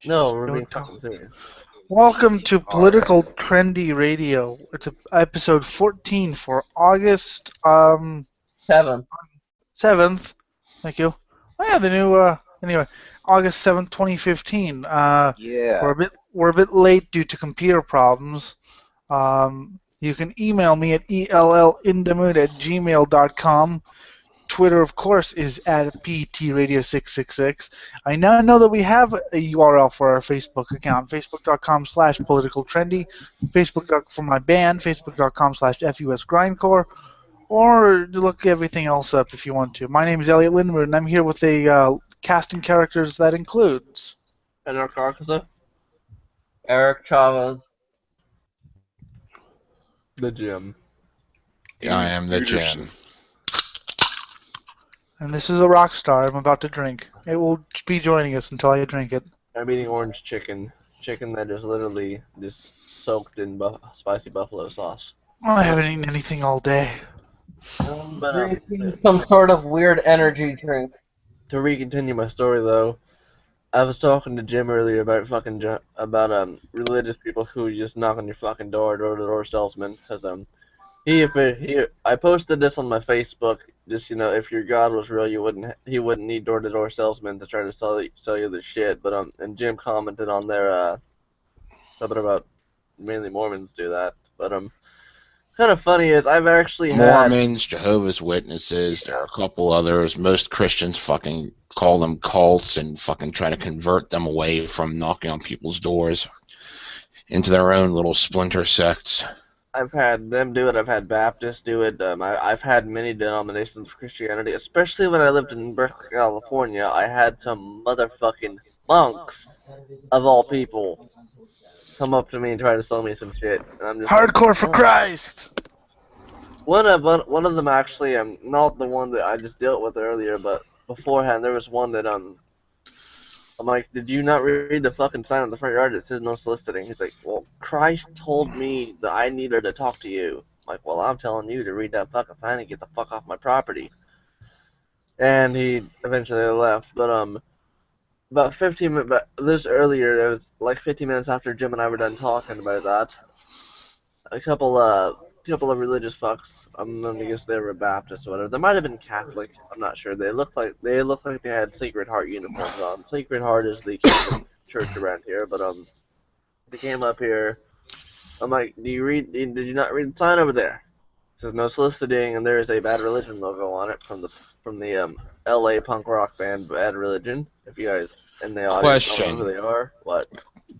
No, we're being Don't talk. fucking serious. Welcome to Alright. Political Trendy Radio. It's episode 14 for August 7. 7th. Thank you. Oh yeah, the new anyway, August 7th, 2015. Yeah. We're a bit late due to computer problems. You can email me at ellindemood@gmail.com. Twitter, of course, is at PTRadio666. I now know that we have a URL for our Facebook account, facebook.com/politicaltrendy, for my band, facebook.com/FUSGrindcore, or look everything else up if you want to. My name is Elliot Lindbergh, and I'm here with a casting characters that includes... Eric Arkansas. Eric Chavez. The Gym. I am the Peterson. Jim. And this is a rock star I'm about to drink. It will be joining us until I drink it. I'm eating orange chicken. Chicken that is literally just soaked in spicy buffalo sauce. I haven't eaten anything all day. Drinking some sort of weird energy drink. To re-continue my story though, I was talking to Jim earlier about religious people who just knock on your fucking door-to-door salesman. Cause I posted this on my Facebook. Just if your God was real, he wouldn't need door-to-door salesmen to try to sell you the shit. But and Jim commented on there something about mainly Mormons do that. But kind of funny is I've actually had Mormons, Jehovah's Witnesses, there are a couple others. Most Christians fucking call them cults and fucking try to convert them away from knocking on people's doors into their own little splinter sects. I've had them do it. I've had Baptists do it. I've had many denominations of Christianity, especially when I lived in Berkeley, California. I had some motherfucking monks, of all people, come up to me and try to sell me some shit. And I'm just Hardcore like, for Christ! One of them actually, not the one that I just dealt with earlier, but beforehand there was one that I'm like, did you not read the fucking sign on the front yard that says no soliciting? He's like, well, Christ told me that I needed to talk to you. I'm like, well, I'm telling you to read that fucking sign and get the fuck off my property. And he eventually left. But about 15 minutes, but this earlier, it was like 15 minutes after Jim and I were done talking about that. A couple of religious fucks. I'm gonna guess they were Baptist or whatever. They might have been Catholic. I'm not sure. They looked like they had Sacred Heart uniforms on. Sacred Heart is the Catholic church around here. But they came up here. I'm like, did you not read the sign over there? It says no soliciting, and there is a Bad Religion logo on it from the L.A. punk rock band Bad Religion. If you guys in the audience don't know who they are, what?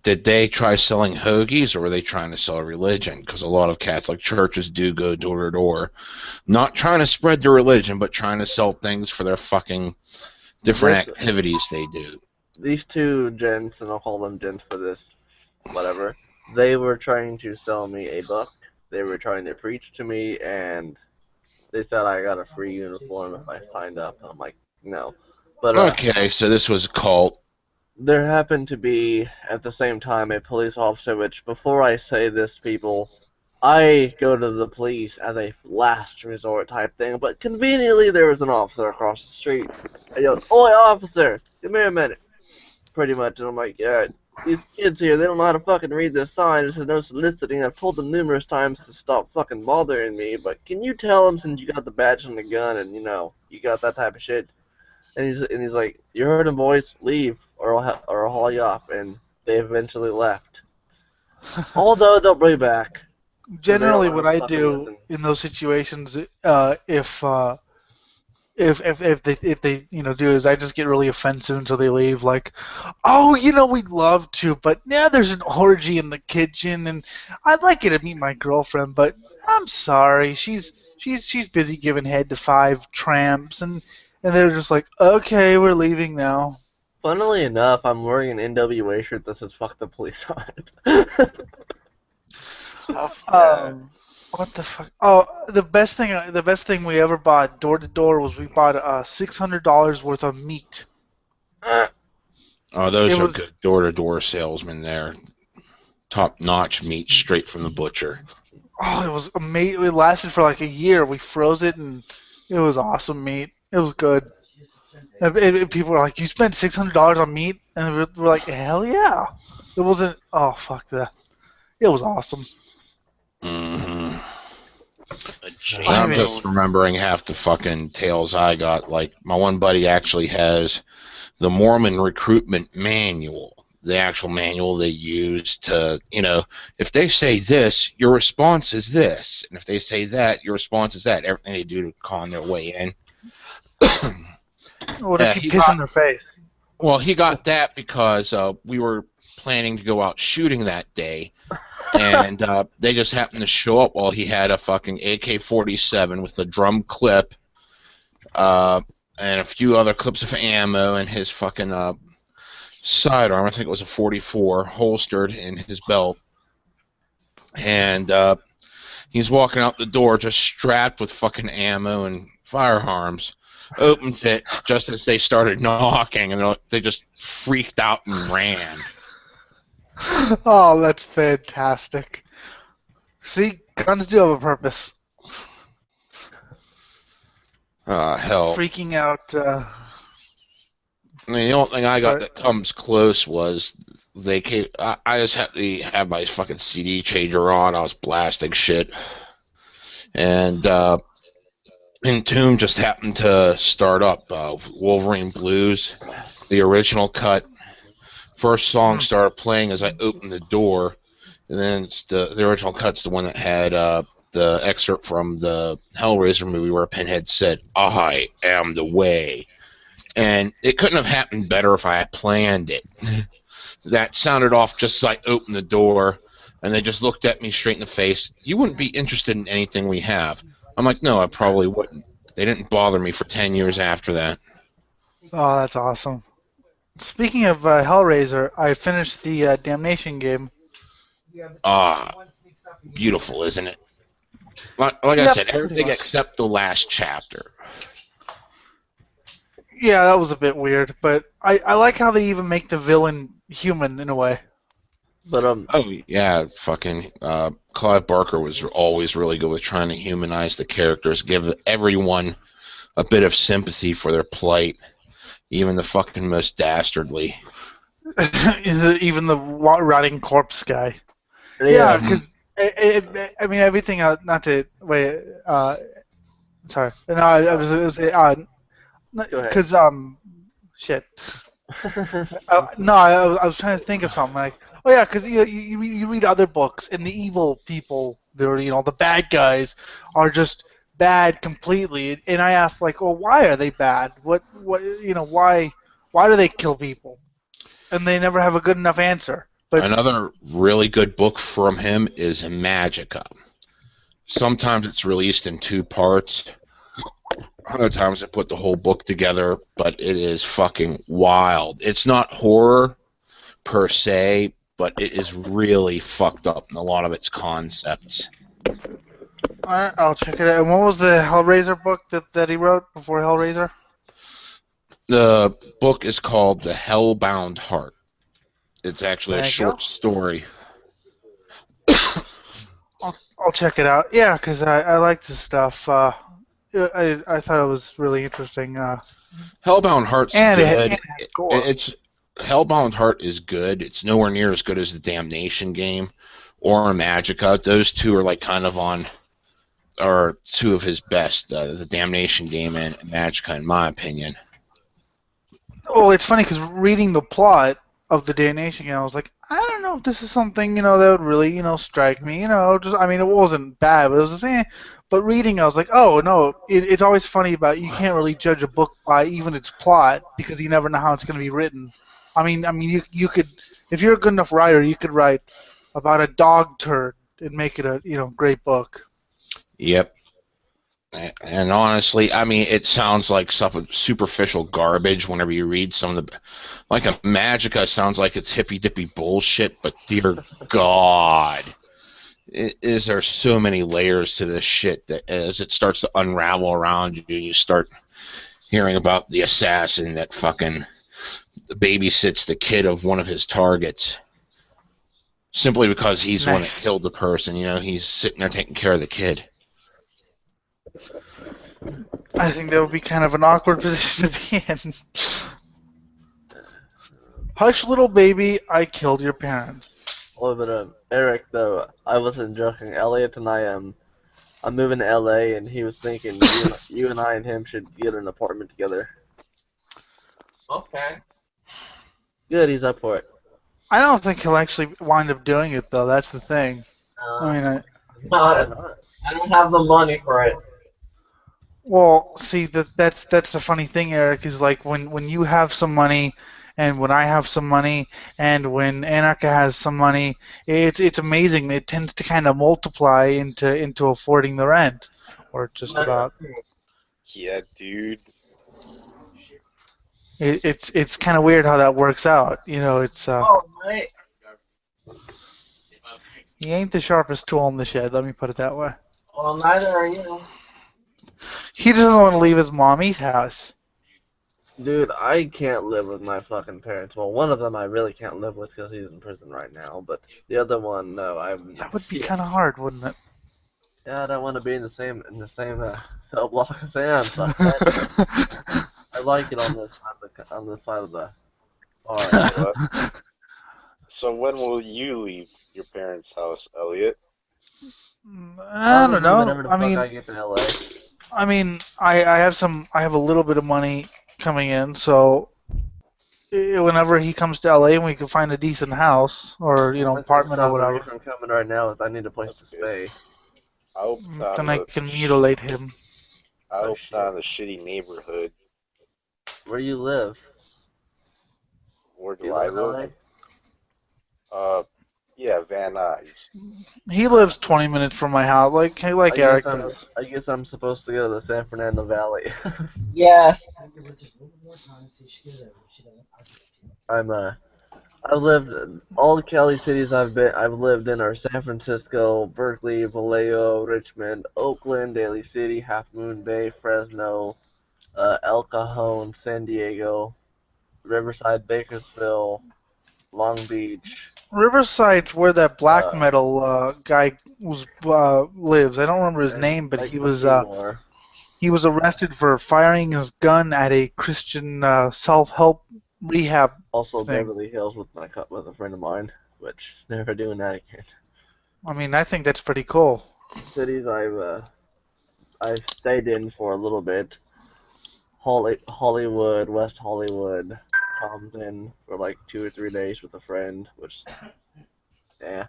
Did they try selling hoagies, or were they trying to sell a religion? Because a lot of Catholic churches do go door to door, not trying to spread their religion, but trying to sell things for their fucking different activities they do. These two gents, and I'll call them gents for this, whatever, they were trying to sell me a book. They were trying to preach to me, and they said I got a free uniform if I signed up. I'm like, no. But okay, so this was a cult. There happened to be, at the same time, a police officer, which, before I say this, people, I go to the police as a last resort type thing, but conveniently there was an officer across the street. I yelled, "Oi, officer, give me a minute." Pretty much, and I'm like, yeah, these kids here, they don't know how to fucking read this sign. It says no soliciting. I've told them numerous times to stop fucking bothering me, but can you tell them, since you got the badge and the gun and, you got that type of shit? And he's like, you heard him, boys, leave, or I'll haul you off. And they eventually left. Although they'll be back. Generally, what I do in those situations, if they do, is I just get really offensive until they leave. Like, oh, we'd love to, but yeah, there's an orgy in the kitchen, and I'd like you to meet my girlfriend, but I'm sorry, she's busy giving head to 5 tramps, and they're just like, okay, we're leaving now. Funnily enough, I'm wearing an NWA shirt that says "Fuck the police" on it. Tough guy. What the fuck? Oh, the best thing we ever bought door to door was we bought $600 worth of meat. Oh, those are good door to door salesmen there. Top notch meat straight from the butcher. Oh, it was amazing. It lasted for like a year. We froze it, and it was awesome meat. It was good. People were like, "You spent $600 on meat," and we're like, "Hell yeah!" It wasn't. Oh fuck that! It was awesome. Mm-hmm. A I'm Anyway, just J-Bone. remembering half the fucking tales I got. Like, my one buddy actually has the Mormon recruitment manual, the actual manual they use to, if they say this, your response is this. And if they say that, your response is that. Everything they do to con their way in. what if Yeah, you piss in their face? he got that because we were planning to go out shooting that day. And they just happened to show up while he had a fucking AK-47 with a drum clip and a few other clips of ammo and his fucking sidearm. I think it was a 44 holstered in his belt. And he's walking out the door just strapped with fucking ammo and firearms. Opens it just as they started knocking, and they just freaked out and ran. Oh, that's fantastic. See, guns do have a purpose. Hell. Freaking out. I mean, the only thing I got Sorry. that comes close was they came. I just had to have my fucking CD changer on. I was blasting shit, and Entomb just happened to start up. Wolverine Blues, the original cut. First song started playing as I opened the door, and then it's the original cut's the one that had the excerpt from the Hellraiser movie where Pinhead said, "I am the way." And it couldn't have happened better if I had planned it. That sounded off just as I opened the door, and they just looked at me straight in the face. "You wouldn't be interested in anything we have." I'm like, "No, I probably wouldn't." They didn't bother me for 10 years after that. Oh, that's awesome. Speaking of Hellraiser, I finished the Damnation game. Beautiful, isn't it? Like I Yep, said, pretty everything much. except the last chapter. Yeah, that was a bit weird, but I like how they even make the villain human in a way. But Oh yeah, fucking Clive Barker was always really good with trying to humanize the characters, give everyone a bit of sympathy for their plight, even the fucking most dastardly. Is it even the rotting corpse guy? Yeah, yeah, because I mean everything. Not to wait. Sorry. No, I was go ahead. because shit. No, I was trying to think of something like, oh yeah, because you read other books and the evil people, they're the bad guys are just bad completely, and I asked like, well, why are they bad? What why do they kill people? And they never have a good enough answer. But Another really good book from him is Magica. Sometimes it's released in 2 parts. Other times they put the whole book together, but it is fucking wild. It's not horror per se, but it is really fucked up in a lot of its concepts. alright, I'll check it out. And what was the Hellraiser book that he wrote before Hellraiser? The book is called The Hellbound Heart. It's actually a Thank you. short story. I'll check it out. Yeah, because I like this stuff. I thought it was really interesting. Hellbound Heart's And good. it had gore. It's Hellbound Heart is good. It's nowhere near as good as the Damnation game or Magica. Those two are like kind of are 2 of his best. The Damnation game and Magica, in my opinion. Well, it's funny because reading the plot of the Damnation game, I was like, I don't know if this is something that would really strike me. I mean, it wasn't bad, but it was just But reading, I was like, oh no, it's always funny about you can't really judge a book by even its plot because you never know how it's going to be written. I mean, you could, if you're a good enough writer, you could write about a dog turd and make it a great book. Yep. And honestly, I mean, it sounds like superficial garbage whenever you read some of the... Like a Magica sounds like it's hippy-dippy bullshit, but dear God, is there so many layers to this shit that as it starts to unravel around you, you start hearing about the assassin that fucking babysits the kid of one of his targets. Simply because he's the one that Nice. killed the person, he's sitting there taking care of the kid. I think that would be kind of an awkward position to be in. Hush, little baby, I killed your parents. Oh, but Eric, though, I wasn't joking. Elliot and I I'm moving to LA, and he was thinking you and I and him should get an apartment together. Okay. Good, he's up for it. I don't think he'll actually wind up doing it, though. That's the thing. I mean, Why Not, not? I don't have the money for it. well, see, that's the funny thing, Eric, is like when you have some money, and when I have some money, and when Anarcha has some money, it's amazing. It tends to kind of multiply into affording the rent, or just about. Yeah, dude. It's kind of weird how that works out. You know, Oh, mate. he ain't the sharpest tool in the shed. Let me put it that way. Well, neither are you. He doesn't want to leave his mommy's house. Dude, I can't live with my fucking parents. Well, one of them I really can't live with because he's in prison right now, but the other one, no, That would be kind of hard, wouldn't it? Yeah, I don't want to be in the same cell block as him. Fuck that. I like it on this side of the. Alright. So when will you leave your parents' house, Elliot? I don't know. Whenever the fuck I get to LA. I have a little bit of money coming in, so whenever he comes to LA and we can find a decent house or apartment or Stopping me whatever, from coming right now is I need a place to stay. I hope it's not then in I the can mutilate him. I hope it's not in the shitty neighborhood. Where do you live? Where Do you do I live? live? Yeah, Van Nuys. He lives 20 minutes from my house, like Eric does. I guess I'm supposed to go to the San Fernando Valley. Yes. I've lived all the Cali cities I've lived in are San Francisco, Berkeley, Vallejo, Richmond, Oakland, Daly City, Half Moon Bay, Fresno, El Cajon, San Diego, Riverside, Bakersfield, Long Beach. Riverside's where that black metal guy lives. I don't remember his name, but like he was arrested for firing his gun at a Christian self-help rehab Also thing. Beverly Hills with a friend of mine, which never doing that again. I mean, I think that's pretty cool. Cities I've stayed in for a little bit. Hollywood, West Hollywood, Compton for like 2 or 3 days with a friend, which yeah.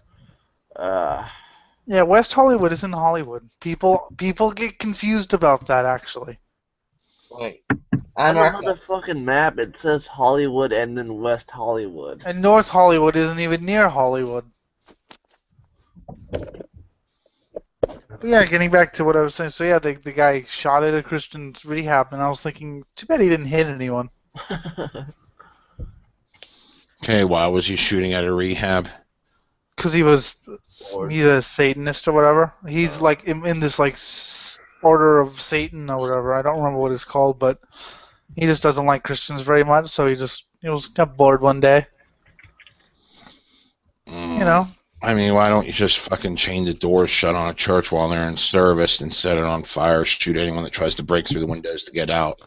Yeah, West Hollywood isn't Hollywood. People get confused about that, actually. Wait. On the motherfucking map, it says Hollywood and then West Hollywood. And North Hollywood isn't even near Hollywood. But yeah, getting back to what I was saying. So yeah, the guy shot at a Christian rehab, and I was thinking, too bad he didn't hit anyone. Okay, why was he shooting at a rehab? Because he's a Satanist or whatever. He's like in this like order of Satan or whatever. I don't remember what it's called, but he just doesn't like Christians very much. So he got bored one day. You know. I mean, why don't you just fucking chain the doors shut on a church while they're in service and set it on fire, shoot anyone that tries to break through the windows to get out?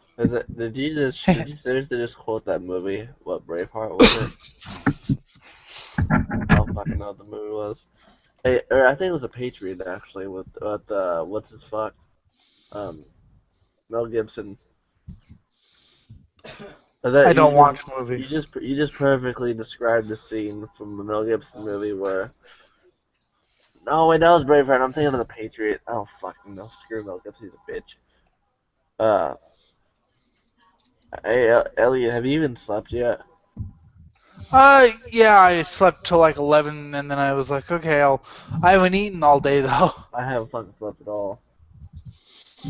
Did you seriously just quote that movie? What, Braveheart was it? I don't fucking know what the movie was. Hey, or I think it was a Patriot actually with what's his fuck? Mel Gibson. I don't watch movies. You just perfectly described the scene from the Mel Gibson movie where. No, wait, that was Braveheart. I'm thinking of the Patriot. Oh fucking no, screw Mel Gibson, he's a bitch. Hey Elliot, have you even slept yet? Yeah, I slept till like 11, and then I was like, okay, I haven't eaten all day though. I haven't fucking slept at all.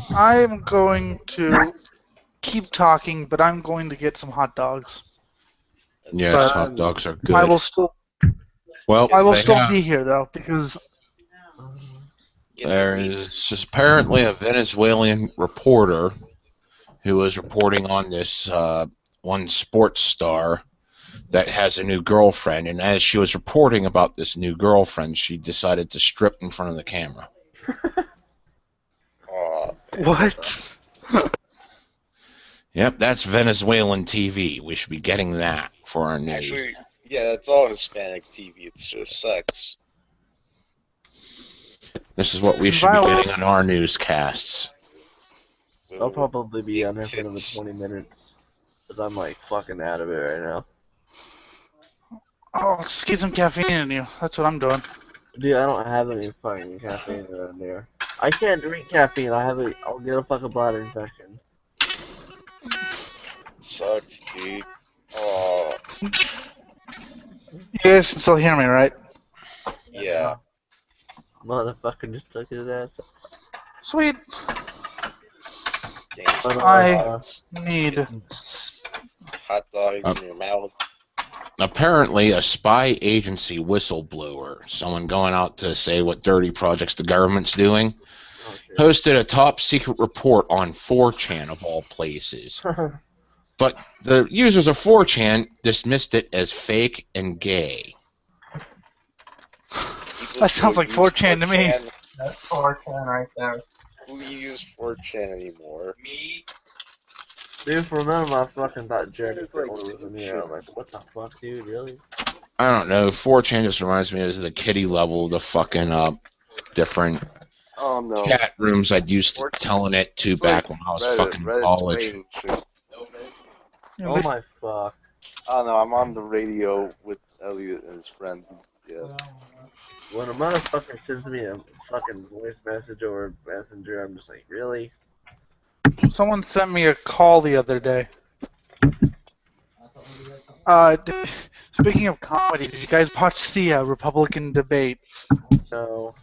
I'm going to keep talking, but I'm going to get some hot dogs. Yes, hot dogs are good. I will still be here though because there is apparently a Venezuelan reporter who is reporting on this one sports star that has a new girlfriend, and as she was reporting about this new girlfriend, she decided to strip in front of the camera. What? Yep, that's Venezuelan TV. We should be getting that for our news. Actually, yeah, that's all Hispanic TV. It just sucks. This is what we should be getting on our newscasts. I'll probably be Big on there for another tits. 20 minutes. Because I'm like fucking out of it right now. Oh, just get some caffeine in you. That's what I'm doing. Dude, I don't have any fucking caffeine around there. I can't drink caffeine. I'll get a fucking bladder infection. Sucks, dude. Oh, You guys can still hear me, right? yeah. Motherfucker just took his ass. Sweet. Games of I dogs. need. Get some hot dogs in your mouth. Apparently, a spy agency whistleblower, someone going out to say what dirty projects the government's doing, Oh, shit. posted a top secret report on 4chan of all places. But the users of 4chan dismissed it as fake and gay. People That sounds still like use 4chan to me. That's 4chan right there. Who use 4chan anymore? Me? Dude, for a minute I fucking thought Jared It's like, like was in here. I'm like, kids. what the fuck, dude? Really? I don't know, 4chan just reminds me of the kiddie level, the fucking different Oh no. chat rooms I'd used to 4chan telling it to It's back like when I was Reddit. fucking in Reddit's college. rating shit. Oh my fuck. Oh no, I'm on the radio with Elliot and his friends. Yeah. When a motherfucker sends me a fucking voice message or messenger, I'm just like, really? Someone sent me a call the other day. Speaking of comedy, did you guys watch the Republican debates? No.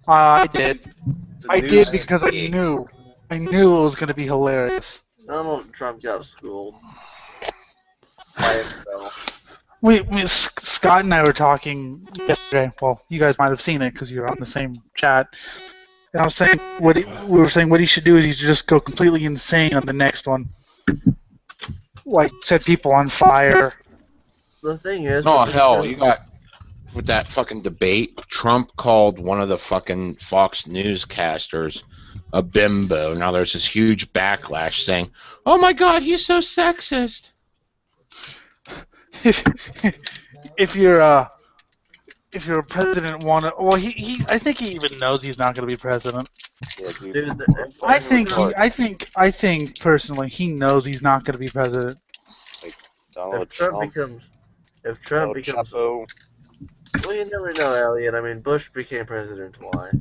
I did. The I did news because I stink. knew it was going to be hilarious. Donald Trump got schooled. By himself. Scott and I were talking yesterday. Well, you guys might have seen it because you're on the same chat. And I was saying we were saying what he should do is he should just go completely insane on the next one, like set people on fire. The thing is... Oh with this hell, show- you got with that fucking debate, Trump called one of the fucking Fox newscasters a bimbo. Now there's this huge backlash saying, "Oh my God, he's so sexist." If you're a president, I think he even knows he's not going to be president. Yeah, dude. Dude, I think personally he knows he's not going to be president. Donald if Trump Trump. becomes... If El Trump becomes... Chapo. Well, you never know, Elliot. I mean, Bush became president. Why?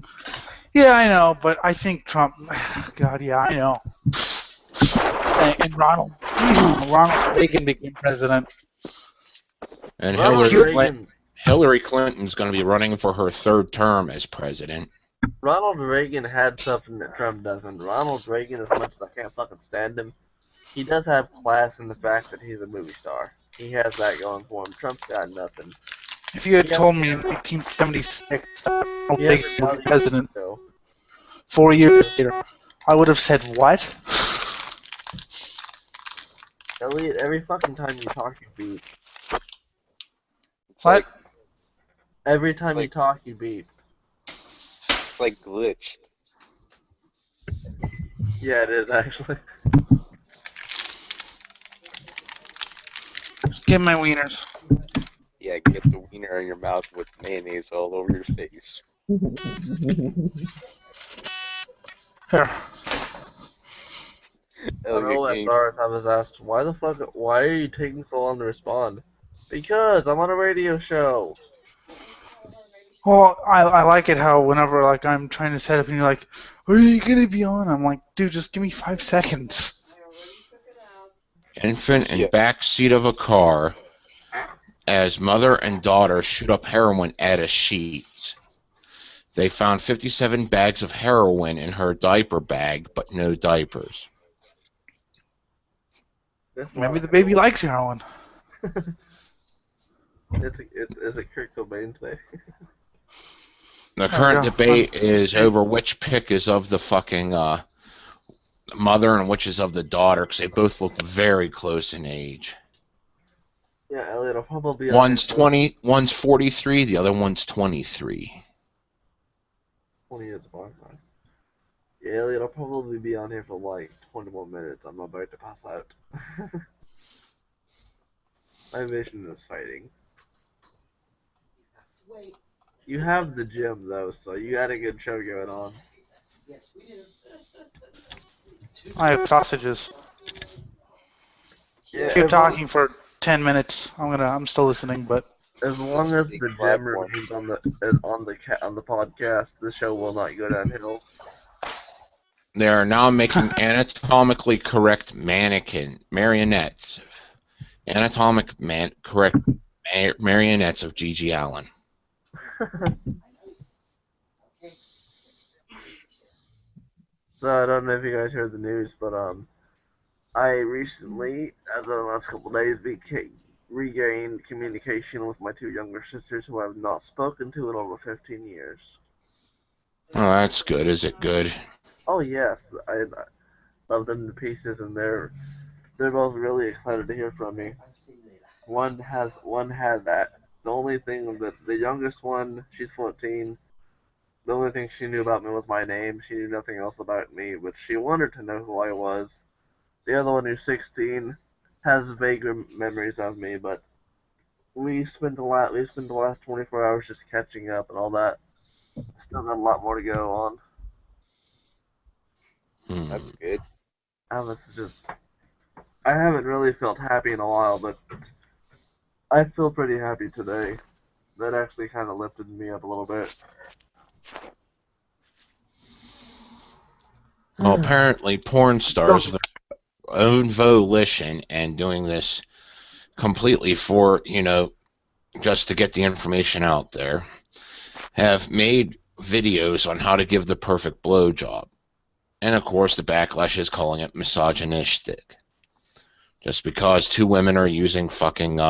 Yeah, I know, but I think Trump. God, yeah, I know. And Ronald Reagan became president. And Ronald Hillary Clinton's going to be running for her third term as president. Ronald Reagan had something that Trump doesn't. Ronald Reagan, as much as I can't fucking stand him, he does have class in the fact that he's a movie star. He has that going for him. Trump's got nothing. If you had told me in 1876 that Ronald He Reagan has a would be reality president show. 4 years later, I would have said what? Elliot, every fucking time you talk, you beep. It's What? like Every time you like- talk, you beep. it's like glitched. Yeah, it is actually. Give my wieners. Yeah, get the wiener in your mouth with mayonnaise all over your face. Here. On all that Elliot stars, I was asked, why are you taking so long to respond? Because I'm on a radio show. Well, I like it how whenever like I'm trying to set up and you're like, are you gonna be on? I'm like, dude, just give me 5 seconds. Infant in Yeah. back seat of a car as mother and daughter shoot up heroin at a sheet. They found 57 bags of heroin in her diaper bag, but no diapers. That's Maybe not the baby cool. likes heroin. It's a Kurt Cobain thing. The current go. debate is over which pick is of the fucking mother and which is of the daughter, because they both look very close in age. Yeah, Elliot, I'll probably be on One's there 20, one's 43, the other one's 23. for 20 years of podcast. Yeah, Elliot, I'll probably be on here for like 20 more minutes. I'm about to pass out. My vision is fighting. You have the gym though, so you got a good show going on. I have sausages. Yeah, Yeah, Keep talking for 10 minutes. I'm still listening, but as long as big the black gym ones. remains on the podcast, the show will not go downhill. They are now making anatomically correct marionettes. Correct marionettes of Gigi Allen. So I don't know if you guys heard the news, but I recently, as of the last couple of days, regained communication with my two younger sisters who I have not spoken to in over 15 years. Oh, that's good. Is it good? Oh yes, I love them to pieces, and they're both really excited to hear from me. One had that. The only thing that the youngest one, she's 14. The only thing she knew about me was my name. She knew nothing else about me, but she wanted to know who I was. The other one, who's 16, has vague memories of me, but we spent the last 24 hours just catching up and all that. Still got a lot more to go on. That's good. I was just I haven't really felt happy in a while, but I feel pretty happy today. That actually kind of lifted me up a little bit. Well, apparently porn stars of those their own volition and doing this completely for, just to get the information out there, have made videos on how to give the perfect blowjob. And of course, the backlash is calling it misogynistic. Just because two women are using fucking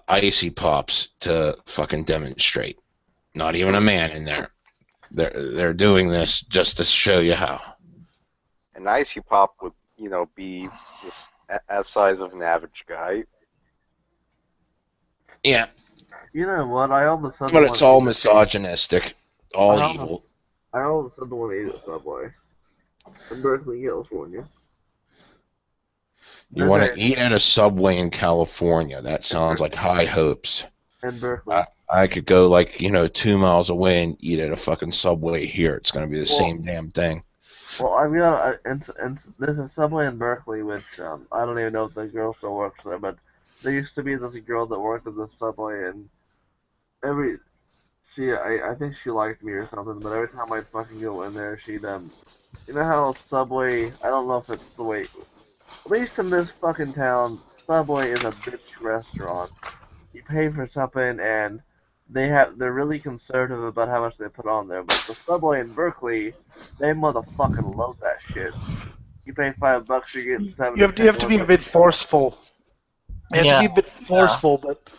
icy pops to fucking demonstrate. Not even a man in there. They're doing this just to show you how. An icy pop would, be this as size of an average guy. Yeah, You know what? I all of a sudden but want it's to all eat it. misogynistic, all evil. I all of a sudden want to eat at Subway in Berkeley, California. You There's want a to eat at a Subway in California? That sounds like high hopes. in Berkeley. I could go 2 miles away and eat at a fucking Subway here. It's gonna be the same damn thing. Well, I've got and there's a Subway in Berkeley, which I don't even know if the girl still works there, but there used to be this girl that worked at the Subway, and every I think she liked me or something, but every time I'd fucking go in there, she'd you know how Subway, I don't know if it's the way, at least in this fucking town, Subway is a bitch restaurant. You pay for something, and they're really conservative about how much they put on there, but the Subway in Berkeley, they motherfucking load that shit. You pay $5, you're getting seven you or have you ten have to more be a fucking bit forceful. You have to be a bit forceful, but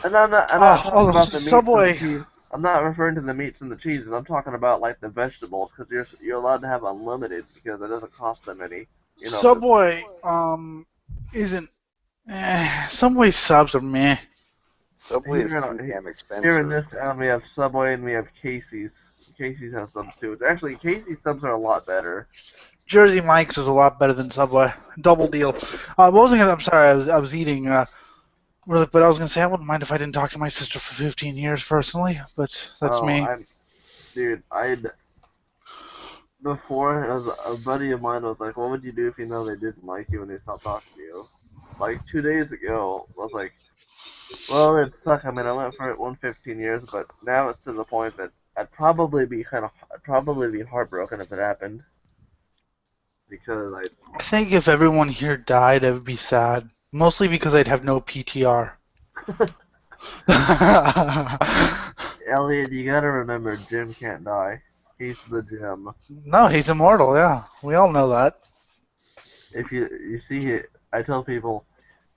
And I'm not talking oh, about the meats and the Subway. cheese. I'm not referring to the meats and the cheeses. I'm talking about like the vegetables, because you're allowed to have unlimited because it doesn't cost them any. You know, but Subway isn't. Subway subs are meh. Subway is too damn here in expensive. this town we have Subway and we have Casey's. Casey's has subs too. Actually, Casey's subs are a lot better. Jersey Mike's is a lot better than Subway. Double deal. What was I gonna? I'm sorry, I was eating. Really, but I was gonna say I wouldn't mind if I didn't talk to my sister for 15 years personally, but that's Oh, me. dude, before as a buddy of mine was like, "What would you do if you know they didn't like you and they stopped talking to you?" Like 2 days ago, I was like, well, it sucked. I mean, I went for it 115 years, but now it's to the point that I'd probably be heartbroken if it happened because I think if everyone here died, I would be sad. Mostly because I'd have no PTR. Elliot, you gotta remember, Jim can't die. He's the Jim. No, he's immortal. Yeah, we all know that. If you see it, I tell people,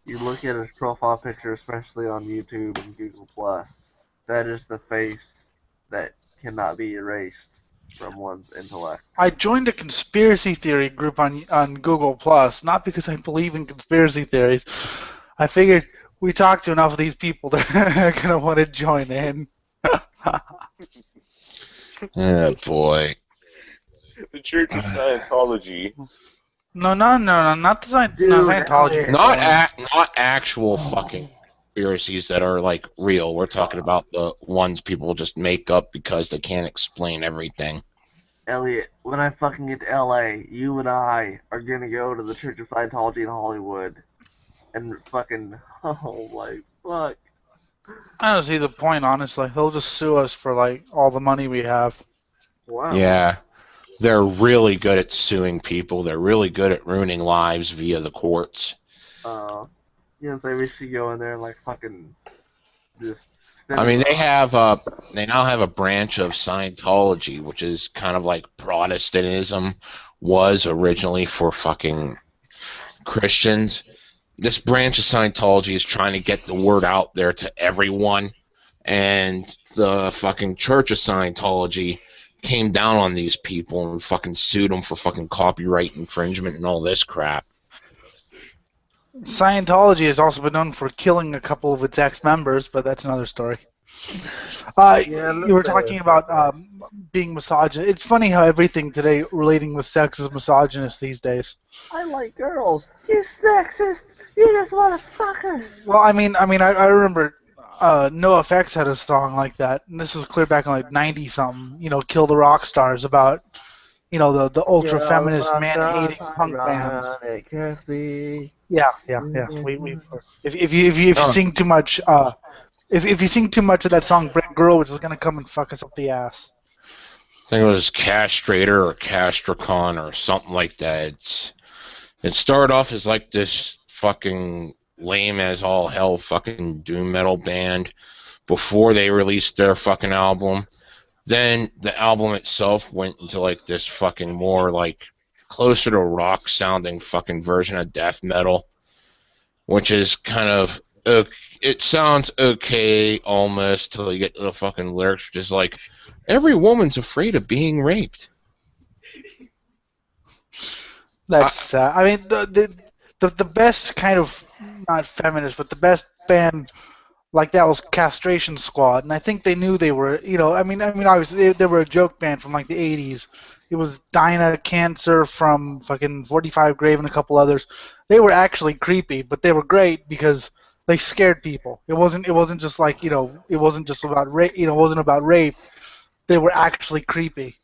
you look at his profile picture, especially on YouTube and Google Plus. That is the face that cannot be erased from one's intellect. I joined a conspiracy theory group on Google Plus, not because I believe in conspiracy theories. I figured we talked to enough of these people that are gonna want to join in. Oh boy. The Church of Scientology. No, not the Dude, Scientology. Elliot. Not actual fucking conspiracies that are like real. We're talking about the ones people just make up because they can't explain everything. Elliot, when I fucking get to LA, you and I are gonna go to the Church of Scientology in Hollywood. And fucking, oh my fuck. I don't see the point, honestly. They'll just sue us for like all the money we have. Wow. Yeah, they're really good at suing people. They're really good at ruining lives via the courts. You know what I'm saying? We should go in there and like fucking just I send mean, them. they now have a branch of Scientology, which is kind of like Protestantism was originally for fucking Christians. This branch of Scientology is trying to get the word out there to everyone, and the fucking Church of Scientology came down on these people and fucking sued them for fucking copyright infringement and all this crap. Scientology has also been known for killing a couple of its ex-members, but that's another story. Yeah, You were talking about being misogynist. It's funny how everything today relating with sex is misogynist these days. I like girls. You sexist. You just want to fuck us. Well, I remember NoFX had a song like that, and this was clear back in like 90 something. You know, Kill the Rock Stars, about the ultra feminist man hating punk bands. Yeah. If you sing too much if you sing too much of that song, Brett Gurewitz is gonna come and fuck us up the ass. I think it was Castrator or Castricon or something like that. It started off as like this fucking lame as all hell fucking doom metal band before they released their fucking album. Then the album itself went into like this fucking more like closer to rock sounding fucking version of death metal, which is kind of it sounds okay almost till you get to the fucking lyrics, which is like every woman's afraid of being raped. That's I mean the best kind of, not feminist, but the best band like that was Castration Squad, and I think they knew they were, obviously they were a joke band from like the 80s. It was Dinah Cancer from fucking 45 Grave and a couple others. They were actually creepy, but they were great because they scared people. It wasn't just like, it wasn't just about rape, it wasn't about rape. They were actually creepy.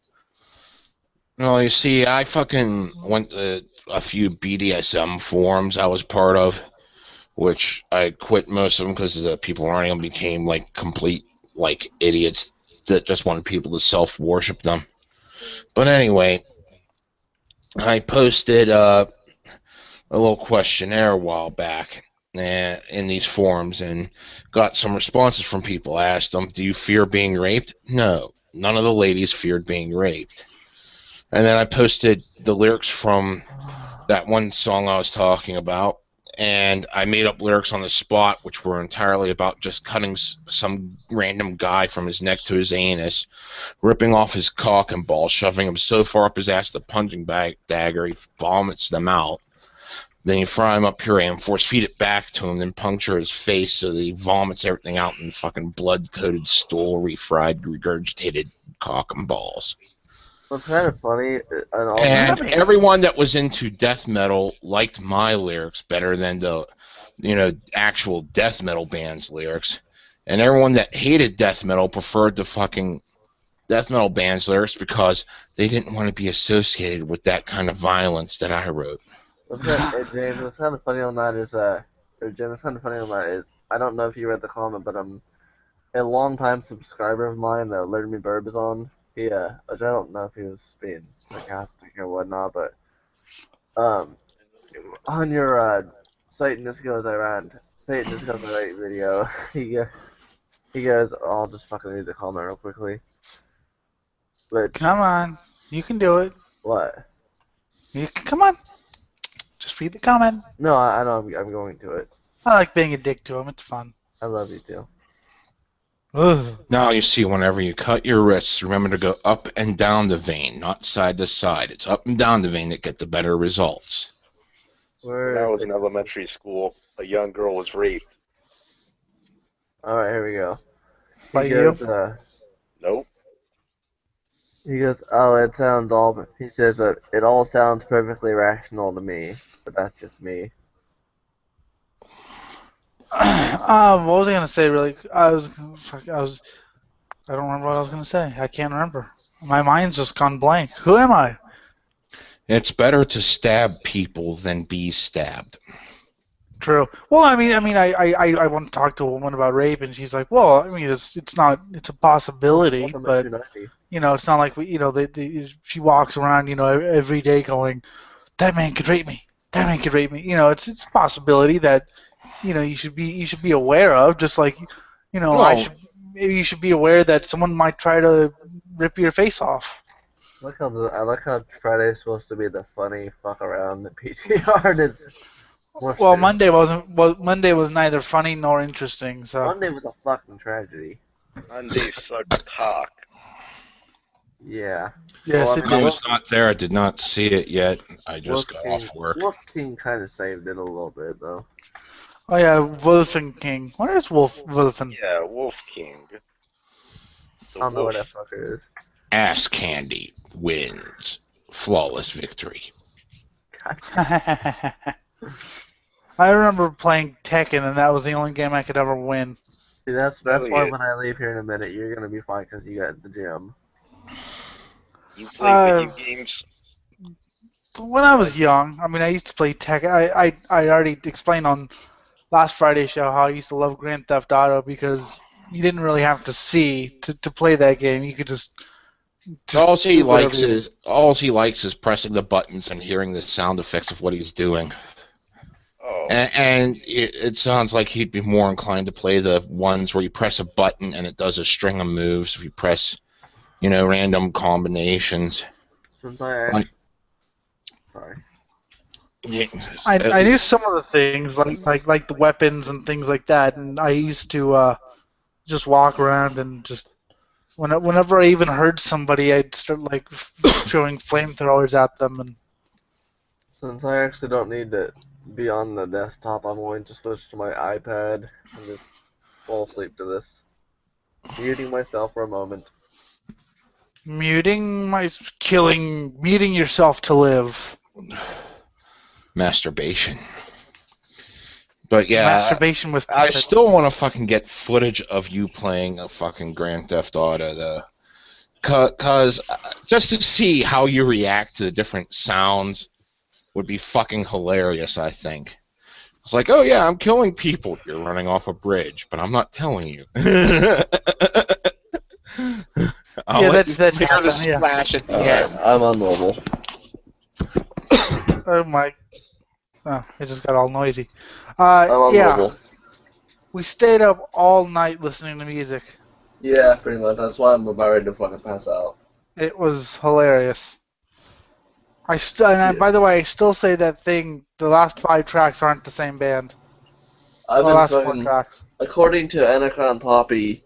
Well, you see, I fucking went to a few BDSM forums I was part of, which I quit most of them because the people running them became like complete like idiots that just wanted people to self-worship them. But anyway, I posted a little questionnaire a while back in these forums and got some responses from people. I asked them, do you fear being raped? No, none of the ladies feared being raped. And then I posted the lyrics from that one song I was talking about, and I made up lyrics on the spot which were entirely about just cutting some random guy from his neck to his anus, ripping off his cock and balls, shoving him so far up his ass the punching bag dagger he vomits them out. Then you fry him up puree and force feed it back to him, then puncture his face so that he vomits everything out in fucking blood-coated stool, refried, regurgitated cock and balls. What's kind of funny, And everyone that was into death metal liked my lyrics better than the, actual death metal band's lyrics. And everyone that hated death metal preferred the fucking death metal band's lyrics because they didn't want to be associated with that kind of violence that I wrote. James, what's kind of funny on that is, Jim, what's kind of funny on that is, I don't know if you read the comment, but a long-time subscriber of mine, Learn Me Burb, is on. Which I don't know if he was being sarcastic or whatnot, but on your Satanist Goes Around video, he goes, I'll just fucking read the comment real quickly. Come on, you can do it. What? Come on, just read the comment. No, I know I'm going to it. I like being a dick to him. It's fun. I love you too. Ugh. Now you see, whenever you cut your wrists, remember to go up and down the vein, not side to side. It's up and down the vein that get the better results. When I was in elementary school, a young girl was raped. Alright, here we go. By you? Nope. He goes, "Oh, it sounds all." He says that it all sounds perfectly rational to me, but that's just me. What was I gonna say? Really, I don't remember what I was gonna say. I can't remember. My mind's just gone blank. Who am I? It's better to stab people than be stabbed. True. Well, I want to talk to a woman about rape, and she's like, well, I mean, it's not, it's a possibility, Welcome to but 290. it's not like she walks around, every day going, that man could rape me. That man could rape me. It's a possibility that, you should be aware of, just like, Well, maybe you should be aware that someone might try to rip your face off. I like how Friday's supposed to be the funny fuck around the PTR. And it's more Well, serious. Monday was neither funny nor interesting, so. Monday was a fucking tragedy. Monday sucked cock. Yeah. Yes, Well, I it mean, I did. was not there. I did not see it yet. I Wolf just got King, off work. Wolf King kind of saved it a little bit though. Oh yeah, Wolfen King. Where is Wolfen? Yeah, Wolf King. I The don't know where that wolf. fucker is. Ass Candy wins. Flawless victory. God. I remember playing Tekken, and that was the only game I could ever win. See, that's Really why it. when I leave here in a minute, you're gonna be fine because you got the gym. You play Uh, video games? when I was young, I used to play Tekken. I already explained on last Friday's show how I used to love Grand Theft Auto because you didn't really have to see to play that game. You could just All do he whatever likes you. is pressing the buttons and hearing the sound effects of what he's doing. Oh. And it sounds like he'd be more inclined to play the ones where you press a button and it does a string of moves. If you press, random combinations. Since I Like, sorry. I knew some of the things like the weapons and things like that, and I used to just walk around and just whenever I even heard somebody, I'd start like throwing flamethrowers at them, and Since I actually don't need to be on the desktop, I'm going to switch to my iPad and just fall asleep to this. Muting myself for a moment. muting yourself to live. Masturbation. But yeah, Masturbation with I puppets. still want to fucking get footage of you playing a fucking Grand Theft Auto, though. Cause just to see how you react to the different sounds would be fucking hilarious, I think. It's like, oh yeah, I'm killing people. You're running off a bridge, but I'm not telling you. I'll Yeah, let that's you hear the happened, yeah. splash at the Alright, end. I'm on mobile. Oh my! Oh, it just got all noisy. I'm on Yeah, mobile. we stayed up all night listening to music. Yeah, pretty much. That's why I'm about ready to fucking pass out. It was hilarious. Yeah. By the way, I still say that thing. The last 5 tracks aren't the same band. I've The been last 4 fucking. tracks. According to Anacron Poppy,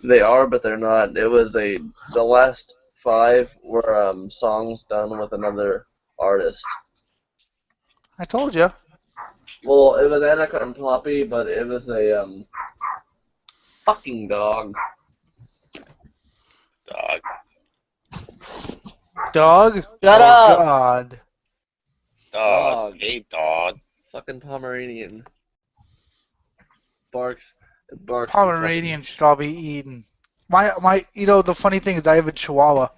they are, but they're not. It was the last 5 were songs done with another artist. I told you. Well, it was Anacron Poppy, but it was a fucking dog. Dog. Dog. Shut Oh up! God. Dog. Dog. Hey, dog. Fucking Pomeranian. Barks. It barks. to Pomeranian should all be eaten. The funny thing is I have a Chihuahua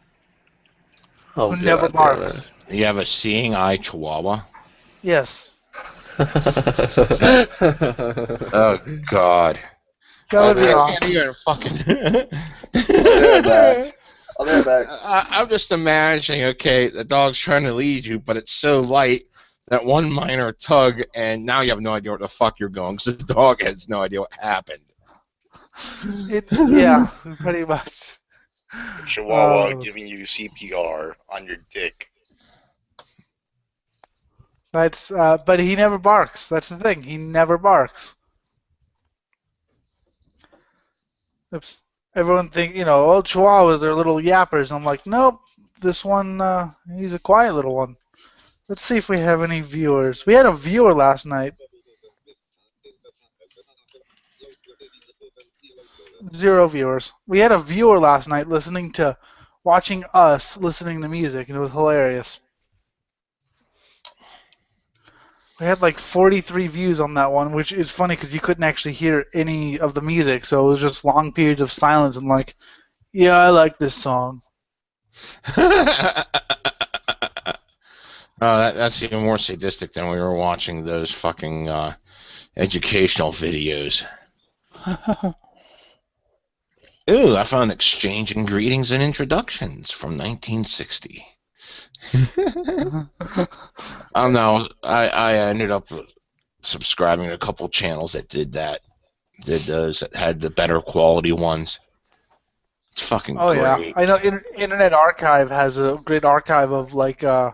Oh, who never God damn it. barks. You have a seeing eye chihuahua? Yes. Oh God. That would be I awesome. Can't even fucking. I'll be right back. I'm just imagining, okay, the dog's trying to lead you, but it's so light that one minor tug, and now you have no idea where the fuck you're going, because the dog has no idea what happened. Yeah, pretty much. Chihuahua Oh. giving you CPR on your dick. But he never barks. That's the thing. He never barks. Oops. Everyone oh, Chihuahuas, they're little yappers. I'm like, nope. This one, he's a quiet little one. Let's see if we have any viewers. We had a viewer last night. 0 viewers. We had a viewer last night listening to watching us listening to music, and it was hilarious. We had like 43 views on that one, which is funny because you couldn't actually hear any of the music, so it was just long periods of silence and like, yeah, I like this song. That's even more sadistic than we were watching those fucking educational videos. Ooh, I found Exchanging Greetings and Introductions from 1960. No, I ended up subscribing to a couple channels that did those, that had the better quality ones. It's fucking Oh yeah, great. I know. Internet Archive has a great archive of like I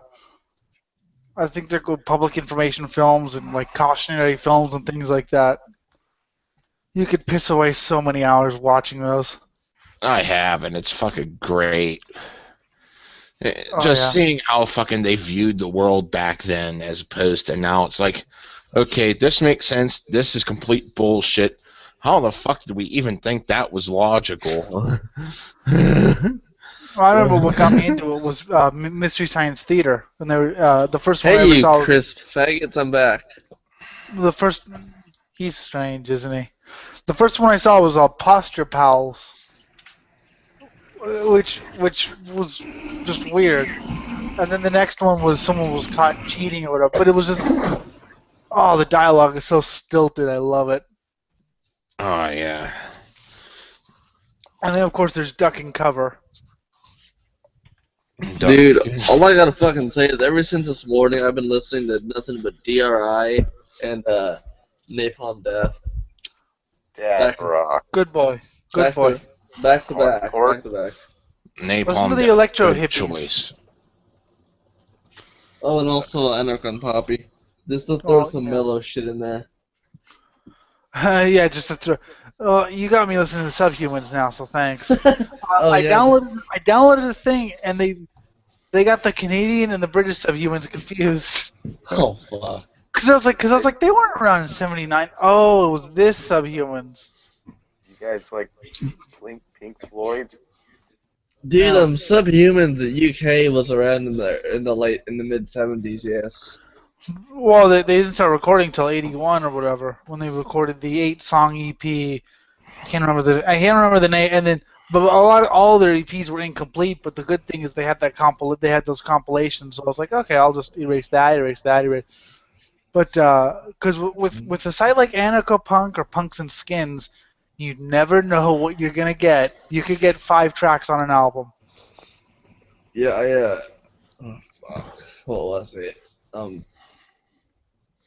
think they're called public information films and like cautionary films and things like that. You could piss away so many hours watching those. I have, and it's fucking great. Oh Just yeah. seeing how fucking they viewed the world back then as opposed to now. It's like, okay, this makes sense. This is complete bullshit. How the fuck did we even think that was logical? Well, I remember what got me into it was Mystery Science Theater, and they were the first one I Hey, ever you saw. crisp faggots, I'm back. The first, he's strange, isn't he? The first one I saw was Posture Pals, which was just weird. And then the next one was someone was caught cheating or whatever. But it was just, oh, the dialogue is so stilted. I love it. Oh, yeah. And then of course there's Duck and Cover. Dude, all I gotta fucking say is ever since this morning I've been listening to nothing but DRI and Napalm Death. Dad rock. Good boy. Good Back boy. to back to back. Hardcore. Back to back. Listen to Napalm the Death, Electro good Hippies. choice. Oh, and also Anarchon Poppy. Just to throw Oh, some yeah. mellow shit in there. Yeah, just to throw. You got me listening to Subhumans now, so thanks. Oh, I yeah. downloaded the thing, and they got the Canadian and the British Subhumans confused. Oh, fuck. Cause I was like, they weren't around in '79. Oh, it was this Subhumans. You guys like Pink Floyd? Dude, Yeah. Subhumans in UK was around in the mid 70s, yes. Well, they didn't start recording till '81 or whatever when they recorded the 8-song EP. I can't remember the name, and then but all their EPs were incomplete. But the good thing is they had they had those compilations. So I was like, okay, I'll just erase that. But because with a site like Anarcho-Punk or Punks and Skins, you never know what you're gonna get. You could get 5 tracks on an album. Yeah, oh, fuck. What was it?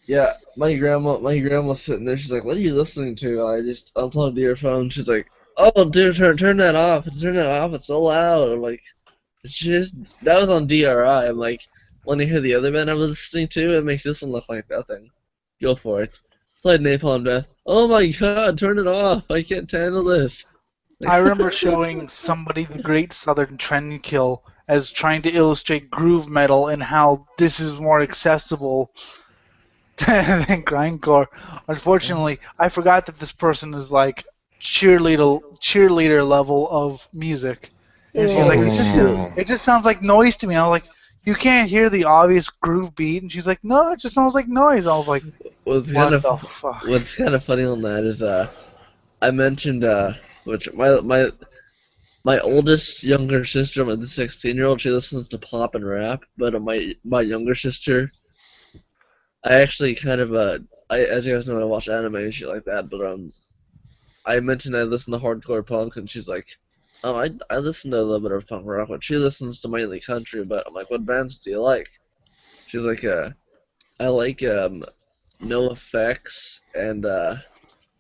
Yeah, my grandma's sitting there, she's like, what are you listening to? And I just unplugged the earphone, she's like, oh, dude, turn that off, it's so loud. I'm like, that was on DRI. I'm like, want to hear the other band I was listening to? It makes this one look like nothing. Go for it. Played Napalm Death. Oh my god, turn it off. I can't handle this. I remember showing somebody the Great Southern Trendkill as trying to illustrate groove metal and how this is more accessible than grindcore. Unfortunately, I forgot that this person is like cheerleader level of music, and she's like, it just sounds like noise to me. I was like, you can't hear the obvious groove beat, and she's like, no, it just sounds like noise. I was like, What's what kind of the fuck? what's kind of funny on that is I mentioned which my oldest younger sister, the 16-year-old, she listens to pop and rap, but my younger sister, I actually kind of as you guys know, I watch anime and shit like that, but I mentioned I listen to hardcore punk, and she's like, oh, I listen to a little bit of punk rock, but she listens to mainly country. But I'm like, what bands do you like? She's like, I like No Effects and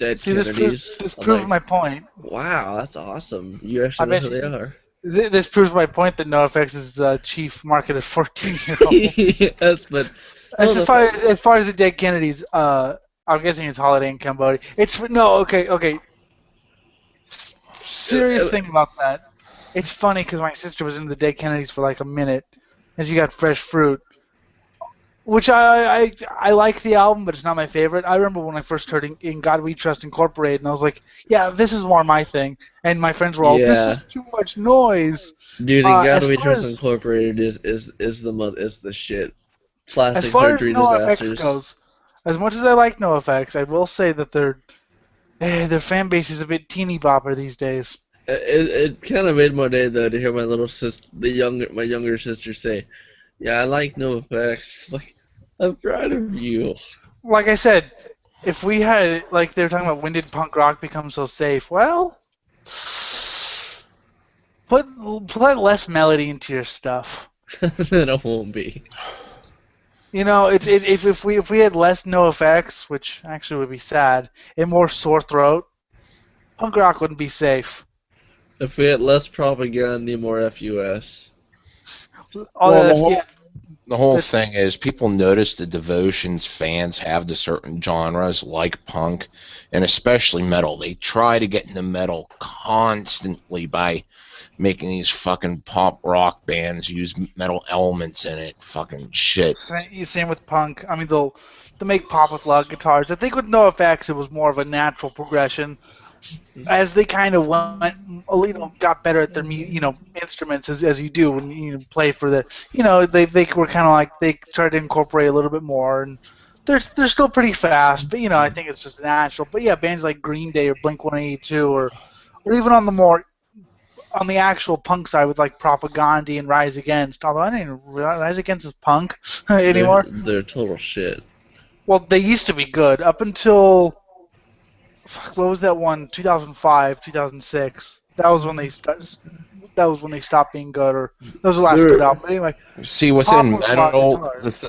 Dead See, this Kennedys. I'm proves like, my point. wow, that's awesome. You I actually know bet who they are. this proves my point that NoFX is chief marketed 14-year-olds. Yes, but no, As far as the Dead Kennedys, I'm guessing it's Holiday in Cambodia. Okay. Serious thing about that. It's funny because my sister was into the Dead Kennedys for like a minute, and she got fresh fruit. Which I like the album, but it's not my favorite. I remember when I first heard In God We Trust Incorporated, and I was like, yeah, this is more my thing. And my friends were all, this Yeah, is too much noise. dude, and Gotta As Be far Trust as Incorporated is the shit. as Plastic far as surgery NoFX disasters. goes, as much as I like NoFX, I will say that their fan base is a bit teeny bopper these days. It kind of made my day though to hear my little sister, my younger sister say, "Yeah, I like no effects." It's like, I'm proud of you. Like I said, if we had, like they were talking about, when did punk rock become so safe? Well, put less melody into your stuff. Then it won't be. You know, if we had less no effects, which actually would be sad, and more sore throat, punk rock wouldn't be safe. If we had less propaganda, more FUS. Oh, Well, yeah, the whole that's thing is people notice the devotions fans have to certain genres like punk and especially metal. They try to get into metal constantly by making these fucking pop rock bands use metal elements in it. Fucking shit. same with punk. I mean, they'll make pop with loud guitars. I think with no effects, it was more of a natural progression as they kind of went, got better at their instruments as you do when you play for the, they were kind of like they tried to incorporate a little bit more, and they're still pretty fast, but I think it's just natural. But yeah, bands like Green Day or Blink 182 or even on the actual punk side with like Propaganda and Rise Against, although I didn't Rise Against is punk anymore. They're total shit. Well, they used to be good up until what was that one? 2005, 2006. That was when they stopped being good, or that was the last good They're album. But anyway, See, pop within with a lot of metal, guitars.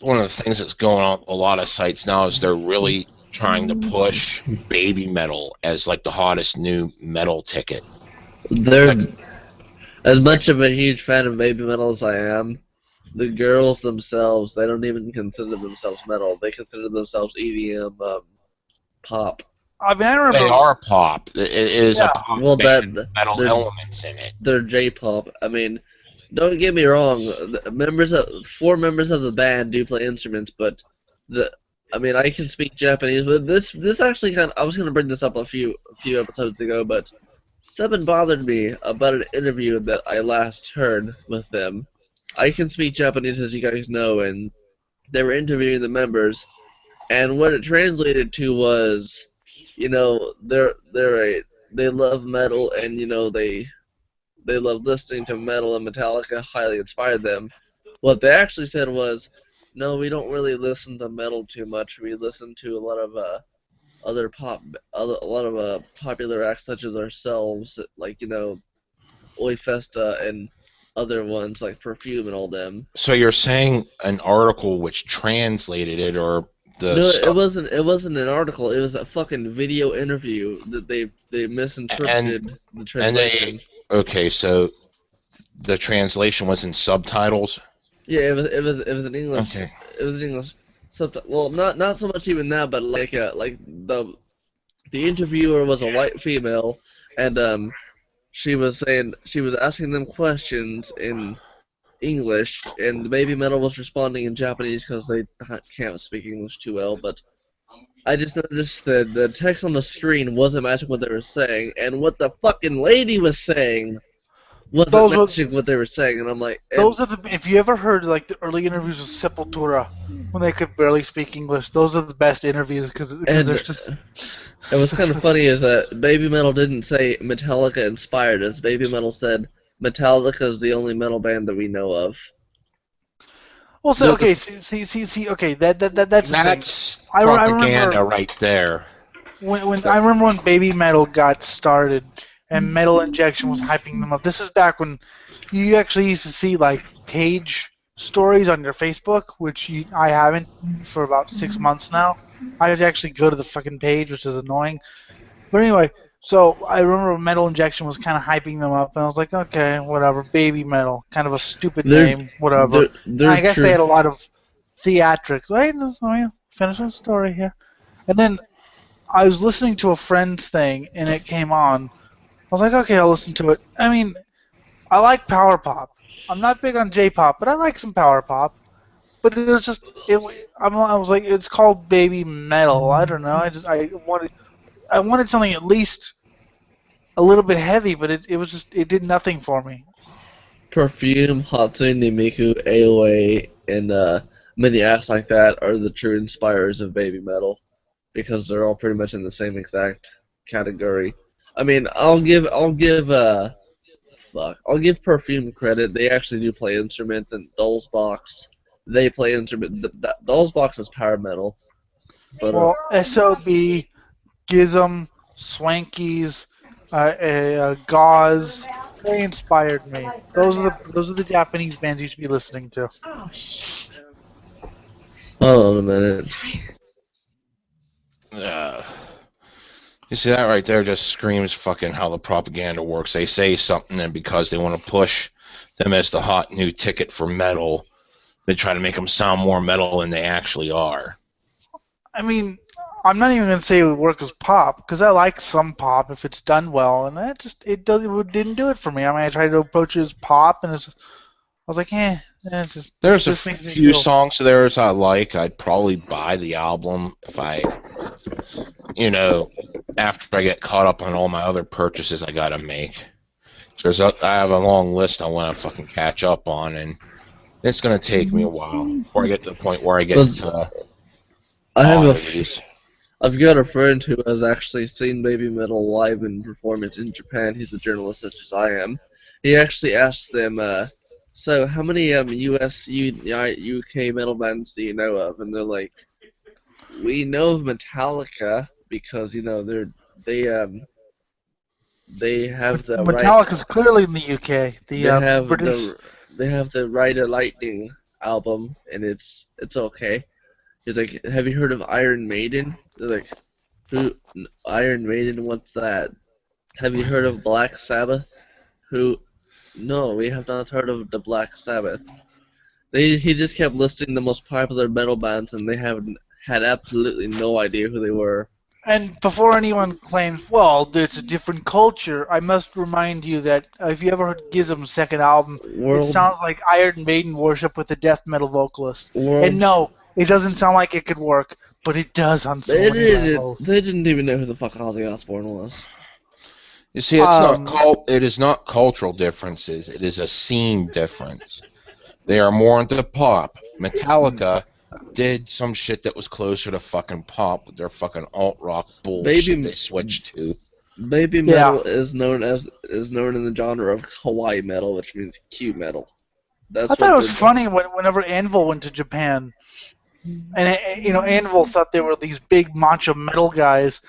one of the things that's going on a lot of sites now is they're really trying to push baby metal as like the hottest new metal ticket. Like, they're as much of a huge fan of baby metal as I am. The girls themselves, they don't even consider themselves metal. They consider themselves EDM pop. I mean, I they remember. are pop. It is a Yeah, pop Well, band with that metal they're elements in it. they're J-pop. I mean, don't get me wrong. Four members of the band do play instruments, but the I mean, I can speak Japanese, but this actually I was gonna bring this up a few episodes ago, but something bothered me about an interview that I last heard with them. I can speak Japanese, as you guys know, and they were interviewing the members, and what it translated to was, they love metal, and they love listening to metal, and Metallica highly inspired them. What they actually said was, no, we don't really listen to metal too much. We listen to a lot of a lot of popular acts such as ourselves, like Oi Festa and other ones like Perfume and all them. So you're saying an article which translated it, or the No, it sub, wasn't. It wasn't an article. It was a fucking video interview that they and misinterpreted the and they translation. okay, so the translation was in subtitles. Yeah, it was an English. Okay. It was an English subtitle. Well, not so much even now, but like the interviewer was a white female, and she was asking them questions in English, and the baby metal was responding in Japanese because they can't speak English too well. But I just noticed that the text on the screen wasn't matching what they were saying, and what the fucking lady was saying wasn't those were matching what they were saying, and I'm like, and those are the. If you ever heard like the early interviews with Sepultura when they could barely speak English, those are the best interviews because and there's just. and what's kind of funny is that Baby Metal didn't say Metallica inspired us. Baby Metal said Metallica is the only metal band that we know of. Well, so They're okay, the see, okay, that's the thing. That's I propaganda remember right there. when I remember when Baby Metal got started and Metal Injection was hyping them up. This is back when you actually used to see like page stories on your Facebook, which I haven't for about 6 months now. I had to actually go to the fucking page, which is annoying. But anyway, so I remember Metal Injection was kind of hyping them up, and I was like, okay, whatever, Baby Metal, kind of a stupid they're name, whatever. they're I guess they true. had a lot of theatrics. Wait, let me finish the story here. And then I was listening to a friend's thing, and it came on. I was like, okay, I'll listen to it. I mean, I like power pop. I'm not big on J-pop, but I like some power pop. but it was just I was like, it's called baby metal. I don't know. I wanted something at least a little bit heavy, but it was just it did nothing for me. Perfume, Hatsune Miku, AOA, and many acts like that are the true inspirers of baby metal because they're all pretty much in the same exact category. I mean, I'll give Perfume credit. They actually do play instruments, and Doll's Box, they play instruments. Doll's Box is power metal, but Well, SOB, Gizm, Swankies, Gauze, they inspired me. Those are the Japanese bands you should be listening to. hold on a minute. You see that right there just screams fucking how the propaganda works. They say something, and because they want to push them as the hot new ticket for metal, they try to make them sound more metal than they actually are. I mean, I'm not even gonna say it would work as pop because I like some pop if it's done well, and didn't do it for me. I mean, I tried to approach it as pop, and I was like, it's just There's a this makes me few feel. songs of theirs I like. I'd probably buy the album if I, after I get caught up on all my other purchases I gotta make. Because I have a long list I want to fucking catch up on, and it's gonna take me a while before I get to the point where I get to I have oddities. I've got a friend who has actually seen baby metal live in performance in Japan. He's a journalist such as I am. He actually asked them, so how many UK metal bands do you know of? And they're like, we know of Metallica because they have the Metallica's clearly in the UK. they have British. they have the Ride of Lightning album, and it's okay. He's like, have you heard of Iron Maiden? They're like, who? Iron Maiden? What's that? Have you heard of Black Sabbath? Who? No, we have not heard of the Black Sabbath. He just kept listing the most popular metal bands, and they had absolutely no idea who they were. And before anyone claims, well, it's a different culture, I must remind you that if you ever heard Gizm's second album, it sounds like Iron Maiden worship with a death metal vocalist. And no, it doesn't sound like it could work, but it does on so many levels. They didn't even know who the fuck Ozzy Osbourne was. You see, it is not cultural differences. It is a scene difference. They are more into pop. Metallica did some shit that was closer to fucking pop with their fucking alt rock bullshit they switched to. Baby metal is known in the genre of Hawaii metal, which means Q metal. I thought it was funny whenever Anvil went to Japan, and Anvil thought they were these big macho metal guys.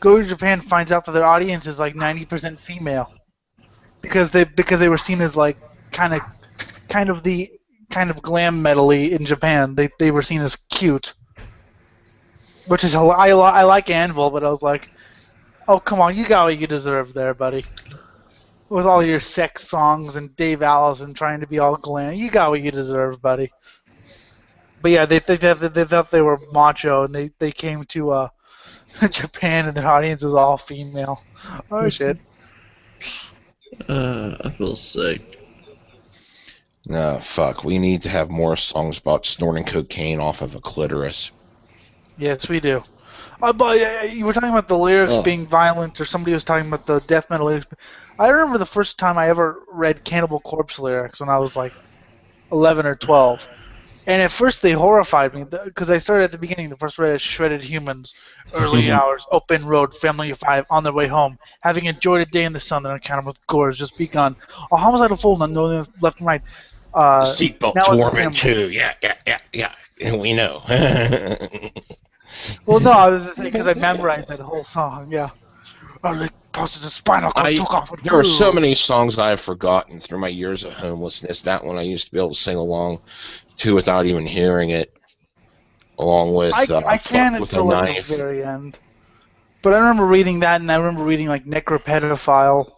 Go to Japan, finds out that their audience is like 90% female, because they were seen as like kind of glam metal-y in Japan. They were seen as cute, which is I like Anvil, but I was like, oh come on, you got what you deserve there, buddy. With all your sex songs and Dave Allison trying to be all glam, you got what you deserve, buddy. But yeah, they thought they were macho, and they came to Japan, and their audience was all female. Oh shit. I feel sick. No, fuck. We need to have more songs about snorting cocaine off of a clitoris. Yes, we do. But you were talking about the lyrics being violent, or somebody was talking about the death metal lyrics. I remember the first time I ever read Cannibal Corpse lyrics when I was like 11 or 12. And at first they horrified me, because I started at the beginning. The first read is Shredded Humans, early hours, open road, family of five, on their way home, having enjoyed a day in the sun, their encounter with gore has just begun. A homicidal fool, not knowing left and right. Seatbelt torment too. Yeah. And we know. Well, no, I was just saying because I memorized that whole song. Yeah. Positive spinal cord took off. There are so many songs I've forgotten through my years of homelessness. That one I used to be able to sing along to without even hearing it, along with I can until like the very end. But I remember reading that, and I remember reading like Necropedophile.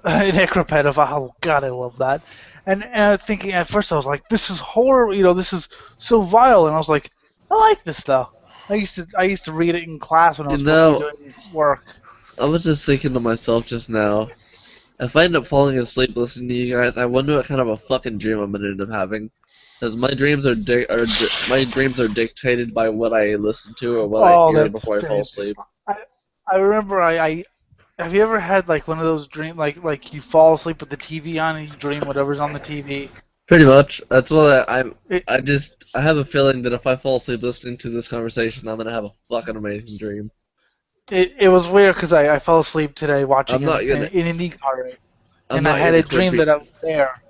Necropedophile. God, I love that. And I was thinking at first I was like, this is horror. This is so vile. And I was like, I like this though. I used to read it in class when I was supposed to be doing work. I was just thinking to myself just now, if I end up falling asleep listening to you guys, I wonder what kind of a fucking dream I'm gonna end up having. Because my dreams are my dreams are dictated by what I listen to or what I Oh, hear that's before I fall fantastic. asleep. I remember I have you ever had like one of those dream like you fall asleep with the TV on and you dream whatever's on the TV? Pretty much. That's what I'm. It I have a feeling that if I fall asleep listening to this conversation, I'm gonna have a fucking amazing dream. it was weird because I fell asleep today watching I'm not gonna. an IndyCar race, I'm and I not had gonna a quit. dream that I was there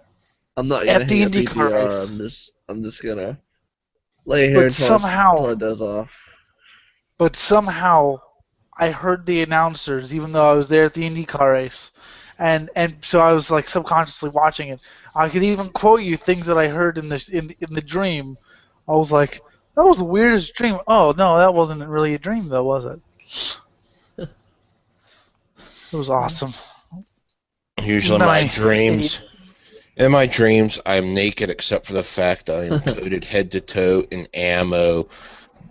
I'm not gonna at hang the up IndyCar PTR. race. I'm just gonna lay here But until somehow, it does off. but somehow, I heard the announcers even though I was there at the IndyCar race, and so I was like subconsciously watching it. I could even quote you things that I heard in the dream. I was like, that was the weirdest dream. Oh no, that wasn't really a dream though, was it? It was awesome. Usually And then my I ate. dreams. In my dreams, I'm naked except for the fact I am coated head to toe in ammo,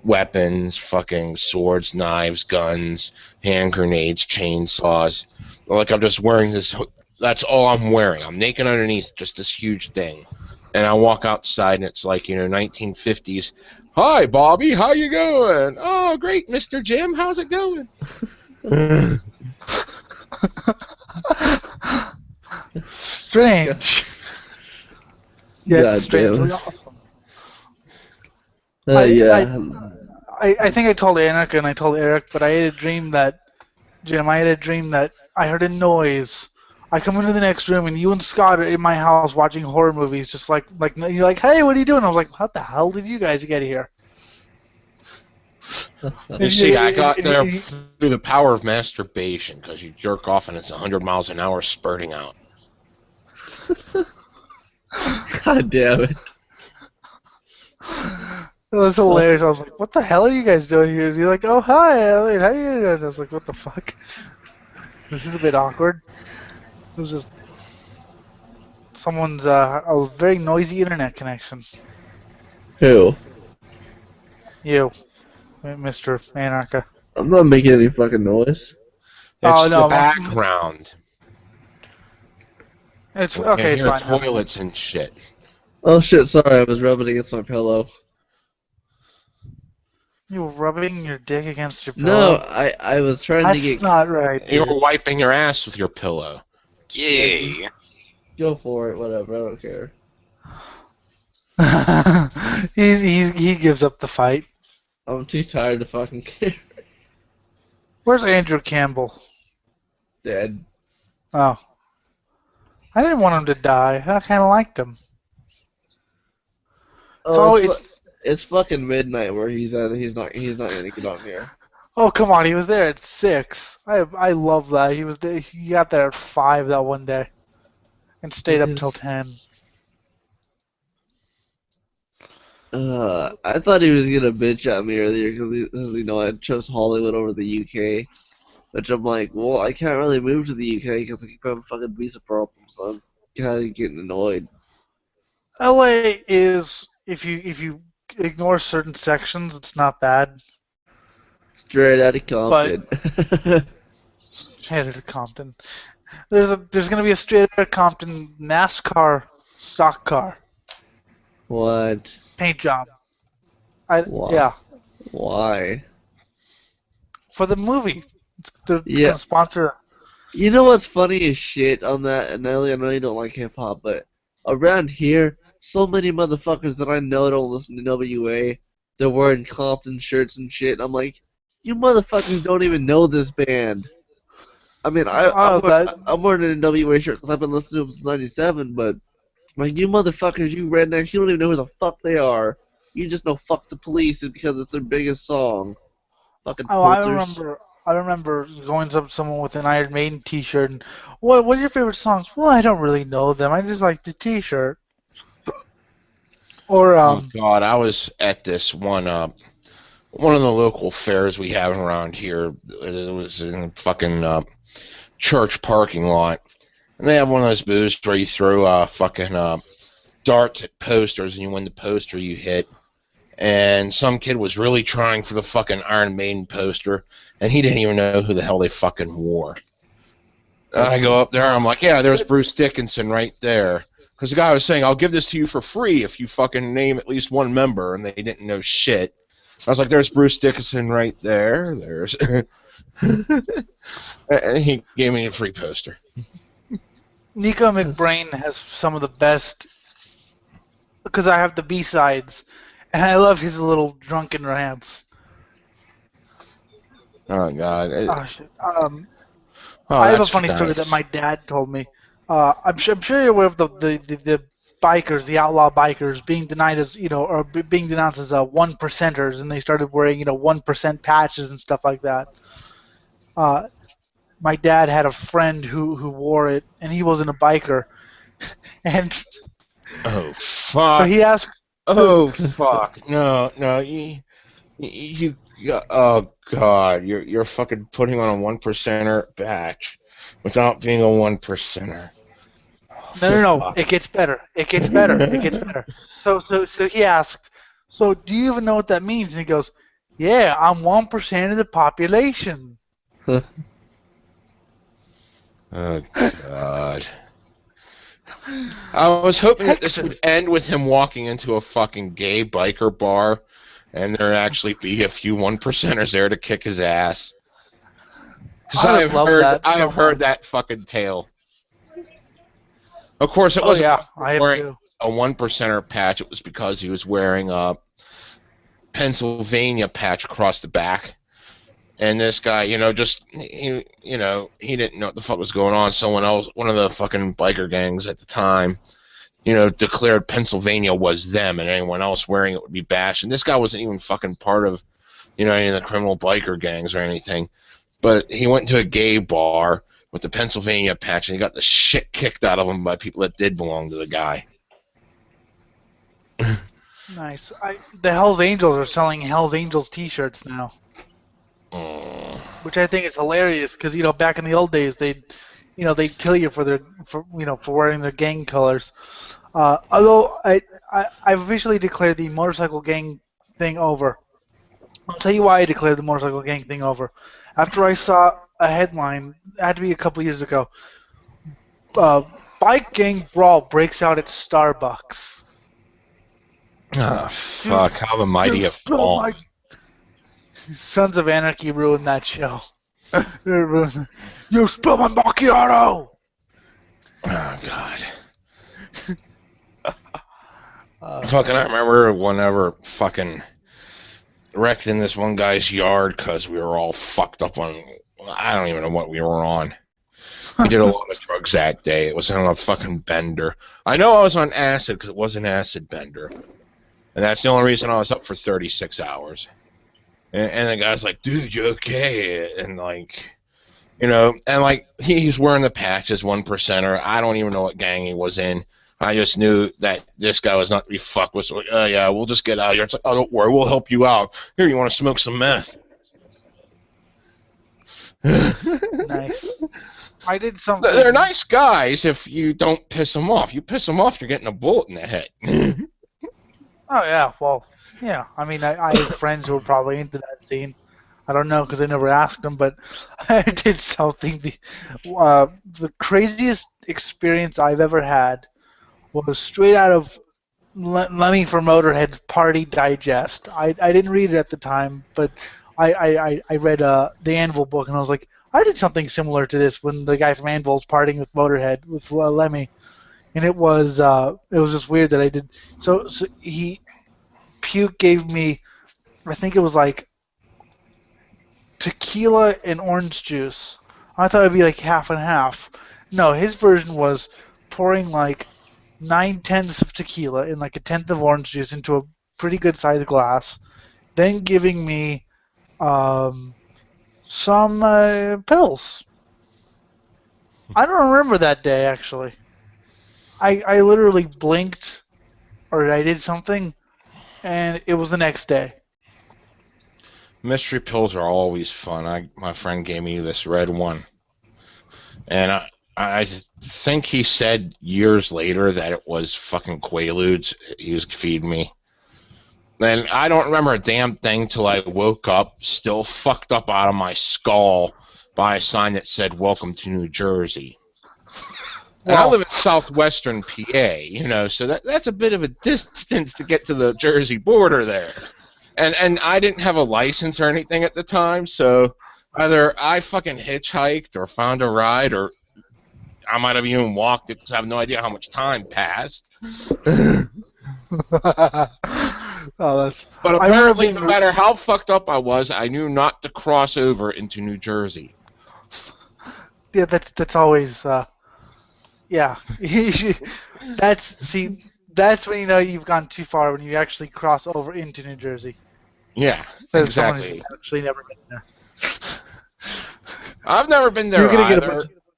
weapons, fucking swords, knives, guns, hand grenades, chainsaws. Like I'm just wearing this. That's all I'm wearing. I'm naked underneath just this huge thing, and I walk outside and it's like 1950s. Hi, Bobby. How you going? Oh, great, Mr. Jim. How's it going? Strange. Yet God damn. strangely awesome. I, I Yeah. I think I told Annika and I told Eric, but I had a dream that Jim, I had a dream that I heard a noise. I come into the next room and you and Scott are in my house watching horror movies, just like you're like, hey, what are you doing? I was like, what the hell did you guys get here? You see, I got there through the power of masturbation because you jerk off and it's 100 miles an hour spurting out. God damn it. It was hilarious. I was like, what the hell are you guys doing here? And you're like, oh, hi, Elliot. How you doing? I was like, what the fuck? This is a bit awkward. It was just someone's a very noisy internet connection. Who? You, Mr. Anarcha. I'm not making any fucking noise. Oh, It's the no. background. It's You okay. can It's hear fine. toilets and shit. Oh shit, sorry, I was rubbing against my pillow. You were rubbing your dick against your No, pillow? I was trying to That's get. not right. You were wiping your ass with your pillow. Yay! Go for it, whatever, I don't care. he gives up the fight. I'm too tired to fucking care. Where's Andrew Campbell? Dead. Oh. I didn't want him to die. I kind of liked him. Oh, So it's fucking midnight where he's at. He's not gonna get on here. oh, come on. He was there at 6. I love that. He was there. He got there at 5 that one day and stayed up till 10. I thought he was gonna bitch at me earlier because I chose Hollywood over the UK. Which I'm like, well, I can't really move to the UK because I keep having fucking visa problems. So I'm kind of getting annoyed. LA is if you ignore certain sections, it's not bad. Straight out of But Compton. straight out of Compton, there's gonna be a straight out of Compton NASCAR stock car What? paint job. Why? Yeah, Why? for the movie. They're Yeah. gonna sponsor. You know what's funny as shit on that? And Ellie, I know you don't like hip hop, but around here, so many motherfuckers that I know don't listen to NWA. They're wearing Compton shirts and shit. I'm like, you motherfuckers don't even know this band. I mean, I'm wearing an NWA shirt because I've been listening to them since '97, but like you motherfuckers, you rednecks, you don't even know who the fuck they are. You just know "fuck the police" because it's their biggest song. Fucking Oh, posers. I remember going up to someone with an Iron Maiden T-shirt and what are your favorite songs? Well, I don't really know them. I just like the T-shirt. Or Oh God, I was at this one of the local fairs we have around here. It was in a fucking church parking lot, and they have one of those booths where you throw fucking darts at posters, and you win the poster you hit. And some kid was really trying for the fucking Iron Maiden poster, and he didn't even know who the hell they fucking wore. I go up there, I'm like, yeah, there's Bruce Dickinson right there. Because the guy was saying, I'll give this to you for free if you fucking name at least one member, and they didn't know shit. I was like, there's Bruce Dickinson right there. There's... and he gave me a free poster. Nico McBrain has some of the best, because I have the B-sides, and I love his little drunken rants. Oh, God. Oh, shit. Oh, I have a that's funny story nice. that my dad told me. I'm sure you're aware of the bikers, the outlaw bikers, being denied as or being denounced as one percenters, and they started wearing 1% patches and stuff like that. My dad had a friend who wore it, and he wasn't a biker, and Oh, so fuck. he asked. Oh, fuck. No, oh, God. You're fucking putting on a 1%er batch without being a 1%er. No. Fuck. It gets better. It gets better. It gets better. So he asked, so do you even know what that means? And he goes, yeah, I'm 1% of the population. Oh, God. I was hoping that this would end with him walking into a fucking gay biker bar and there actually be a few 1%ers there to kick his ass. Because I would love that I so have heard much. that fucking tale. Of course, it Oh wasn't yeah, because he I was have wearing too. a 1%er patch. It was because he was wearing a Pennsylvania patch across the back. And this guy, he didn't know what the fuck was going on. Someone else, one of the fucking biker gangs at the time, declared Pennsylvania was them, and anyone else wearing it would be bashed. And this guy wasn't even fucking part of, any of the criminal biker gangs or anything. But he went to a gay bar with the Pennsylvania patch, and he got the shit kicked out of him by people that did belong to the guy. Nice. The Hell's Angels are selling Hell's Angels T-shirts now, which I think is hilarious because back in the old days they'd kill you for wearing their gang colors. Although I've officially declared the motorcycle gang thing over. I'll tell you why I declared the motorcycle gang thing over. After I saw a headline, it had to be a couple years ago. Bike gang brawl breaks out at Starbucks. Ah, fuck! How the mighty have fallen. Sons of Anarchy ruined that show. You spilled my macchiato! Oh, God. Fucking, I remember whenever fucking wrecked in this one guy's yard because we were all fucked up on, I don't even know what we were on. We did a lot of drugs that day. It was on a fucking bender. I know I was on acid because it was an acid bender. And that's the only reason I was up for 36 hours. And the guy's like, dude, you okay? And he's wearing the patches, 1%er. I don't even know what gang he was in. I just knew that this guy was not to be fucked with. So like, oh yeah, we'll just get out of here. It's like, oh, don't worry, we'll help you out. Here, you want to smoke some meth? Nice. I did something. They're nice guys if you don't piss them off. You piss them off, you're getting a bullet in the head. Oh yeah, well, yeah. I mean, I have friends who are probably into that scene. I don't know because I never asked them, but I did something. The craziest experience I've ever had was straight out of Lemmy from Motorhead's Party Digest. I didn't read it at the time, but I read the Anvil book, and I was like, I did something similar to this when the guy from Anvil's partying with Motorhead, with Lemmy. And it was just weird that I did. So Puke gave me, I think it was like tequila and orange juice. I thought it'd be like half and half. No, his version was pouring like 9/10 of tequila and like a tenth of orange juice into a pretty good sized glass, then giving me some pills. I don't remember that day actually. I literally blinked or I did something and it was the next day. Mystery pills are always fun. My friend gave me this red one, and I think he said years later that it was fucking Quaaludes he was feeding me. And I don't remember a damn thing till I woke up, still fucked up out of my skull by a sign that said "Welcome to New Jersey." And I Well, live in southwestern PA, so that's a bit of a distance to get to the Jersey border there. And I didn't have a license or anything at the time, so either I fucking hitchhiked or found a ride, or I might have even walked it because I have no idea how much time passed. oh, that's. But I remember apparently, being. no matter how fucked up I was, I knew not to cross over into New Jersey. Yeah, that's always. Yeah, that's when you know you've gone too far when you actually cross over into New Jersey. Yeah, So someone who's exactly. actually never been there. I've never been You're there gonna get a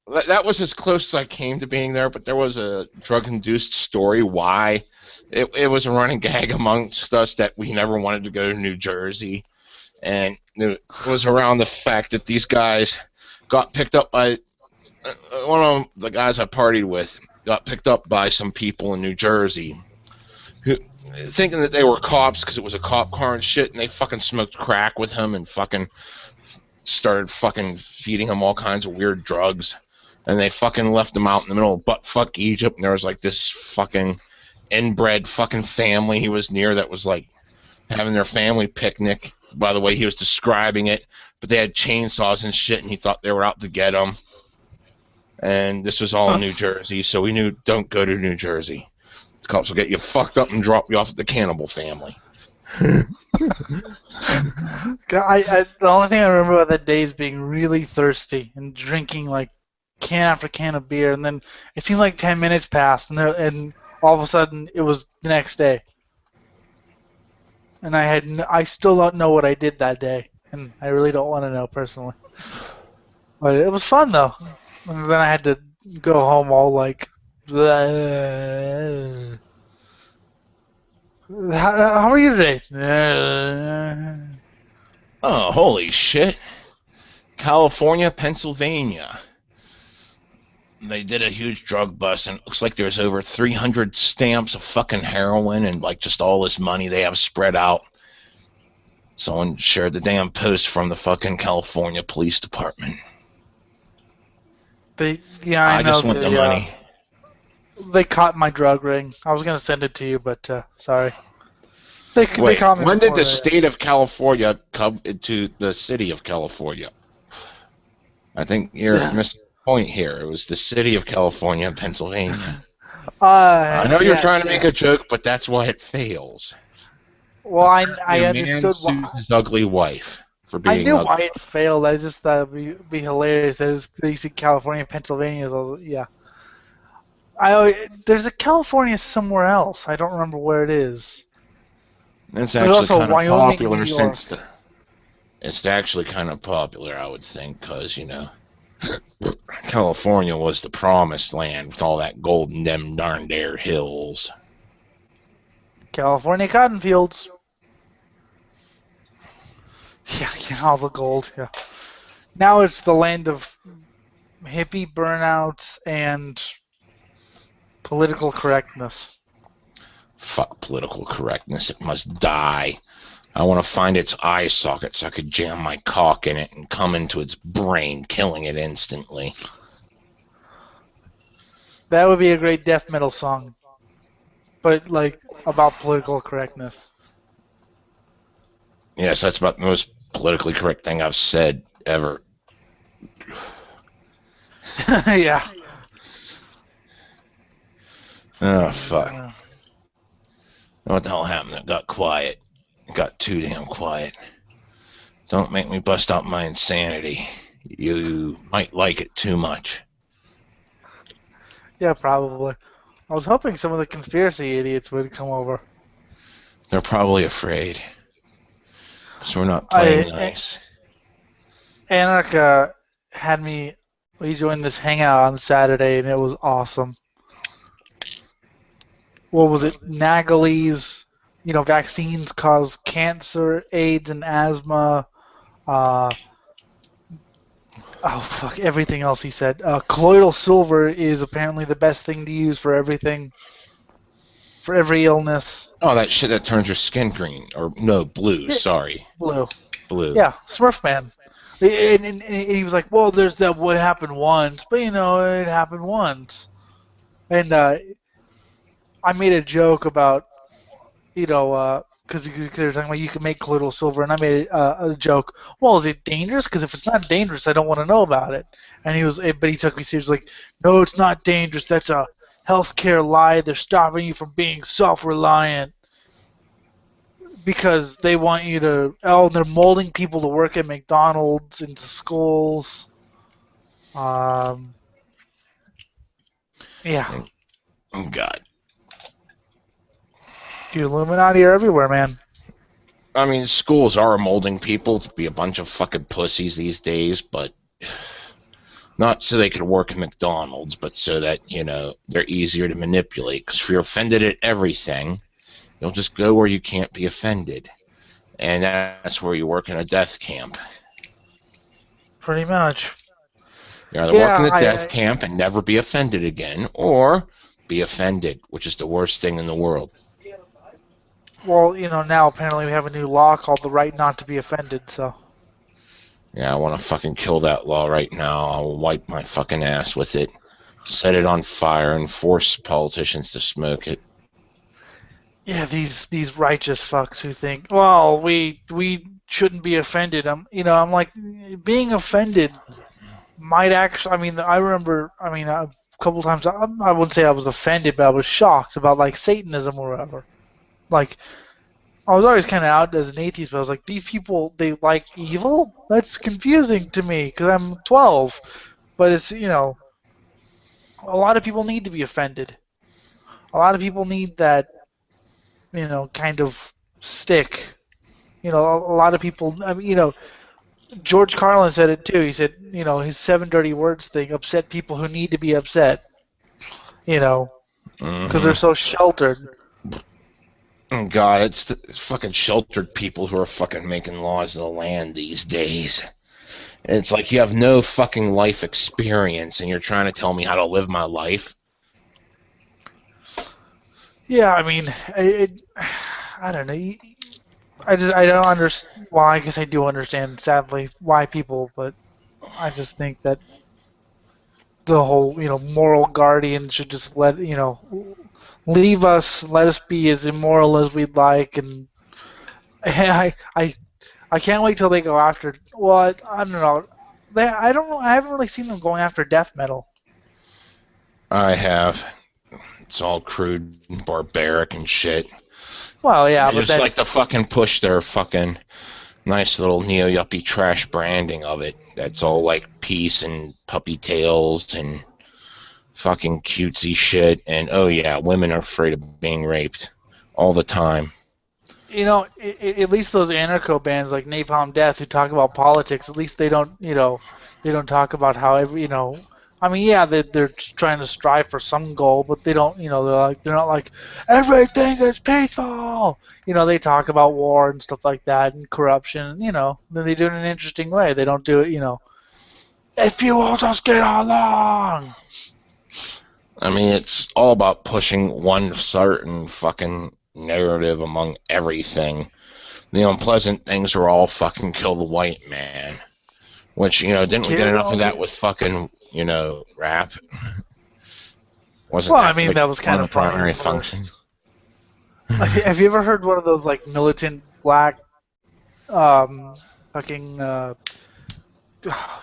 either. That was as close as I came to being there, but there was a drug-induced story why. It was a running gag amongst us that we never wanted to go to New Jersey. And it was around the fact that these guys got picked up by one of the guys I partied with got picked up by some people in New Jersey who thinking that they were cops because it was a cop car and shit, and they fucking smoked crack with him and fucking started fucking feeding him all kinds of weird drugs, and they fucking left him out in the middle of buttfuck Egypt, and there was like this fucking inbred fucking family he was near that was like having their family picnic, by the way he was describing it, but they had chainsaws and shit, and he thought they were out to get him. And this was all in New Jersey, so we knew don't go to New Jersey. The cops will get you fucked up and drop you off at the cannibal family. The only thing I remember about that day is being really thirsty and drinking like can after can of beer, and then it seemed like 10 minutes passed, and all of a sudden it was the next day, and I still don't know what I did that day, and I really don't want to know personally. But it was fun though, and then I had to go home all like. Bleh. How are you today? Oh, holy shit. California, Pennsylvania. They did a huge drug bust, and it looks like there's over 300 stamps of fucking heroin and like just all this money they have spread out. Someone shared the damn post from the fucking California Police Department. I just want the money. They caught my drug ring. I was gonna send it to you, but sorry. They Wait, caught me when did before the they- state of California come into the city of California? I think you're missing the point here. It was the city of California and Pennsylvania. I know you're trying to make a joke, but that's why it fails. Well, I A understood man why. sues his ugly wife for I being knew ugly. why it failed. I just thought it'd be hilarious. They said California, Pennsylvania. Yeah. There's a California somewhere else. I don't remember where it is. It's There's actually also kind of Wyoming, popular New York. since it's actually kind of popular, I would think, because, California was the promised land with all that gold and them darn dare hills. California cotton fields. Yeah, all the gold. Yeah. Now it's the land of hippie burnouts and political correctness. Fuck political correctness. It must die. I want to find its eye socket so I could jam my cock in it and come into its brain, killing it instantly. That would be a great death metal song. But, like, about political correctness. Yes, that's about the most politically correct thing I've said ever. Yeah. Oh, fuck. What the hell happened? It got quiet. It got too damn quiet. Don't make me bust out my insanity. You might like it too much. Yeah, probably. I was hoping some of the conspiracy idiots would come over. They're probably afraid. So we're not playing nice. Anarcha had me. We joined this hangout on Saturday, and it was awesome. What was it? Nagli's, vaccines cause cancer, AIDS, and asthma. Everything else he said. Colloidal silver is apparently the best thing to use for everything, for every illness. Oh, that shit that turns your skin green. Or, no, blue, sorry. Blue. Blue. Yeah, Smurf Man. And he was like, well, there's that what happened once, but it happened once. And I made a joke about, because they're talking about you can make colloidal silver, and I made a joke. Well, is it dangerous? Because if it's not dangerous, I don't want to know about it. And but he took me seriously. Like, no, it's not dangerous. That's a healthcare lie. They're stopping you from being self-reliant because they want you to. Oh, they're molding people to work at McDonald's into schools. Um, yeah, Oh, God. the Illuminati are everywhere, man. I mean, schools are molding people to be a bunch of fucking pussies these days, but not so they can work at McDonald's, but so that, they're easier to manipulate. Because if you're offended at everything, you'll just go where you can't be offended. And that's where you work in a death camp. Pretty much. You either work in Yeah, a death camp and never be offended again, or be offended, which is the worst thing in the world. well, now apparently we have a new law called the right not to be offended, so. Yeah, I want to fucking kill that law right now. I'll wipe my fucking ass with it, set it on fire, and force politicians to smoke it. Yeah, these righteous fucks who think, well, we shouldn't be offended. I'm like, being offended might actually. I mean, I remember. I mean, a couple times. I wouldn't say I was offended, but I was shocked about like Satanism or whatever. Like, I was always kind of out as an atheist, but I was like, these people, they like evil? That's confusing to me because I'm 12. But it's, a lot of people need to be offended. A lot of people need that, kind of stick. A lot of people, I mean, George Carlin said it too. He said, his 7 dirty words thing upset people who need to be upset, because they're so sheltered. God, it's the fucking sheltered people who are fucking making laws of the land these days. It's like you have no fucking life experience and you're trying to tell me how to live my life. Yeah, I mean, I don't know. I don't understand. Well, I guess I do understand, sadly, why people, but I just think that the whole, moral guardian should just leave us, let us be as immoral as we'd like, and I can't wait till they go after. Well, I don't know. I don't know. I haven't really seen them going after death metal. I have. It's all crude and barbaric and shit. Well, yeah, They but just like to fucking push their fucking nice little neo-yuppie trash branding of it. That's all like peace and puppy tails and fucking cutesy shit. And oh yeah, women are afraid of being raped all the time. At least those anarcho bands like Napalm Death who talk about politics, at least they don't, they don't talk about how I mean, yeah, they're trying to strive for some goal, but they don't, they're not like everything is peaceful. They talk about war and stuff like that and corruption. Then they do it in an interesting way. They don't do it, if you will just get along. I mean, it's all about pushing one certain fucking narrative among everything. The unpleasant things are all fucking kill the white man. Which, didn't we get enough of that with fucking, rap? Wasn't Well, that I mean, like that was one kind of of the funny. primary functions? Have you ever heard one of those like militant black, fucking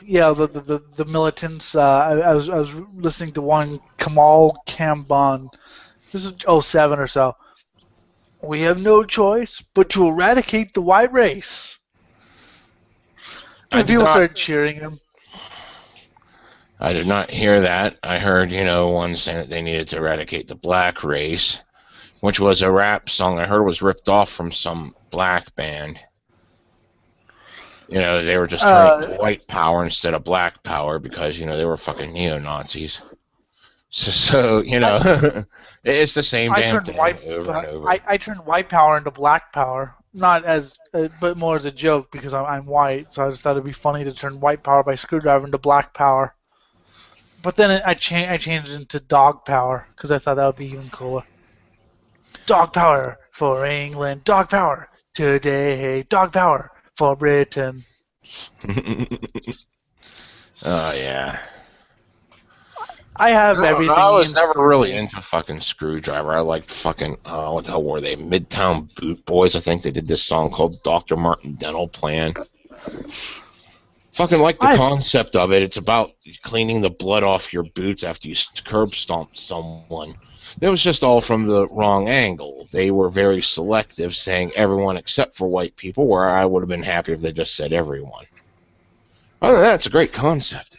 yeah, the militants. I was listening to one Kamal Kambon. This is '07 or so. We have no choice but to eradicate the white race. And people started cheering him. I did not hear that. I heard, one saying that they needed to eradicate the black race, which was a rap song I heard was ripped off from some black band. They were just turning white power instead of black power because, they were fucking neo-Nazis. So it's the same damn thing over and over. I turned white power into black power, not as, but more as a joke because I'm white. So I just thought it'd be funny to turn white power by screwdriver into black power. But then I changed it into dog power because I thought that would be even cooler. Dog power for England. Dog power today. Dog power for Britain. Oh yeah. I have I don't know. everything I was Ian never Stewart really did. into fucking Screwdriver. I liked fucking what the hell were they? Midtown Boot Boys. I think they did this song called Dr. Martin Dental Plan. Fucking like the I've concept of it. It's about cleaning the blood off your boots after you curb stomp someone. It was just all from the wrong angle. They were very selective, saying everyone except for white people, where I would have been happy if they just said everyone. Other than that, it's a great concept.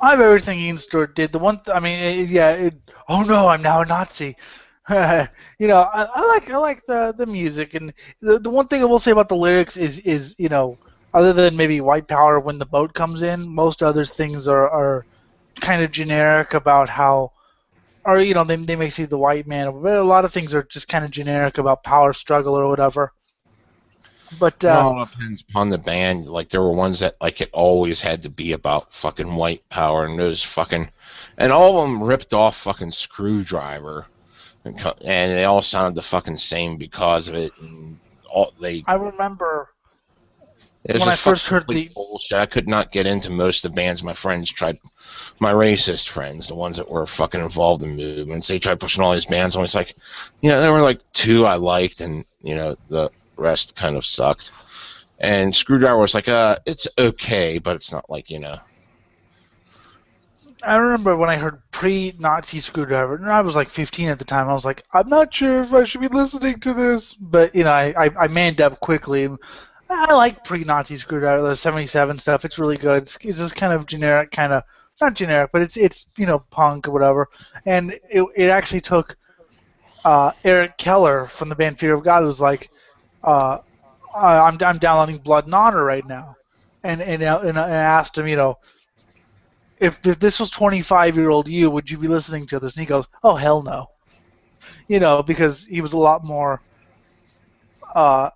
everything Ian Stewart did. The one, oh no, I'm now a Nazi. I like the music, and the one thing I will say about the lyrics is other than maybe white power when the boat comes in, most other things are kind of generic about how, or they may see the white man, but a lot of things are just kind of generic about power struggle or whatever. But It all depends upon the band. Like there were ones that like it always had to be about fucking white power, and those fucking, and all of them ripped off fucking Screwdriver, and they all sounded the fucking same because of it. And I remember it was when I just fucking first heard complete the bullshit. I could not get into most of the bands my friends tried. My racist friends, the ones that were fucking involved in movements, they tried pushing all these bands. And it's like, there were like two I liked, and the rest kind of sucked. And Screwdriver was like, it's okay, but it's not like. I remember when I heard pre-Nazi Screwdriver, and I was like 15 at the time. I was like, I'm not sure if I should be listening to this, but I manned up quickly. I like pre-Nazi Screwdriver, the '77 stuff. It's really good. It's just kind of generic, kind of not generic, but it's punk or whatever. And it actually took Eric Keller from the band Fear of God, who was like, uh, I'm downloading Blood and Honor right now, and I asked him, if this was 25-year-old you, would you be listening to this? And he goes, oh, hell no. Because he was a lot more uh,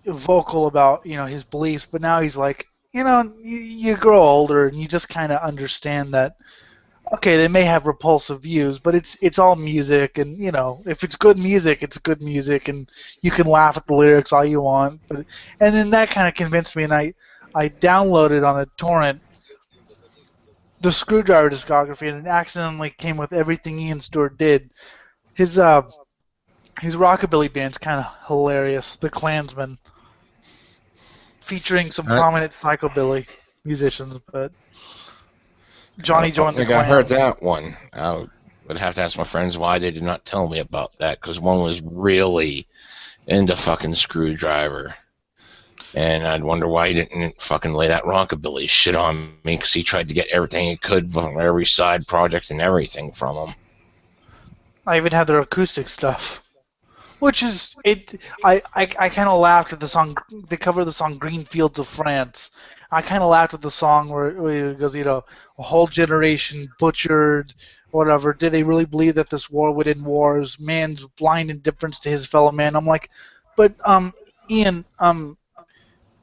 vocal about, his beliefs. But now he's like, you grow older and you just kind of understand that, okay, they may have repulsive views, but it's all music. And, if it's good music, it's good music. And you can laugh at the lyrics all you want. And then that kind of convinced me, and I downloaded on a torrent the Screwdriver discography, and it accidentally came with everything Ian Stewart did. His rockabilly band's kind of hilarious, the Klansmen, featuring some I, prominent psychobilly musicians. But I Johnny don't joined the think I heard Klan. that one. I would have to ask my friends why they did not tell me about that, because one was really into fucking Screwdriver. And I'd wonder why he didn't fucking lay that rockabilly shit on me, because he tried to get everything he could from every side project and everything from him. I even had their acoustic stuff, which is it. I kind of laughed at the song. They cover the song "Green Fields of France." I kind of laughed at the song where it goes, a whole generation butchered, whatever. Did they really believe that this war would end wars? Man's blind indifference to his fellow man. I'm like, but Ian,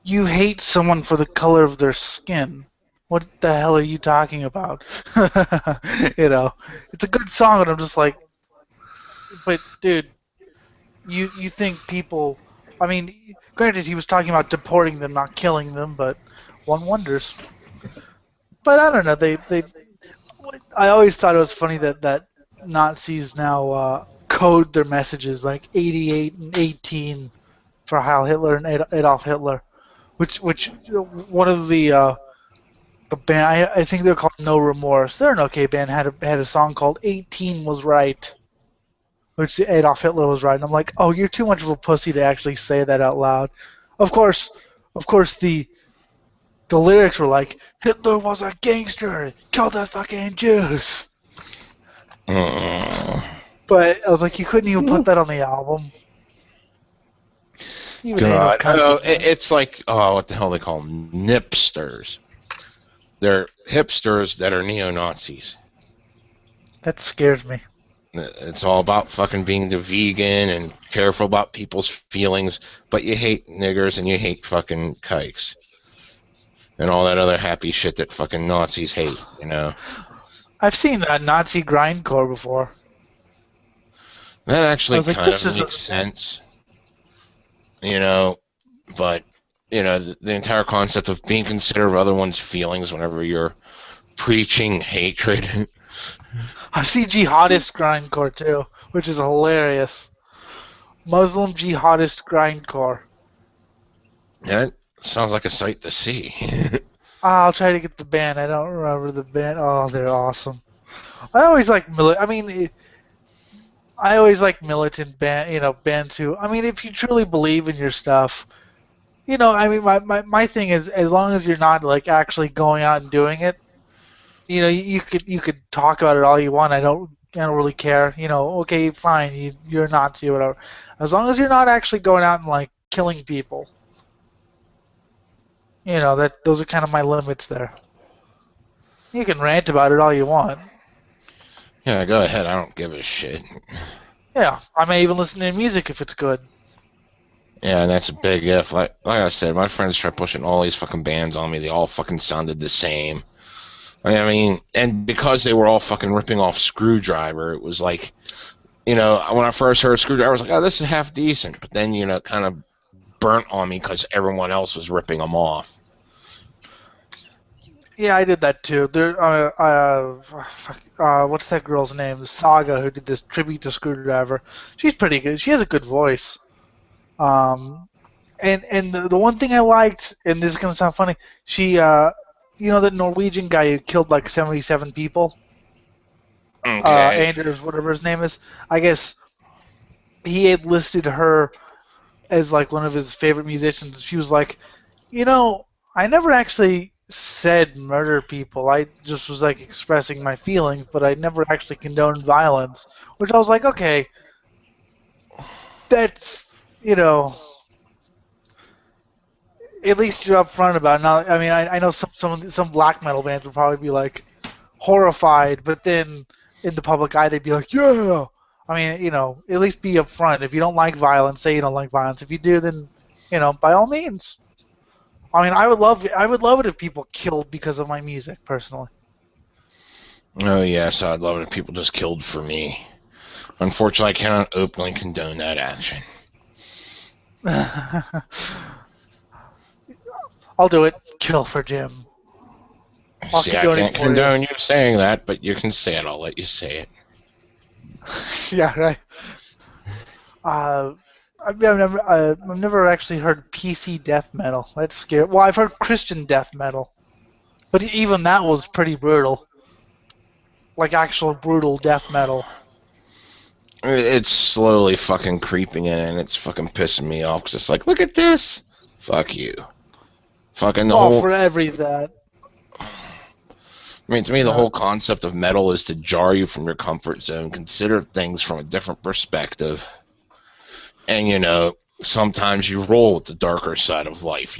you hate someone for the color of their skin. What the hell are you talking about? It's a good song, and I'm just like, but dude, you think people? I mean, granted, he was talking about deporting them, not killing them, but one wonders. But I don't know. I always thought it was funny that Nazis now code their messages like 88 and 18 for Heil Hitler and Adolf Hitler, which one of the band, I think they're called No Remorse. They're an okay band. Had a song called 18 Was Right, which Adolf Hitler was right. And I'm like, oh, you're too much of a pussy to actually say that out loud. Of course, the lyrics were like, Hitler was a gangster, killed the fucking Jews. But I was like, you couldn't even put that on the album. Even God, cunt. it's like, what the hell they call them? Nipsters. They're hipsters that are neo-Nazis. That scares me. It's all about fucking being the vegan and careful about people's feelings, but you hate niggers and you hate fucking kikes. And all that other happy shit that fucking Nazis hate, I've seen Nazi grindcore before. That actually like, kind of makes sense. But, the entire concept of being considerate of other one's feelings whenever you're preaching hatred. I see jihadist grindcore too, which is hilarious. Muslim jihadist grindcore. That sounds like a sight to see. I'll try to get the band. I don't remember the band. Oh, they're awesome. I always like I always like militant bands who. I mean, if you truly believe in your stuff, I mean, my thing is, as long as you're not like actually going out and doing it, you could talk about it all you want. I don't really care. Okay, fine, you're a Nazi or whatever. As long as you're not actually going out and like killing people, those are kind of my limits there. You can rant about it all you want. Yeah, go ahead. I don't give a shit. Yeah, I may even listen to music if it's good. Yeah, and that's a big if. Like I said, my friends tried pushing all these fucking bands on me. They all fucking sounded the same. I mean, and because they were all fucking ripping off Screwdriver, it was like, when I first heard Screwdriver, I was like, oh, this is half decent. But then, kind of burnt on me because everyone else was ripping them off. Yeah, I did that too. What's that girl's name? Saga, who did this tribute to Screwdriver. She's pretty good. She has a good voice. And the one thing I liked, and this is gonna sound funny, she, the Norwegian guy who killed like 77 people. Okay. Anders, whatever his name is. I guess he had listed her as like one of his favorite musicians. She was like, I never actually said murder people. I just was like expressing my feelings, but I never actually condoned violence. Which I was like, okay, that's at least you're upfront about it. Now, I mean, I know some black metal bands would probably be like horrified, but then in the public eye they'd be like, yeah. I mean, at least be upfront. If you don't like violence, say you don't like violence. If you do, then by all means. I mean, I would love it if people killed because of my music, personally. Oh, yes, I'd love it if people just killed for me. Unfortunately, I cannot openly condone that action. I'll do it. Kill for Jim. I'll See, I condone can't it for condone you saying that, but you can say it. I'll let you say it. Yeah, right. I've never actually heard PC death metal. That's scary. Well, I've heard Christian death metal, but even that was pretty brutal. Like actual brutal death metal. It's slowly fucking creeping in, and it's fucking pissing me off, because it's like, look at this! Fuck you. Fucking the whole... for every that. I mean, to me, the whole concept of metal is to jar you from your comfort zone, consider things from a different perspective. And, sometimes you roll with the darker side of life,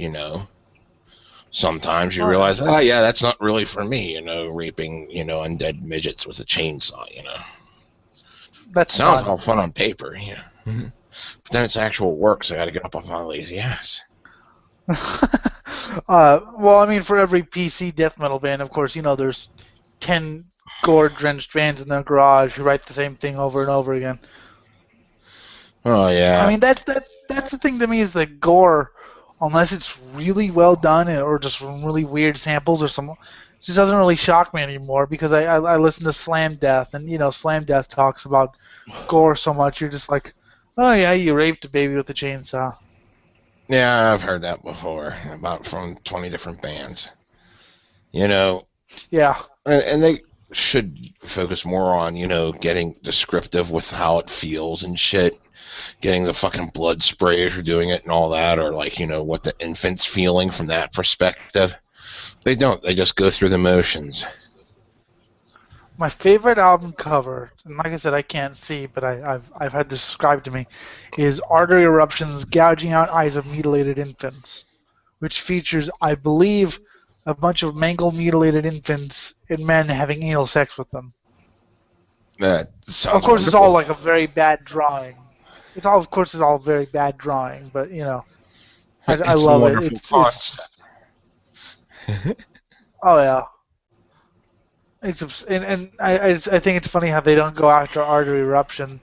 Sometimes you realize, oh, yeah, that's not really for me, raping, undead midgets with a chainsaw, That sounds all fun on paper, But then it's actual work, so I gotta get up off my lazy ass. Well, I mean, for every PC death metal band, of course, there's 10 gore-drenched bands in their garage who write the same thing over and over again. Oh, yeah. I mean, that's the thing to me is that gore, unless it's really well done or just from really weird samples or some, it just doesn't really shock me anymore because I listen to Slam Death, and, Slam Death talks about gore so much, you're just like, oh, yeah, you raped a baby with a chainsaw. Yeah, I've heard that before, about from 20 different bands. Yeah. And they should focus more on, getting descriptive with how it feels and shit. Getting the fucking blood spray as you're doing it and all that, or like, what the infant's feeling from that perspective. They don't. They just go through the motions. My favorite album cover, and like I said, I can't see, but I've had this described to me, is Artery Eruptions Gouging Out Eyes of Mutilated Infants, which features, I believe, a bunch of mangled, mutilated infants and men having anal sex with them. That sounds Of course, wonderful. it's all like a very bad drawing. It's all very bad drawing, but I love it. It's oh yeah. I think it's funny how they don't go after Artery Eruption,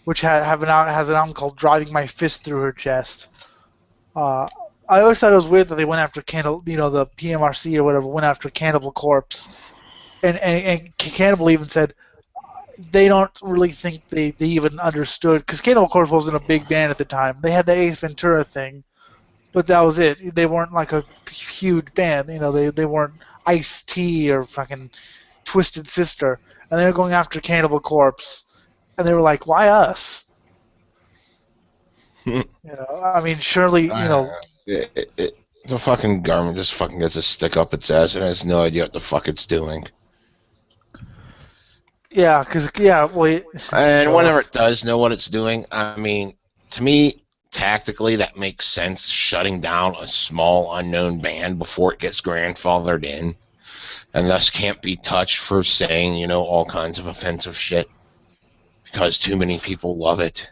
which has an album called Driving My Fist Through Her Chest. I always thought it was weird that they went after the PMRC or whatever went after Cannibal Corpse, and Cannibal even said they don't really think they even understood, because Cannibal Corpse wasn't a big band at the time. They had the Ace Ventura thing, but that was it. They weren't like a huge band. They weren't Ice-T or fucking Twisted Sister, and they were going after Cannibal Corpse, and they were like, "Why us?" I mean, surely, The fucking government just fucking gets a stick up its ass and has no idea what the fuck it's doing. yeah, because well, And whenever it does know what it's doing, I mean, to me, tactically, that makes sense. Shutting down a small unknown band before it gets grandfathered in, and thus can't be touched for saying, all kinds of offensive shit because too many people love it.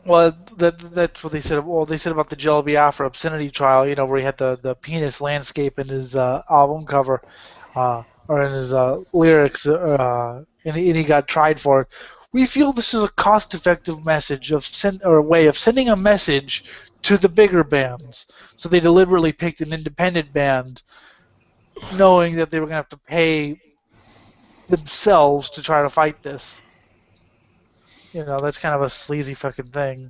Well, that's what they said. Well, they said about the Jello Biafra obscenity trial, where he had the penis landscape in his album cover, or in his lyrics, and he got tried for it. We feel this is a cost-effective message or a way of sending a message to the bigger bands. So they deliberately picked an independent band, knowing that they were going to have to pay themselves to try to fight this. That's kind of a sleazy fucking thing.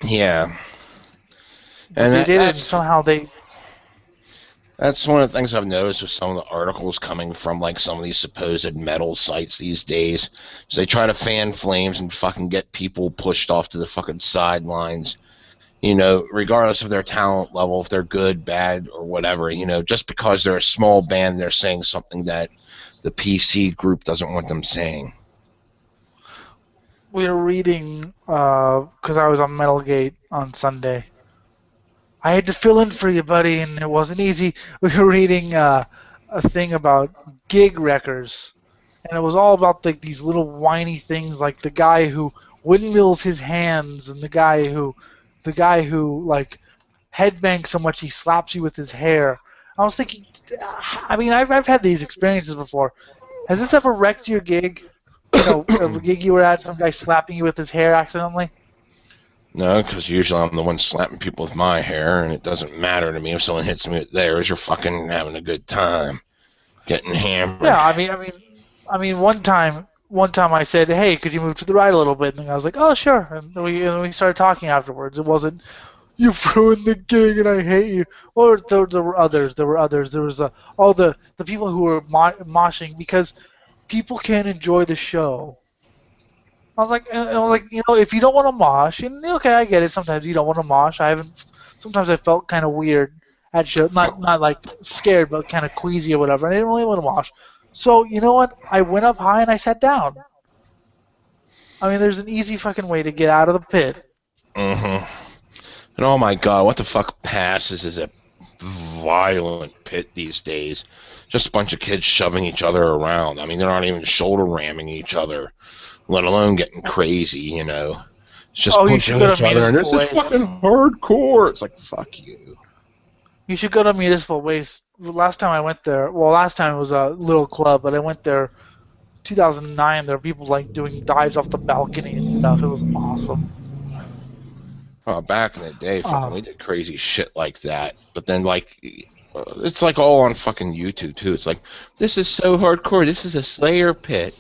Yeah. But And they did it, and that's somehow they. That's one of the things I've noticed with some of the articles coming from like some of these supposed metal sites these days. Is they try to fan flames and fucking get people pushed off to the fucking sidelines. Regardless of their talent level, if they're good, bad, or whatever. Just because they're a small band, they're saying something that the PC group doesn't want them saying. We were reading, because I was on Metalgate on Sunday. I had to fill in for you, buddy, and it wasn't easy. We were reading a thing about gig wreckers, and it was all about like these little whiny things, like the guy who windmills his hands, and the guy who like headbangs so much he slaps you with his hair. I was thinking, I mean, I've had these experiences before. Has this ever wrecked your gig? A gig you were at, some guy slapping you with his hair accidentally? No, because usually I'm the one slapping people with my hair, and it doesn't matter to me if someone hits me with theirs. You're fucking having a good time, getting hammered. Yeah, I mean, one time I said, "Hey, could you move to the right a little bit?" And the guy was like, "Oh, sure." And we started talking afterwards. It wasn't, "You ruined the gig and I hate you." Or there were others. There were others. There was all the people who were moshing because people can't enjoy the show. If you don't want to mosh, and okay, I get it. Sometimes you don't want to mosh. I haven't. Sometimes I felt kind of weird at show, not like scared, but kind of queasy or whatever. I didn't really want to mosh. So you know what? I went up high and I sat down. I mean, there's an easy fucking way to get out of the pit. Mm-hmm. And oh my god, what the fuck passes is a violent pit these days. Just a bunch of kids shoving each other around. I mean, they're not even shoulder ramming each other, let alone getting crazy, It's just You pushing should go each to other, and this Municipal is Waste. fucking hardcore. It's like, fuck you. You should go to Municipal Waste. Last time I went there, well, last time it was a little club, but I went there 2009. There were people like doing dives off the balcony and stuff. It was awesome. Back in the day, fucking, we did crazy shit like that. But then, like, it's like all on fucking YouTube too. It's like, this is so hardcore. This is a Slayer pit.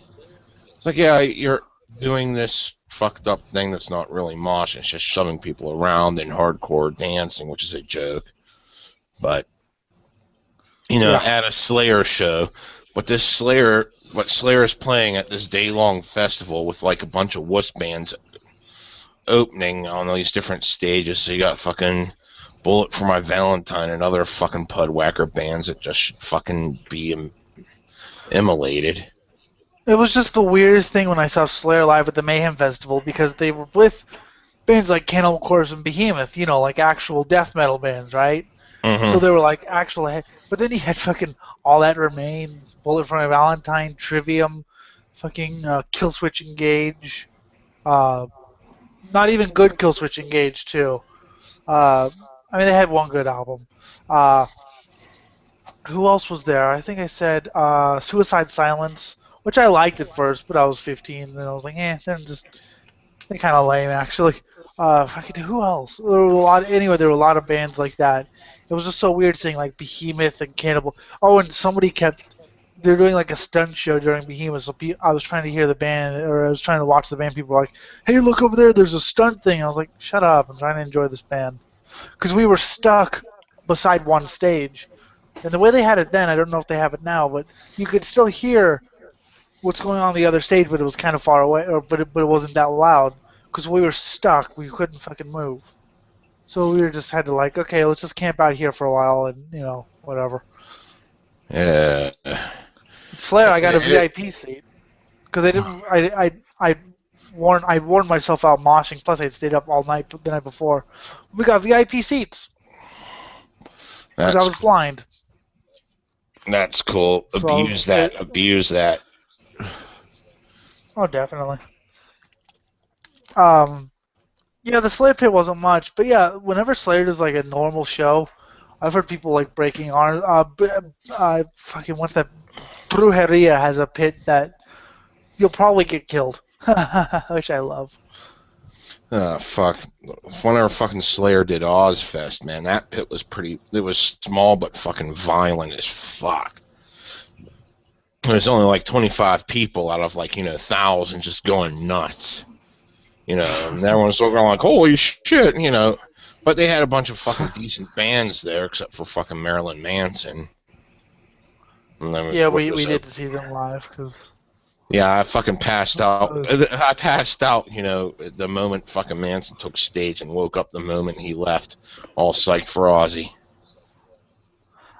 It's like, yeah, you're doing this fucked up thing that's not really mosh. It's just shoving people around and hardcore dancing, which is a joke. But at a Slayer show, what Slayer is playing at this day-long festival with like a bunch of wuss bands opening on these different stages. So you got fucking Bullet for My Valentine and other fucking Pudwhacker bands that just should fucking be immolated. It was just the weirdest thing when I saw Slayer live at the Mayhem Festival, because they were with bands like Cannibal Corpse and Behemoth, like actual death metal bands, right? Mm-hmm. So they were like actual, but then he had fucking All That Remains, Bullet for My Valentine, Trivium, fucking Killswitch Engage, not even good Killswitch Engage too. I mean, they had one good album. Who else was there? I think I said Suicide Silence, which I liked at first, but I was 15, and I was like, they're kind of lame actually. Fucking who else? There were a lot. Anyway, there were a lot of bands like that. It was just so weird seeing like Behemoth and Cannibal. Oh, and somebody kept they're doing like a stunt show during Behemoth. So I was trying to hear the band, or I was trying to watch the band. People were like, "Hey, look over there! There's a stunt thing." I was like, "Shut up! I'm trying to enjoy this band." Because we were stuck beside one stage, and the way they had it then, I don't know if they have it now, but you could still hear what's going on the other stage, but it was kind of far away, but it wasn't that loud because we were stuck. We couldn't fucking move. So we were just had to like, okay, let's just camp out here for a while and whatever. Yeah. Slayer, I got a It- VIP seat because I didn't. I warned myself out moshing. Plus, I'd stayed up all night the night before. We got VIP seats because I that's was blind. that's cool. So Abuse that. Abuse that. oh, definitely. Um, yeah, the Slayer pit wasn't much, but yeah, whenever Slayer does like a normal show, I've heard people like breaking arms. Fucking what's that? Brujeria has a pit that you'll probably get killed, which I love. Fuck. Whenever fucking Slayer did Ozfest, man, that pit was pretty. It was small but fucking violent as fuck. There's only like 25 people out of like 1,000 just going nuts. And everyone's looking like, holy shit, But they had a bunch of fucking decent bands there, except for fucking Marilyn Manson. And then Yeah, we did see them live because Yeah, I fucking passed out. I passed out, the moment fucking Manson took stage and woke up the moment he left, all psyched for Ozzy.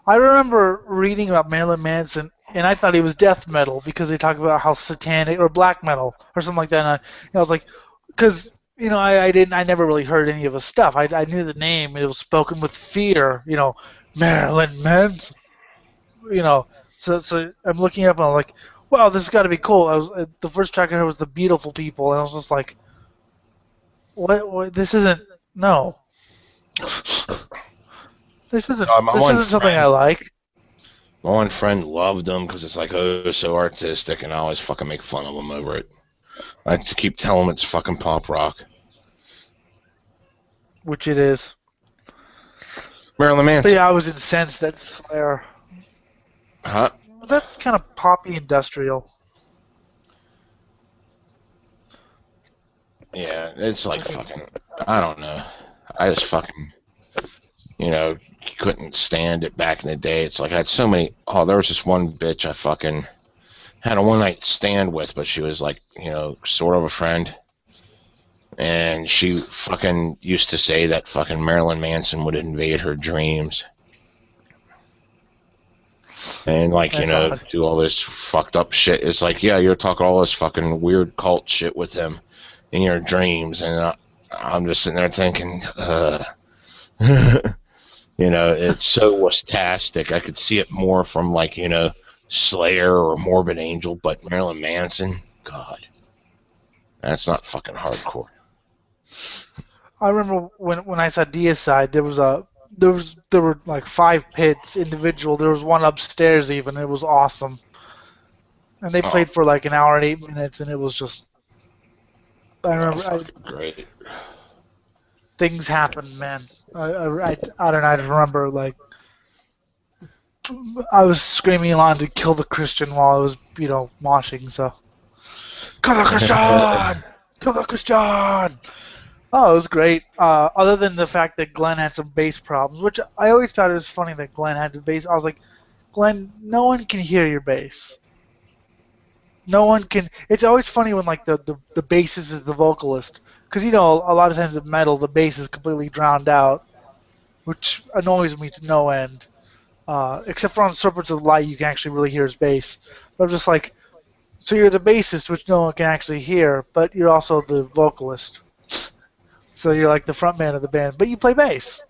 I remember reading about Marilyn Manson, and I thought he was death metal because they talk about how satanic or black metal or something like that. And I was like, because I never really heard any of his stuff. I knew the name, and it was spoken with fear. Marilyn Manson. So I'm looking up and I'm like, wow, this has got to be cool. The first track I heard was the Beautiful People, and I was just like, what? This isn't no. This isn't something I like. My one friend loved him because it's like, oh, so artistic, and I always fucking make fun of him over it. I have to keep telling him it's fucking pop rock. Which it is. Marilyn Manson. But yeah, I was incensed that Slayer. Huh? That kind of poppy industrial. Yeah, it's like fucking, I don't know. I just fucking, couldn't stand it back in the day. It's like I had so many, there was this one bitch I fucking had a one-night stand with, but she was like, sort of a friend. And she fucking used to say that fucking Marilyn Manson would invade her dreams. And like, do all this fucked up shit. It's like, yeah, you're talking all this fucking weird cult shit with him in your dreams. And I'm just sitting there thinking, it's so wastastic. I could see it more from like, Slayer or Morbid Angel, but Marilyn Manson, God, that's not fucking hardcore. I remember when I saw Deicide, there were like 5 pits individual. There was one upstairs even. It was awesome, and they played for like an hour and 8 minutes, and it was just. I remember. Great. Things happened, man. I don't know. I just remember like I was screaming along to kill the Christian while I was moshing. So kill the Christian, kill the Christian. Oh, it was great. Other than the fact that Glenn had some bass problems, which I always thought it was funny that Glenn had the bass. I was like, Glenn, no one can hear your bass. No one can. It's always funny when like the bassist is the vocalist, because a lot of times in metal the bass is completely drowned out, which annoys me to no end. Except for on Serpents of Light, you can actually really hear his bass. But I'm just like, so you're the bassist, which no one can actually hear, but you're also the vocalist. So you're like the front man of the band, but you play bass.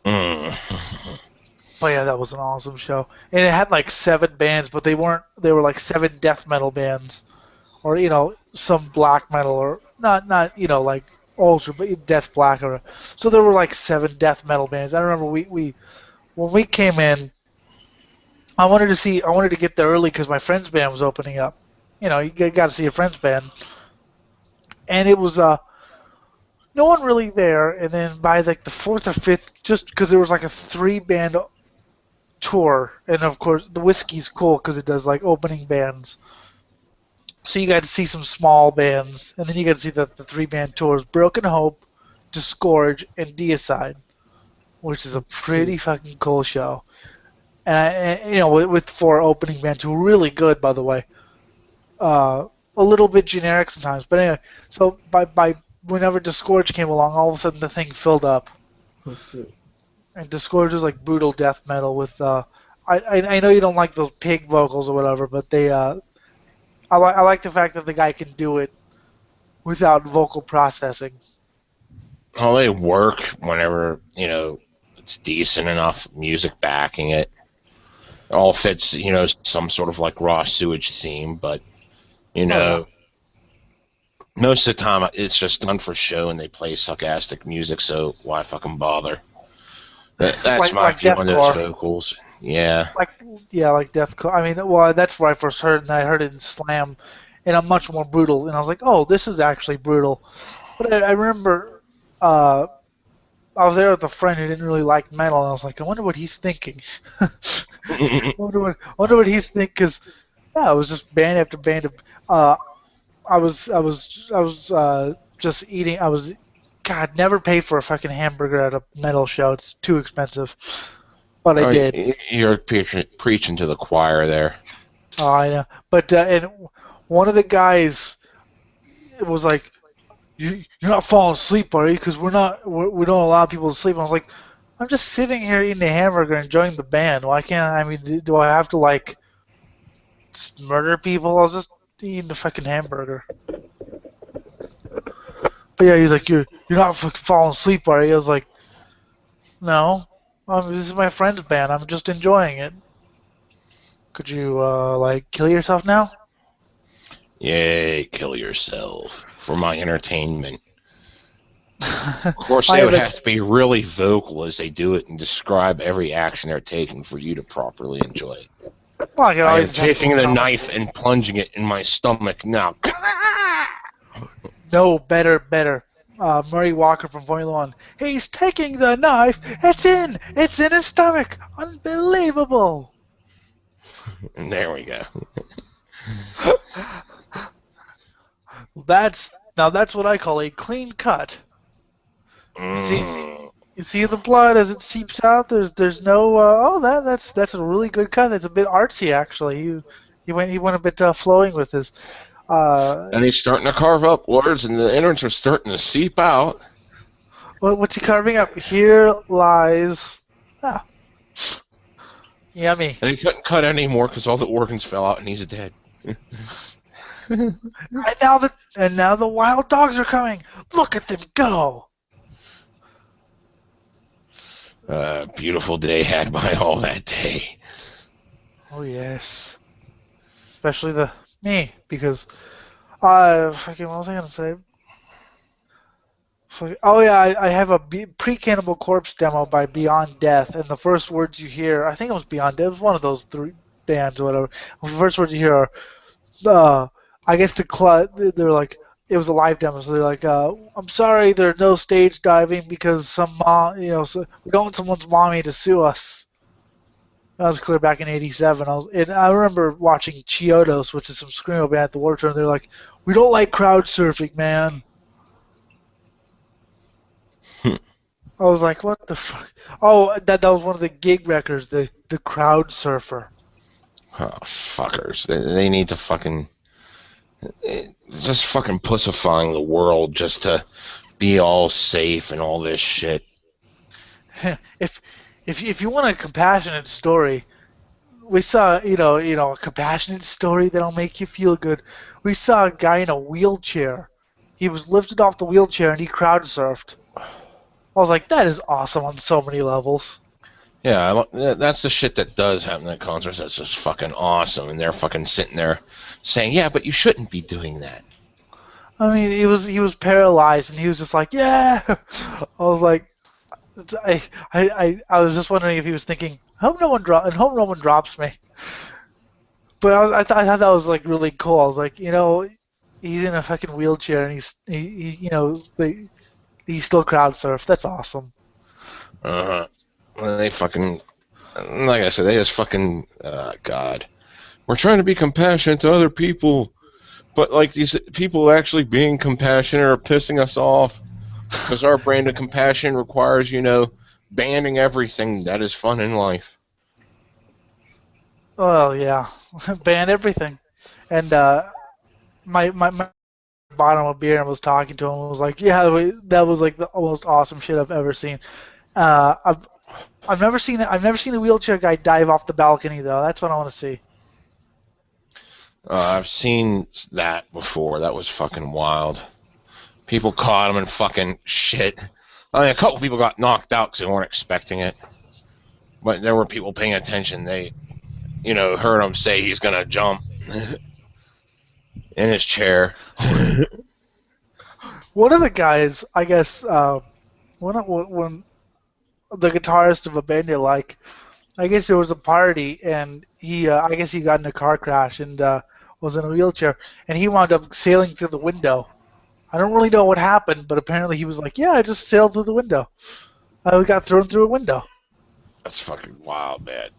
But yeah, that was an awesome show. And it had like 7 bands, but they were like 7 death metal bands. Or, some black metal or not like ultra, but death black or so there were like 7 death metal bands. I remember we when we came in, I wanted to get there early because my friend's band was opening up. You got to see a friend's band. And it was no one really there, and then by like the 4th or 5th, just because there was like a 3-band tour, and of course the Whiskey's cool because it does like opening bands. So you got to see some small bands, and then you got to see the 3-band tours: Broken Hope, Disgorge, and Deicide, which is a pretty fucking cool show. And with 4 opening bands who are really good, by the way. A little bit generic sometimes, but anyway. So by whenever Disgorge came along, all of a sudden the thing filled up. Oh shit. And Disgorge is like brutal death metal with I know you don't like those pig vocals or whatever, but I like the fact that the guy can do it without vocal processing. Oh, they work whenever, it's decent enough music backing it. It all fits, some sort of like raw sewage theme, but, yeah. most of the time it's just done for show and they play sarcastic music, so why fucking bother? That's my like view on those deathcore. vocals. Yeah. Like deathcore. I mean, well, that's where I first heard it, and I heard it in Slam, and I'm much more brutal. And I was like, oh, this is actually brutal. But I remember I was there with a friend who didn't really like metal, and I was like, I wonder what he's thinking. wonder what he's thinking, because yeah, it was just band after band. I was just eating. God, never paid for a fucking hamburger at a metal show. It's too expensive, but I did. You're preaching to the choir there. Oh, I know. But and one of the guys was like, "You're not falling asleep, are you? Because we don't allow people to sleep." I was like, "I'm just sitting here eating a hamburger, enjoying the band. Why can't I mean? Do I have to like murder people? I was just eating a fucking hamburger." But yeah, he's like, "You're not fucking falling asleep, are you?" I was like, "No, this is my friend's band. I'm just enjoying it. Could you like kill yourself now?" Yay, kill yourself for my entertainment. Of course, I they would have have to be really vocal as they do it and describe every action they're taking for you to properly enjoy it. well, I could I am always have taking the some knife and plunging it in my stomach now. No, better. Murray Walker from Formula One. He's taking the knife. It's in his stomach. Unbelievable. And there we go. That's what I call a clean cut. Mm. You see the blood as it seeps out. There's no that's a really good cut. It's a bit artsy actually. He went a bit flowing with his. And he's starting to carve up words, and the innards are starting to seep out. What's he carving up? Here lies. Ah, yummy. And he couldn't cut anymore because all the organs fell out, and he's dead. And now the wild dogs are coming. Look at them go. Beautiful day had by all that day. Oh yes. Especially me, because fucking what was I gonna say? Oh yeah, I have a pre-Cannibal Corpse demo by Beyond Death, and the first words you hear, I think it was Beyond Death, it was one of those 3 bands or whatever. The first words you hear are, I guess they're like, it was a live demo, so they're like, I'm sorry, there's no stage diving because some mom, so we don't want someone's mommy to sue us. That was clear back in '87. I remember watching Chiodos, which is some screamo band at the Water Tour, and they're like, we don't like crowd surfing, man. I was like, what the fuck? Oh, that was one of the gig records, the Crowd Surfer. Oh, fuckers. They need to fucking... just fucking pussifying the world just to be all safe and all this shit. If you want a compassionate story, we saw, a compassionate story that'll make you feel good. We saw a guy in a wheelchair. He was lifted off the wheelchair and he crowd surfed. I was like, that is awesome on so many levels. Yeah, that's the shit that does happen at concerts. That's just fucking awesome. And they're fucking sitting there saying, yeah, but you shouldn't be doing that. I mean, he was paralyzed and he was just like, yeah. I was like, I was just wondering if he was thinking, hope no one drops me. But I thought that was like really cool. I was like, he's in a fucking wheelchair and he still crowd surf. That's awesome. Well, they fucking Like I said, they just fucking God. We're trying to be compassionate to other people, but like these people actually being compassionate are pissing us off because our brand of compassion requires, banning everything that is fun in life. Well, yeah, ban everything. And my bought him a beer and was talking to him and was like, yeah, that was like the most awesome shit I've ever seen. Uh, I've I've never seen the wheelchair guy dive off the balcony though. That's what I want to see. I've seen that before. That was fucking wild. People caught him and fucking shit. I mean, a couple people got knocked out because they weren't expecting it. But there were people paying attention. They, heard him say he's gonna jump in his chair. One of the guys, I guess, when the guitarist of a band you like, I guess there was a party and I guess he got in a car crash and was in a wheelchair and he wound up sailing through the window. I don't really know what happened, but apparently he was like, yeah, I just sailed through the window. I got thrown through a window. That's fucking wild, man.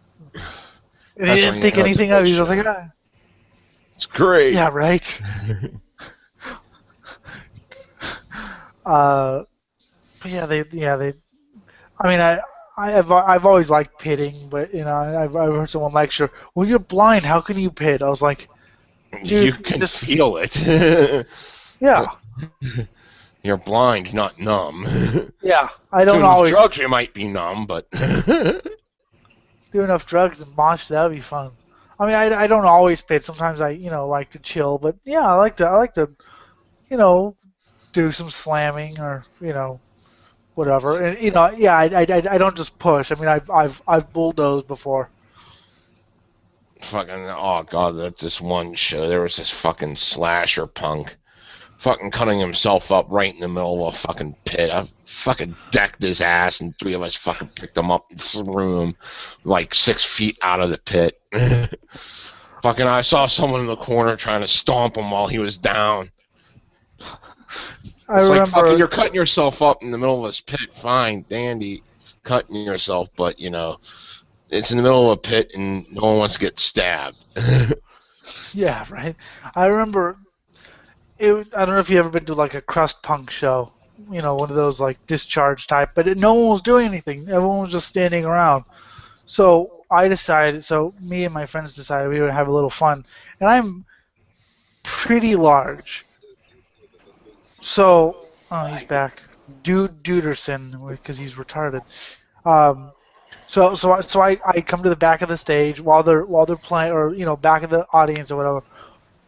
And he didn't think anything of it. He was like, ah. It's great. Yeah, right. But yeah, they. I mean, I've always liked pitting, but I've heard someone lecture, well, you're blind. How can you pit? I was like, dude, You can feel it. Yeah. You're blind, not numb. Yeah, I don't Doing always drugs, you might be numb, but do enough drugs and mosh. That would be fun. I mean, I don't always pit. Sometimes I like to chill, but yeah, I like to do some slamming or whatever. And yeah, I don't just push. I mean, I've bulldozed before. fucking, oh god, that this one show, there was this fucking slasher punk fucking cutting himself up right in the middle of a fucking pit. I fucking decked his ass and three of us fucking picked him up and threw him like 6 feet out of the pit. Fucking, I saw someone in the corner trying to stomp him while he was down. I It's like, remember. fucking, you're cutting yourself up in the middle of this pit, fine, dandy, cutting yourself, but, it's in the middle of a pit and no one wants to get stabbed. Yeah, right. I remember. I don't know if you ever been to like a crust punk show, one of those like discharge type, but no one was doing anything. Everyone was just standing around. So me and my friends decided we would have a little fun, and I'm pretty large. So, oh, he's back, Duderson, because he's retarded. Um, so I come to the back of the stage while they're playing, or back of the audience or whatever,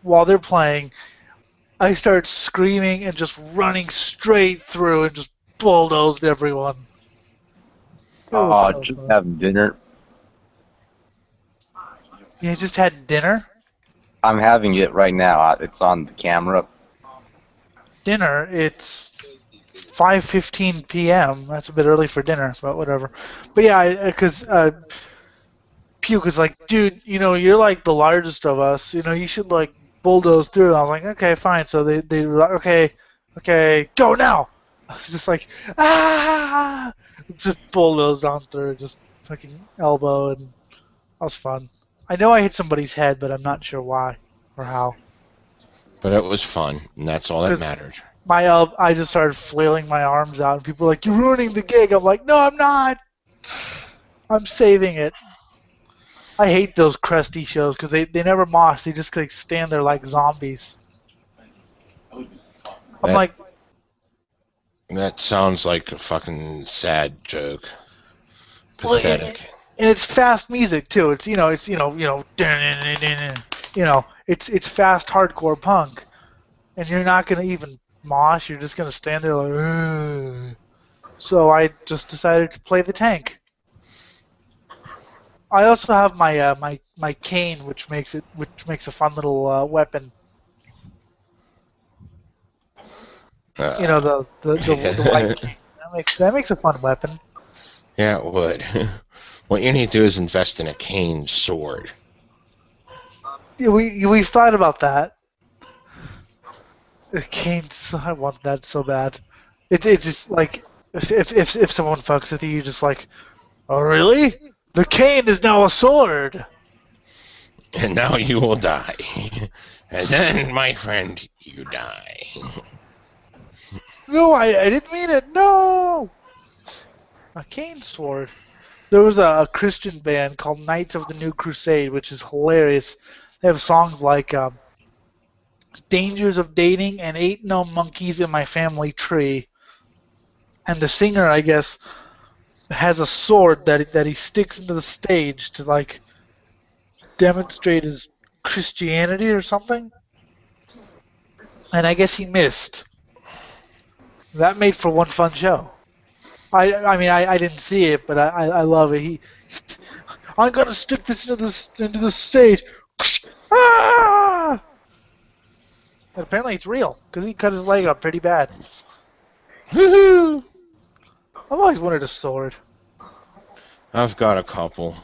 while they're playing. I started screaming and just running straight through and just bulldozed everyone. It was so just fun. having dinner. You just had dinner? I'm having it right now. It's on the camera. Dinner? It's 5:15 p.m. That's a bit early for dinner, but whatever. But yeah, because Puke was like, dude, you're like the largest of us. You should like bulldoze through. And I was like, okay, fine. So they were like, okay, go now. I was just like, just bulldozed on through, just fucking elbow, and that was fun. I know I hit somebody's head, but I'm not sure why or how. But it was fun, and that's all that 'Cause mattered. I just started flailing my arms out, and people were like, you're ruining the gig. I'm like, no, I'm not. I'm saving it. I hate those crusty shows because they never mosh. They just like stand there like zombies. I'm That- like, That sounds like a fucking sad joke. well, Pathetic. and it's fast music too. It's it's fast hardcore punk, and you're not gonna even mosh. You're just gonna stand there like. Ugh. So I just decided to play the tank. I also have my cane, which makes a fun little weapon. The white cane. That makes a fun weapon. Yeah, it would. What you need to do is invest in a cane sword. Yeah, we've thought about that. The cane, I want that so bad. It's just like if someone fucks with you, you're just like, oh really? The cane is now a sword. And now you will die. And then, my friend, you die. No, I didn't mean it. No! A cane sword. There was a Christian band called Knights of the New Crusade, which is hilarious. They have songs like Dangers of Dating and Ain't No Monkeys in My Family Tree. And the singer, I guess, has a sword that he sticks into the stage to like demonstrate his Christianity or something. And I guess he missed. That made for one fun show. I didn't see it, but I love it. I'm gonna stick this into the stage. Ah! And apparently it's real because he cut his leg up pretty bad. Woohoo! I've always wanted a sword. I've got a couple.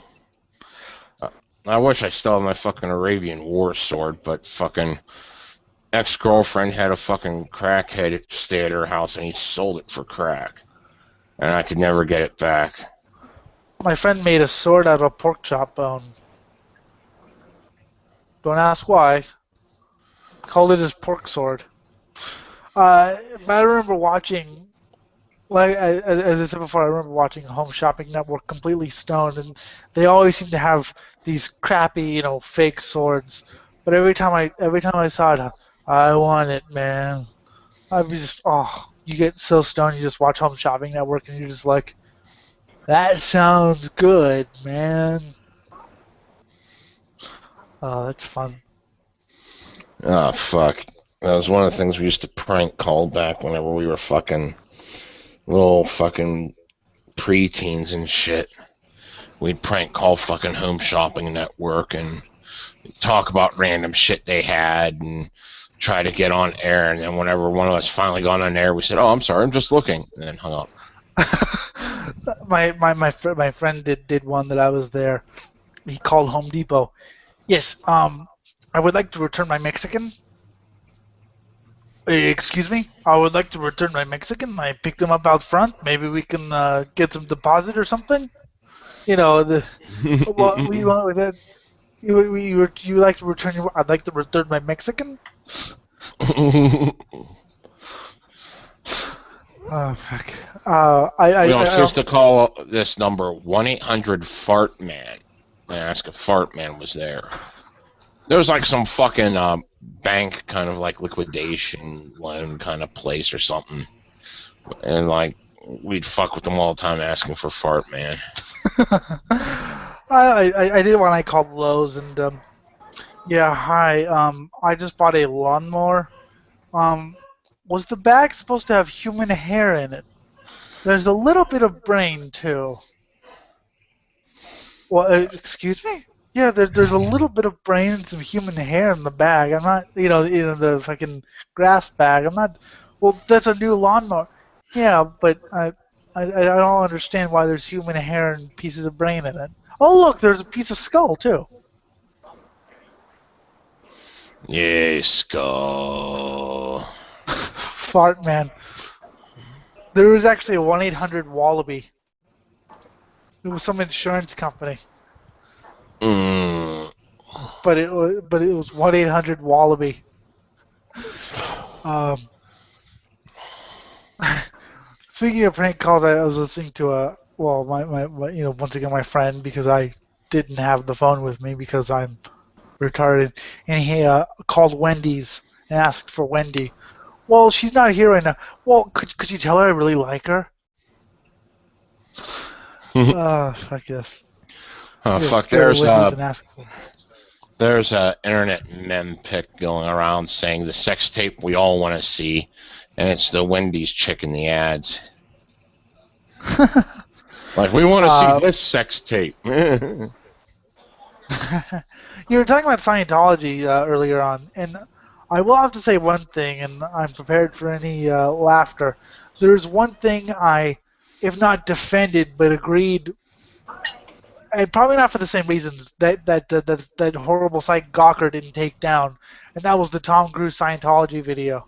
I wish I still had my fucking Arabian War sword, but fucking ex-girlfriend had a fucking crackhead stay at her house and he sold it for crack. And I could never get it back. My friend made a sword out of a pork chop bone. Don't ask why. Called it his pork sword. But I remember watching, like as I said before, I remember watching Home Shopping Network completely stoned, and they always seem to have these crappy, fake swords. But every time I saw it, I want it, man. I'd be just, you get so stoned, you just watch Home Shopping Network, and you're just like, that sounds good, man. Oh, that's fun. Oh, fuck. That was one of the things we used to prank call back whenever we were fucking little fucking preteens and shit. We'd prank call fucking Home Shopping Network and talk about random shit they had and try to get on air. And then whenever one of us finally got on air, we said, "Oh, I'm sorry, I'm just looking," and then hung up. my friend did one that I was there. He called Home Depot. Yes, I would like to return my Mexican. Excuse me? I would like to return my Mexican. I picked him up out front. Maybe we can get some deposit or something. What we want that. You like to return your? I'd like to return my Mexican. Oh fuck. We also used to call this number 1-800-FART-MAN and ask if Fart Man was there. There was like some fucking bank kind of like liquidation loan kind of place or something. And like we'd fuck with them all the time asking for Fart Man. I did when I called Lowe's and yeah, hi. I just bought a lawnmower. Was the bag supposed to have human hair in it? There's a little bit of brain too. Well, excuse me? Yeah, there's a little bit of brain and some human hair in the bag. I'm not, in the fucking grass bag. I'm not. Well, that's a new lawnmower. Yeah, but I don't understand why there's human hair and pieces of brain in it. Oh, look, there's a piece of skull too. Yay, skull. Fart man. There was actually a 1-800-Wallaby. It was some insurance company. But it was 1-800-Wallaby. Speaking of prank calls, I was listening to my once again my friend, because I didn't have the phone with me because I'm retarded, and he called Wendy's and asked for Wendy. Well, she's not here right now. Well, could you tell her I really like her? Fuck yes. Oh, Yes, fuck, go to Wendy's and ask for her. There's a internet meme pic going around saying the sex tape we all want to see, and it's the Wendy's chick in the ads. Like, we want to see this sex tape. You were talking about Scientology earlier on, and I will have to say one thing, and I'm prepared for any laughter. There's one thing I, if not defended, but agreed, and probably not for the same reasons, that horrible site Gawker didn't take down, and that was the Tom Cruise Scientology video.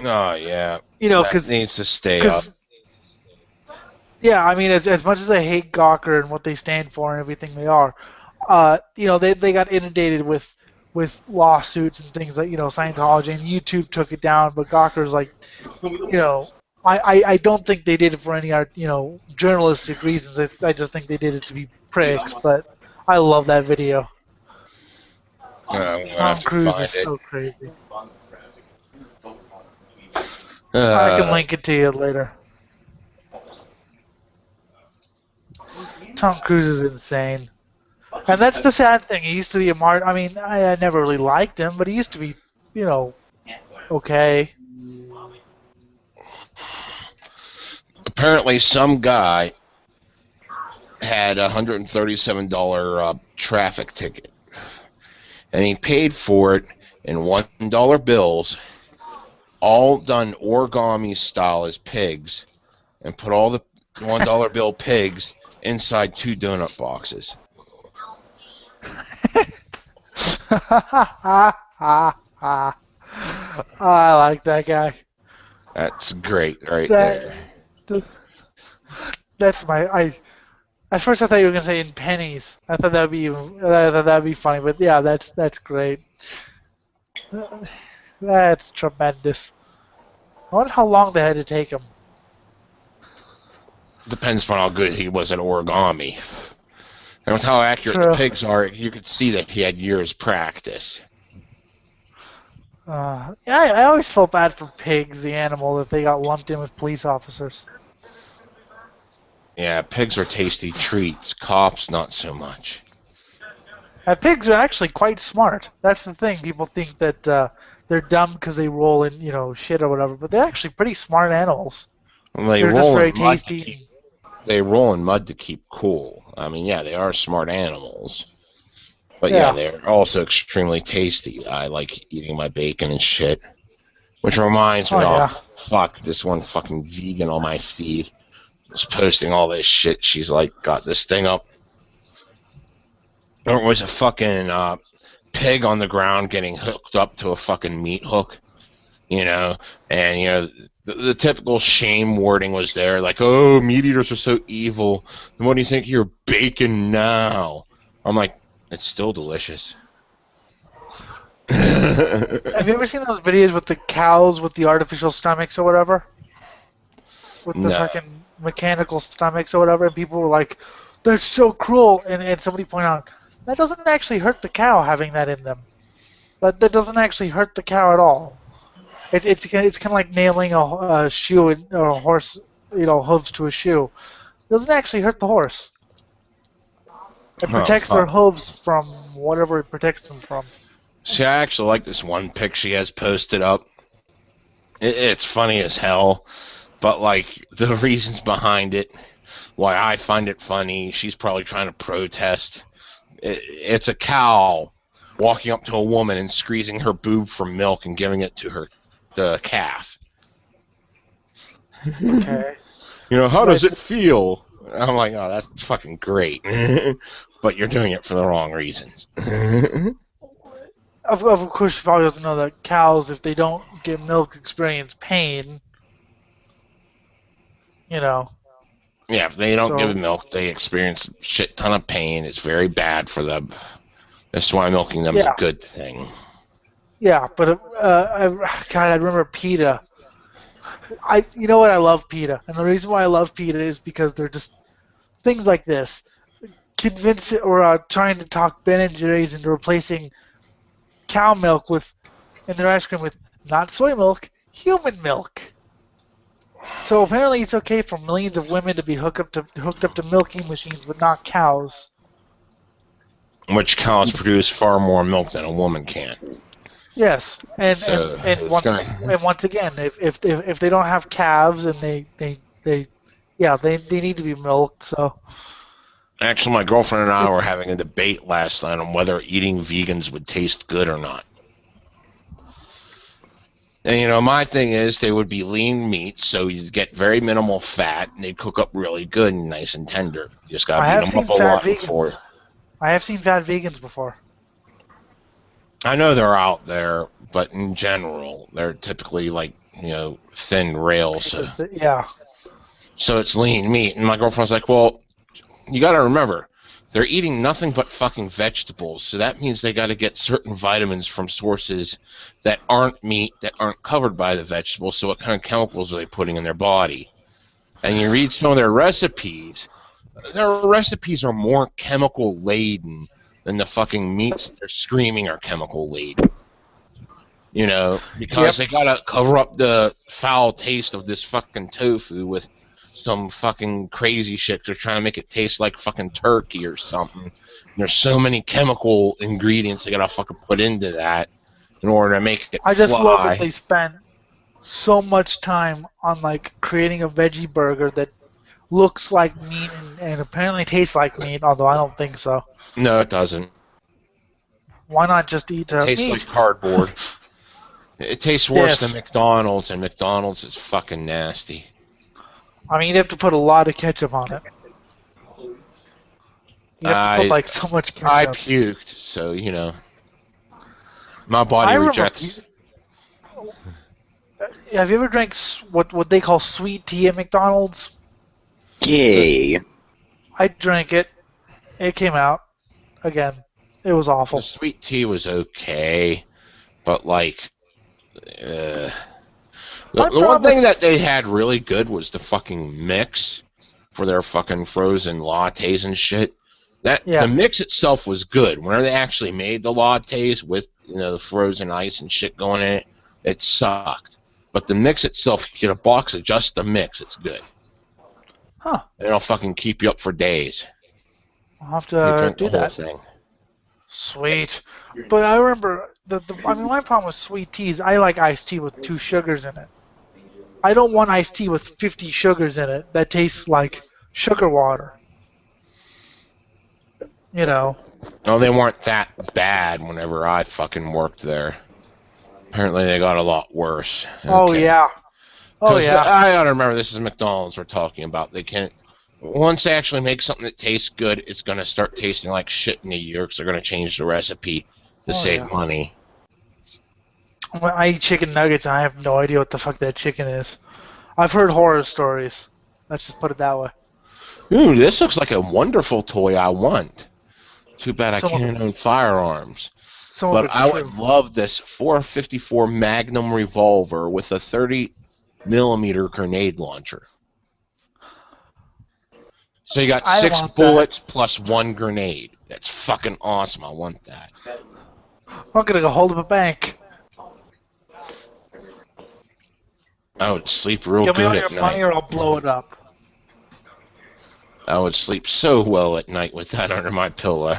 Oh, yeah. You know, that because needs to stay up. Yeah, I mean, as much as I hate Gawker and what they stand for and everything they are, they got inundated with lawsuits and things like Scientology, and YouTube took it down, but Gawker's like, you know, I don't think they did it for any art, journalistic reasons. I just think they did it to be pricks. But I love that video. I'm gonna have Tom to Cruise is find it. so crazy. I can Uh, link it to you later. Tom Cruise is insane. And that's the sad thing. He used to be a mart. I mean, I never really liked him, but he used to be, you know, okay. apparently, some guy had a $137 traffic ticket, and he paid for it in $1 bills, all done origami style as pigs, and put all the $1 bill pigs inside 2 donut boxes. I like that guy. That's great right That there. that's my I. At first, I thought you were gonna say in pennies. I thought that'd be funny, but yeah, that's great. That's tremendous. I wonder how long they had to take him. Depends on how good he was at origami. And with how accurate the True. pigs are, you could see that he had years practice. Yeah, I always felt bad for pigs, the animal, that they got lumped in with police officers. Yeah, pigs are tasty treats. Cops, not so much. Pigs are actually quite smart. That's the thing. People think that they're dumb because they roll in, shit or whatever, but they're actually pretty smart animals. They They're just roll very in mud to tasty. keep. They roll in mud to keep cool. I mean, yeah, they are smart animals. But yeah, Yeah. they're also extremely tasty. I like eating my bacon and shit. Which reminds me, Oh oh yeah. fuck, this one fucking vegan on my feed was posting all this shit. She's like, got this thing up. There was a fucking pig on the ground getting hooked up to a fucking meat hook, you know, and the typical shame wording was there, like, oh, meat eaters are so evil. And what do you think of your bacon now? I'm like, it's still delicious. Have you ever seen those videos with the cows with the artificial stomachs or whatever? With the No. fucking mechanical stomachs or whatever, and people were like, "That's so cruel," and somebody pointed out that doesn't actually hurt the cow having that in them. That doesn't actually hurt the cow at all. It's kind of like nailing a shoe or a horse, hooves to a shoe. It doesn't actually hurt the horse. It Oh, protects their fuck. hooves from whatever it protects them from. See, I actually like this one pic she has posted up. It's funny as hell, but, like, the reasons behind it, why I find it funny, she's probably trying to protest. It's a cow walking up to a woman and squeezing her boob for milk and giving it to the calf. Okay. How does it That's feel? I'm like, oh, that's fucking great. But you're doing it for the wrong reasons. of course you probably doesn't know that cows, if they don't get milk, experience pain. You know. Yeah, if they don't give So milk, they experience a shit ton of pain. It's very bad for them. That's why milking them is a yeah, good thing. yeah. But God, I remember PETA. You know what? I love PETA, and the reason why I love PETA is because they're just things like this, convince or trying to talk Ben and Jerry's into replacing cow milk in their ice cream with not soy milk, human milk. So apparently it's okay for millions of women to be hooked up to milking machines, but not cows. Which cows produce far more milk than a woman can. Yes, and So and and it's once gonna. and once again, if they don't have calves and they need to be milked. So Actually, my girlfriend and I it, were having a debate last night on whether eating vegans would taste good or not. And my thing is they would be lean meat, so you get very minimal fat, and they'd cook up really good and nice and tender. You just gotta I beat have them seen up a fat lot vegans. before. I have seen fat vegans before. I know they're out there, but in general, they're typically like thin rails. So, Yeah. so it's lean meat. And my girlfriend was like, well, you got to remember, they're eating nothing but fucking vegetables. So that means they got to get certain vitamins from sources that aren't meat, that aren't covered by the vegetables. So what kind of chemicals are they putting in their body? And you read some of their recipes are more chemical laden than the fucking meats they're screaming are chemical laden. You know, because they gotta cover up the foul taste of this fucking tofu with some fucking crazy shit. They're trying to make it taste like fucking turkey or something. And there's so many chemical ingredients they gotta fucking put into that in order to make it I just love that fly. they spent so much time on like creating a veggie burger that looks like meat and apparently tastes like meat, although I don't think so. No, it doesn't. Why not just eat It tastes meat? like cardboard. It tastes worse than Yes. McDonald's, and McDonald's is fucking nasty. I mean, you'd have to put a lot of ketchup on it. You'd have to put like so much I ketchup. puked, so you know, my body I remember. rejects. Have you ever drank what they call sweet tea at McDonald's? Yay. I drank it. It came out. Again, it was The awful. sweet tea was okay, but like, the one problem thing is- that they had really good was the fucking mix for their fucking frozen lattes and shit. Yeah. The mix itself was good. Whenever they actually made the lattes with the frozen ice and shit going in it, it sucked. But the mix itself, you get a box of just the mix, it's good. Huh. It'll fucking keep you up for days. I'll have You to drink do the whole that. thing. Sweet. But I remember I mean, my problem with sweet tea is I like iced tea with 2 sugars in it. I don't want iced tea with 50 sugars in it that tastes like sugar water. You know. No, they weren't that bad whenever I fucking worked there. Apparently they got a lot worse. Oh Okay. yeah. Oh 'Cause yeah. I gotta remember, this is McDonald's we're talking about. They can't. Once they actually make something that tastes good, it's gonna start tasting like shit in a year because they're gonna change the recipe to Oh, save yeah. money. When I eat chicken nuggets and I have no idea what the fuck that chicken is. I've heard horror stories. Let's just put it that way. Ooh, this looks like a wonderful toy I want. Too bad I Some of can't own firearms. Some of But it's I true. would love this 454 Magnum revolver with a 30mm grenade launcher. So you got I 6 want bullets plus 1 grenade. That's fucking awesome. I want that. I'm gonna go hold up a bank. I would sleep real Give me all good your at money night. or I'll blow it up. I would sleep so well at night with that under my pillow.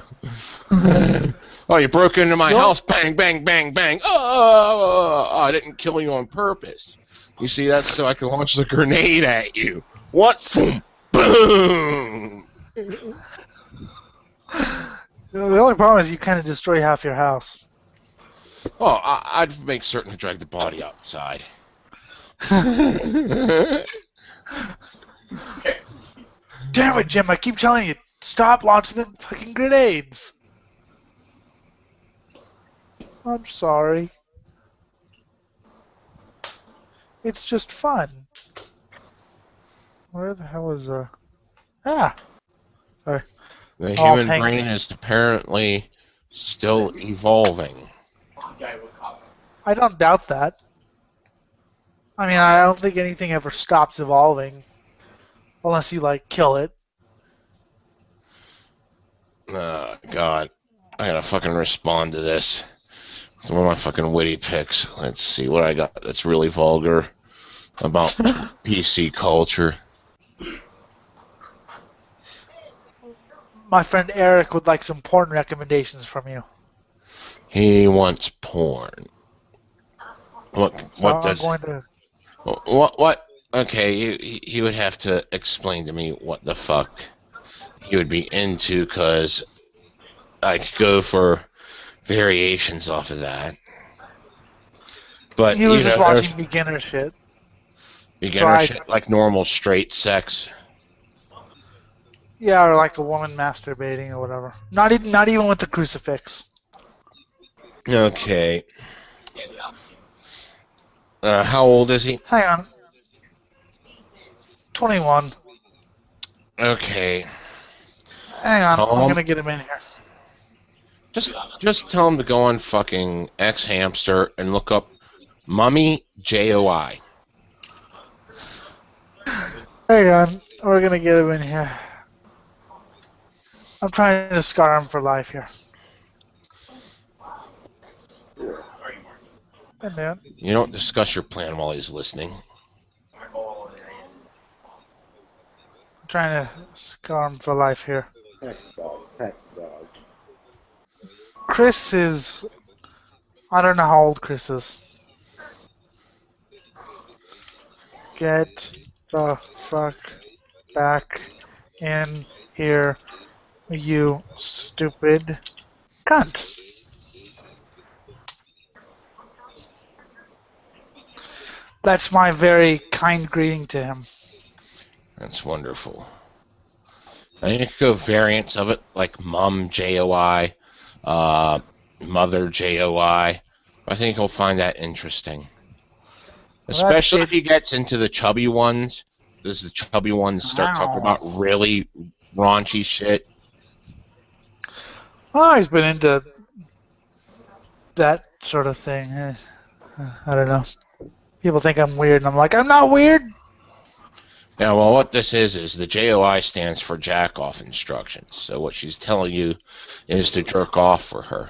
Oh, you broke into my house. Bang, bang, bang, bang. Oh, I didn't kill you on purpose. You see, that's so I can launch the grenade at you. What? Boom. Boom. The only problem is you kind of destroy half your house. Oh, I'd make certain to drag the body outside. Damn it, Jim! I keep telling you, stop launching the fucking grenades. I'm sorry. It's just fun. Where the hell is Ah. Sorry. The Oh, human thank brain is apparently still evolving. I don't doubt that. I mean, I don't think anything ever stops evolving, unless you like kill it. Oh, God. I gotta fucking respond to this. It's one of my fucking witty picks. Let's see what I got that's really vulgar about PC culture. My friend Eric would like some porn recommendations from you. He wants porn. What So I'm does... going to. What? Okay, he would have to explain to me what the fuck he would be into, because I could go for variations off of that. But, He was just there's watching beginner shit. beginner so shit, like normal straight sex. Yeah, or like a woman masturbating or whatever. Not even with the crucifix. Okay. How old is he? Hang on. 21. Okay. Hang on, I'm Tom, gonna get him in here. just tell him to go on fucking X Hamster and look up Mummy JOI. Hang on, we're gonna get him in here. I'm trying to scar him for life here. Hey, man. You don't discuss your plan while he's listening. I'm trying to scar him for life here. Chris is... I don't know how old Chris is. Get the fuck back in here, you stupid cunt. That's my very kind greeting to him. That's wonderful. I think go variants of it, like Mum JOI, Mother JOI. I think he'll find that interesting. Especially if he gets into the chubby ones. Does the chubby ones start talking about really raunchy shit? Oh, he's been into that sort of thing. I don't know. People think I'm weird, and I'm like, I'm not weird. Yeah, well, what this is the JOI stands for jack off instructions. So what she's telling you is to jerk off for her.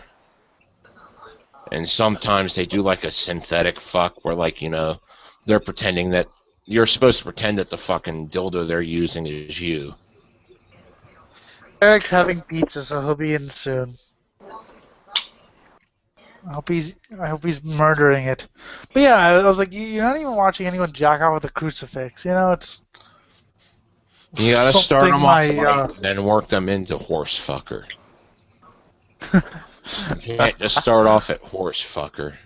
And sometimes they do like a synthetic fuck where, like, you know, they're pretending that you're supposed to pretend that the fucking dildo they're using is you. Eric's having pizza, so he'll be in soon. I hope he's murdering it. But yeah, I was like, you're not even watching anyone jack off with a crucifix. You know, it's... You gotta start them off right, and then work them into horse fucker. You can't just start off at horse fucker.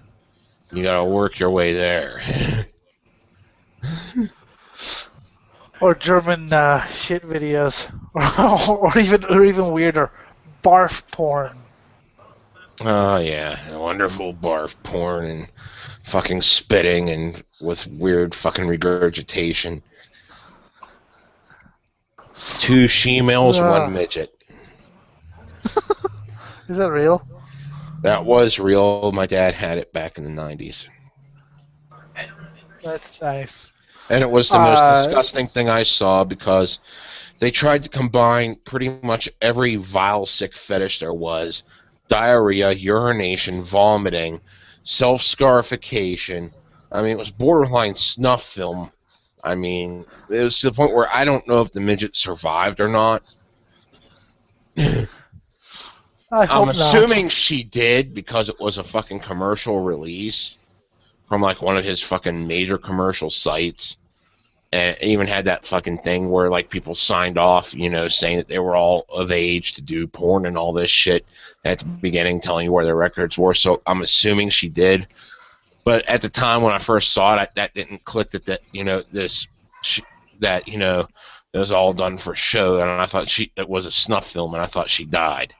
You gotta work your way there. Or German shit videos, or even weirder, barf porn. Oh yeah, wonderful barf porn and fucking spitting and with weird fucking regurgitation. 2 she-males, 1 midget. Is that real? That was real. My dad had it back in the 90s. That's nice. And it was the most disgusting thing I saw because they tried to combine pretty much every vile, sick fetish there was. Diarrhea, urination, vomiting, self-scarification. I mean, it was borderline snuff film. I mean, it was to the point where I don't know if the midget survived or not. I'm assuming she did because it was a fucking commercial release from like one of his fucking major commercial sites. And it even had that fucking thing where like people signed off, you know, saying that they were all of age to do porn and all this shit at the beginning, telling you where their records were. So I'm assuming she did. But at the time when I first saw it, that didn't click that you know, that, you know, it was all done for show. And I thought it was a snuff film, and I thought she died.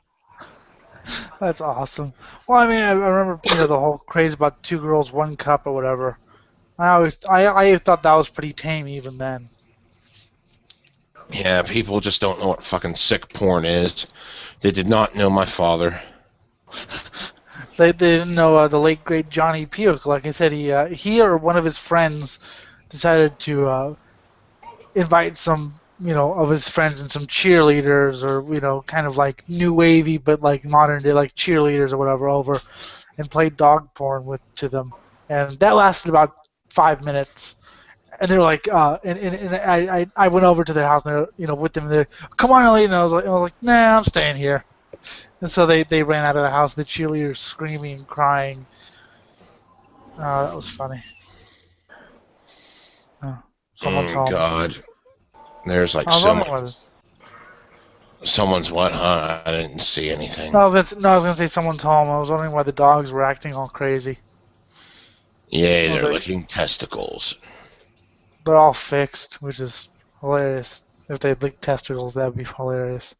That's awesome. Well, I mean, I remember, you know, the whole craze about 2 girls, 1 cup or whatever. I thought that was pretty tame even then. Yeah, people just don't know what fucking sick porn is. They did not know my father. They didn't know the late great Johnny Puke. Like I said, he or one of his friends decided to invite some, you know, of his friends and some cheerleaders, or, you know, kind of like new wavy but like modern day like cheerleaders or whatever, over and played dog porn to them, and that lasted about 5 minutes. And they were like, and I went over to their house, and they were, you know, with them. And they, come on, Elliot. And I was like, nah, I'm staying here. And so they ran out of the house. The cheerleaders screaming and crying. That was funny. Someone's home. God, there's like someone's what? Huh? I didn't see anything. No, I was gonna say someone's home. I was wondering why the dogs were acting all crazy. Yeah, they're licking testicles. They're all fixed, which is hilarious. If they lick testicles, that would be hilarious.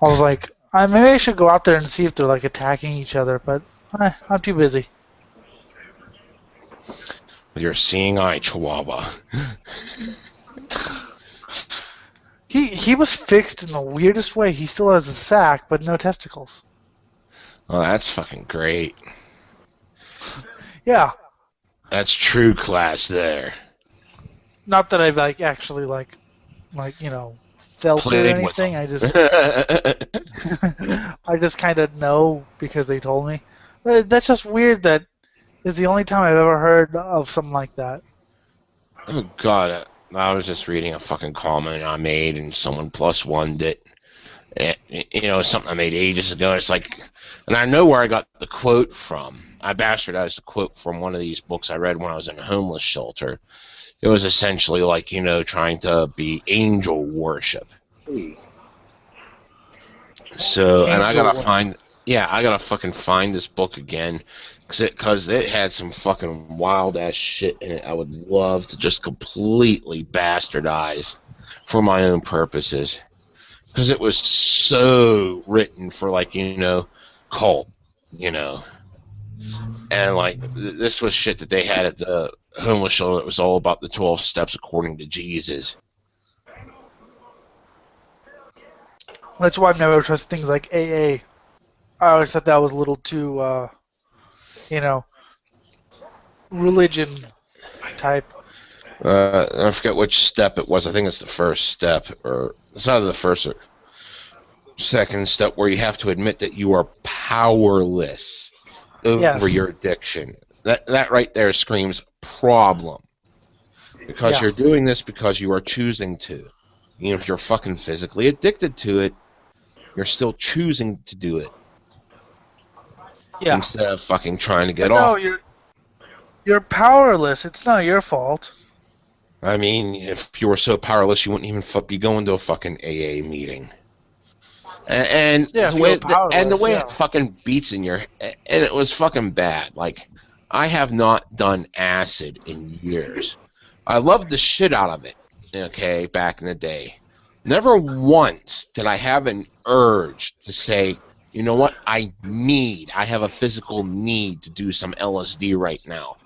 I was like, maybe I should go out there and see if they're like attacking each other, but I'm too busy. With your seeing eye, Chihuahua. He was fixed in the weirdest way. He still has a sack, but no testicles. Oh, that's fucking great. Yeah. That's true class there. Not that I've actually felt it or Played with anything. I just them. I just kind of know because they told me. That's just weird. That is the only time I've ever heard of something like that. Oh god, I was just reading a fucking comment I made, and someone plus one that, something I made ages ago. It's like, and I know where I got the quote from. I bastardized the quote from one of these books I read when I was in a homeless shelter. It was essentially like, trying to be angel worship. So, and I gotta find, I gotta fucking find this book again, because it had some fucking wild ass shit in it. I would love to just completely bastardize for my own purposes, because it was so written for cult, and this was shit that they had at the homeless shelter. It was all about the 12 steps according to Jesus. That's why I've never trusted things like AA. I always thought that was a little too, religion type. I forget which step it was. I think it's the first step, or it's either the first or second step, where you have to admit that you are powerless over your addiction. That right there screams problem. Because you're doing this because you are choosing to. Even if you're fucking physically addicted to it, you're still choosing to do it. Yeah. Instead of fucking trying to get off. No, you're powerless. It's not your fault. I mean, if you were so powerless, you wouldn't even be going to a fucking AA meeting. And the way it fucking beats in your head, and it was fucking bad. Like, I have not done acid in years. I loved the shit out of it, okay, back in the day. Never once did I have an urge to say, you know what, I have a physical need to do some LSD right now.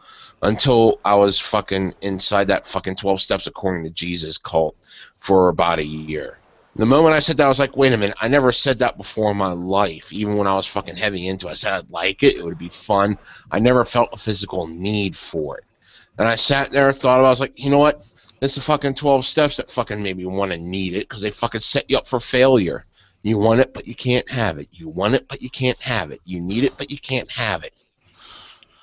Until I was fucking inside that fucking 12 Steps According to Jesus cult for about a year. The moment I said that, I was like, wait a minute, I never said that before in my life. Even when I was fucking heavy into it, I said I'd like it, it would be fun. I never felt a physical need for it. And I sat there and thought about it, I was like, you know what? It's the fucking 12 steps that fucking made me want to need it, because they fucking set you up for failure. You want it, but you can't have it. You want it, but you can't have it. You need it, but you can't have it.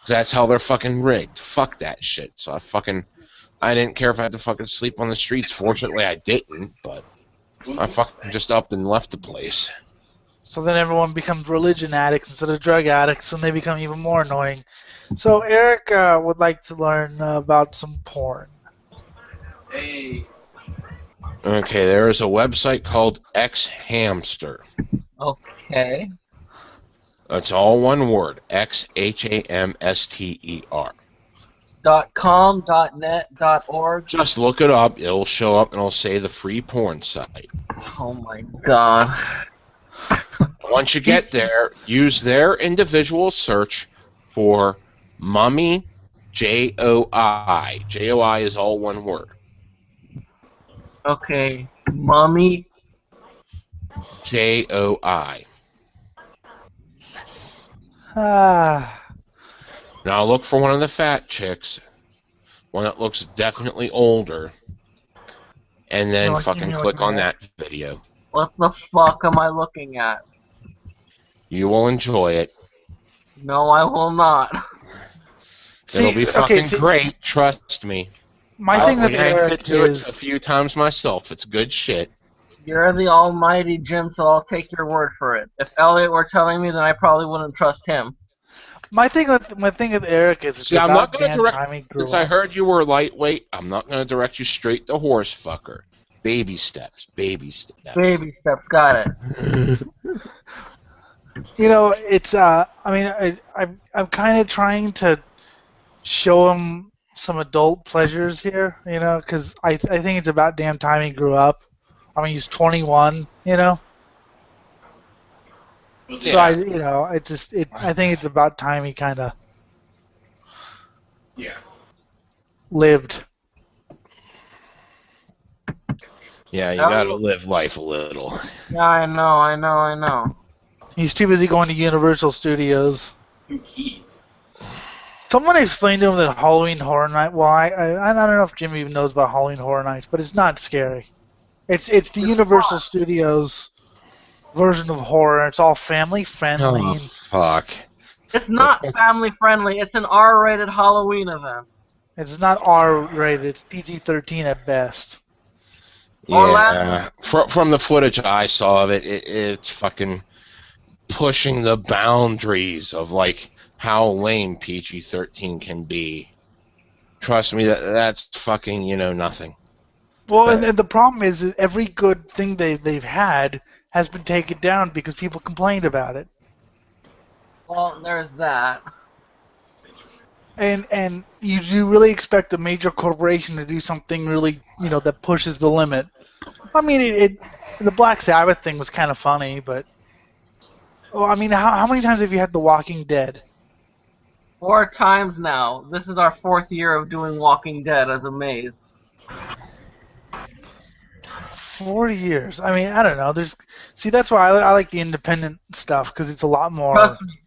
That's how they're fucking rigged. Fuck that shit. So I didn't care if I had to fucking sleep on the streets. Fortunately, I didn't, but I fucking just upped and left the place. So then everyone becomes religion addicts instead of drug addicts, and they become even more annoying. So Eric would like to learn about some porn. Hey. Okay, there is a website called X Hamster. Okay. It's all one word. XHAMSTER. .com, .net, .org. Just look it up. It'll show up and it'll say the free porn site. Oh my god. Once you get there, use their individual search for Mummy JOI. JOI is all one word. Okay, Mummy JOI. Now look for one of the fat chicks, one that looks definitely older, and then fucking click on that video. What the fuck am I looking at? You will enjoy it. No, I will not. It'll be fucking great, trust me. My thing with Eric to it a few times myself. It's good shit. You're the almighty Jim, so I'll take your word for it. If Elliot were telling me, then I probably wouldn't trust him. My thing with Eric is it's I'm not going to direct. Since I heard you were lightweight, I'm not going to direct you straight to horse fucker. Baby steps. Baby steps. Baby steps. Got it. It's I'm kind of trying to show him some adult pleasures here, because I think it's about damn time he grew up. I mean, he's 21, So I think it's about time he kind of lived. Yeah, you gotta Elliot, live life a little. yeah, I know. He's too busy going to Universal Studios. Someone explained to him that Halloween Horror Night. Well, I don't know if Jim even knows about Halloween Horror Nights, but it's not scary. It's the It's Universal fun. Studios version of horror. It's all family Oh, friendly, and fuck. It's not family friendly. It's an R-rated Halloween event. it's not R-rated. It's PG-13 at best. Orlando. Yeah. From the footage I saw of it, it's fucking pushing the boundaries of, like, how lame PG-13 can be. Trust me, that's fucking, nothing. Well, and the problem is that every good thing they've had has been taken down because people complained about it. Well, there's that. And you really expect a major corporation to do something really, that pushes the limit. I mean, the Black Sabbath thing was kind of funny, but well, I mean, how many times have you had The Walking Dead? 4 times now. This is our 4th year of doing Walking Dead as a maze. 4 years. I mean, I don't know. See, that's why I like the independent stuff because it's a lot more. Trust me.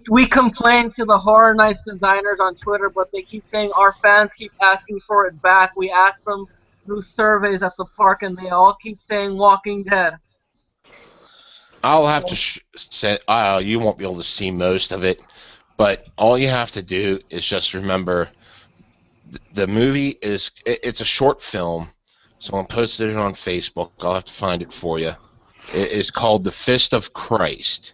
We complain to the Horror Nights designers on Twitter, but they keep saying our fans keep asking for it back. We ask them through surveys at the park, and they all keep saying Walking Dead. I'll have to say, you won't be able to see most of it, but all you have to do is just remember the movie it's a short film, so I posted it on Facebook. I'll have to find it for you. It is called The Fist of Christ.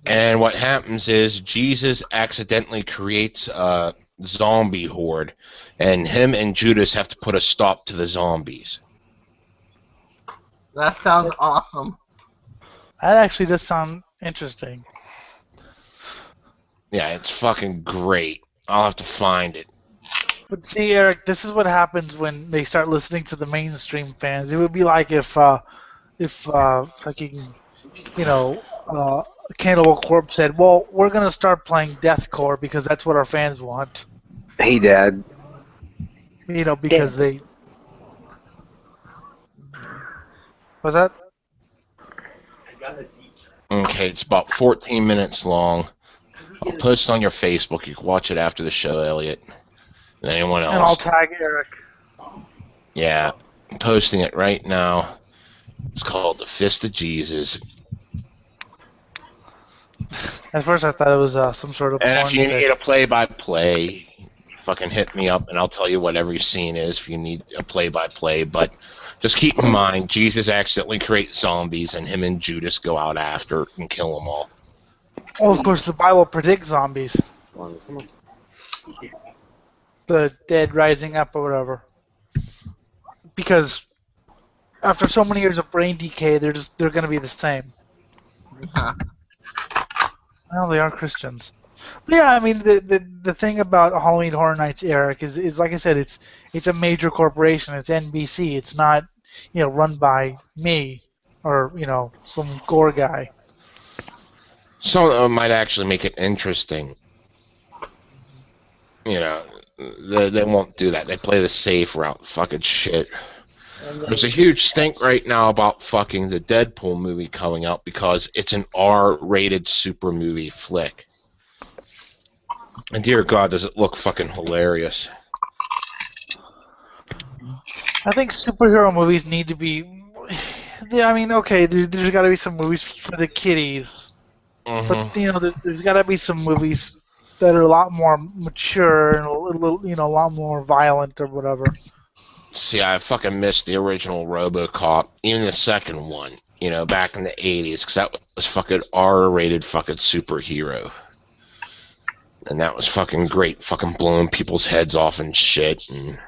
And what happens is Jesus accidentally creates a zombie horde, and him and Judas have to put a stop to the zombies. That sounds awesome. That actually does sound interesting. Yeah, it's fucking great. I'll have to find it. But see, Eric, this is what happens when they start listening to the mainstream fans. It would be like if fucking, Cannibal Corpse said, "Well, we're gonna start playing deathcore because that's what our fans want." Hey, Dad. Because they. Was that? Okay, it's about 14 minutes long. I'll post it on your Facebook. You can watch it after the show, Elliot. And anyone else. And I'll tag Eric. Yeah, I'm posting it right now. It's called The Fist of Jesus. At first, I thought it was some sort of And porn if you need sex. a play-by-play, fucking hit me up and I'll tell you what every scene is if you need a play-by-play. But just keep in mind, Jesus accidentally creates zombies and him and Judas go out after and kill them all. Oh, of course, the Bible predicts zombies. The dead rising up or whatever. Because after so many years of brain decay, they're going to be the same. Well, they are Christians. But yeah, I mean, the thing about Halloween Horror Nights, Eric, is like I said, it's a major corporation. It's NBC. It's not, run by me or some gore guy. Some of them might actually make it interesting. They won't do that. They play the safe route. Fucking shit. There's a huge stink right now about fucking the Deadpool movie coming out because it's an R-rated super movie flick. And dear God, does it look fucking hilarious. I think superhero movies need to be. I mean, okay, there's got to be some movies for the kiddies, but there's got to be some movies that are a lot more mature and a little, a lot more violent or whatever. See, I fucking missed the original RoboCop, even the second one, back in the 80s, because that was fucking R-rated fucking superhero. And that was fucking great, fucking blowing people's heads off and shit, and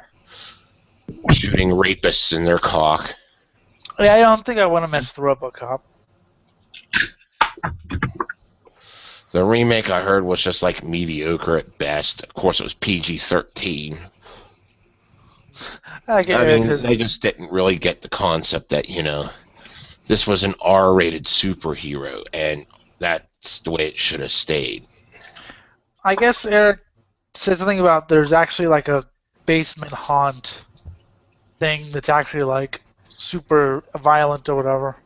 shooting rapists in their cock. Yeah, I don't think I want to mess with RoboCop. The remake I heard was just like mediocre at best. Of course, it was PG-13. I mean, they just didn't really get the concept that, this was an R-rated superhero, and that's the way it should have stayed. I guess Eric said something about there's actually like a basement haunt thing that's actually like super violent or whatever.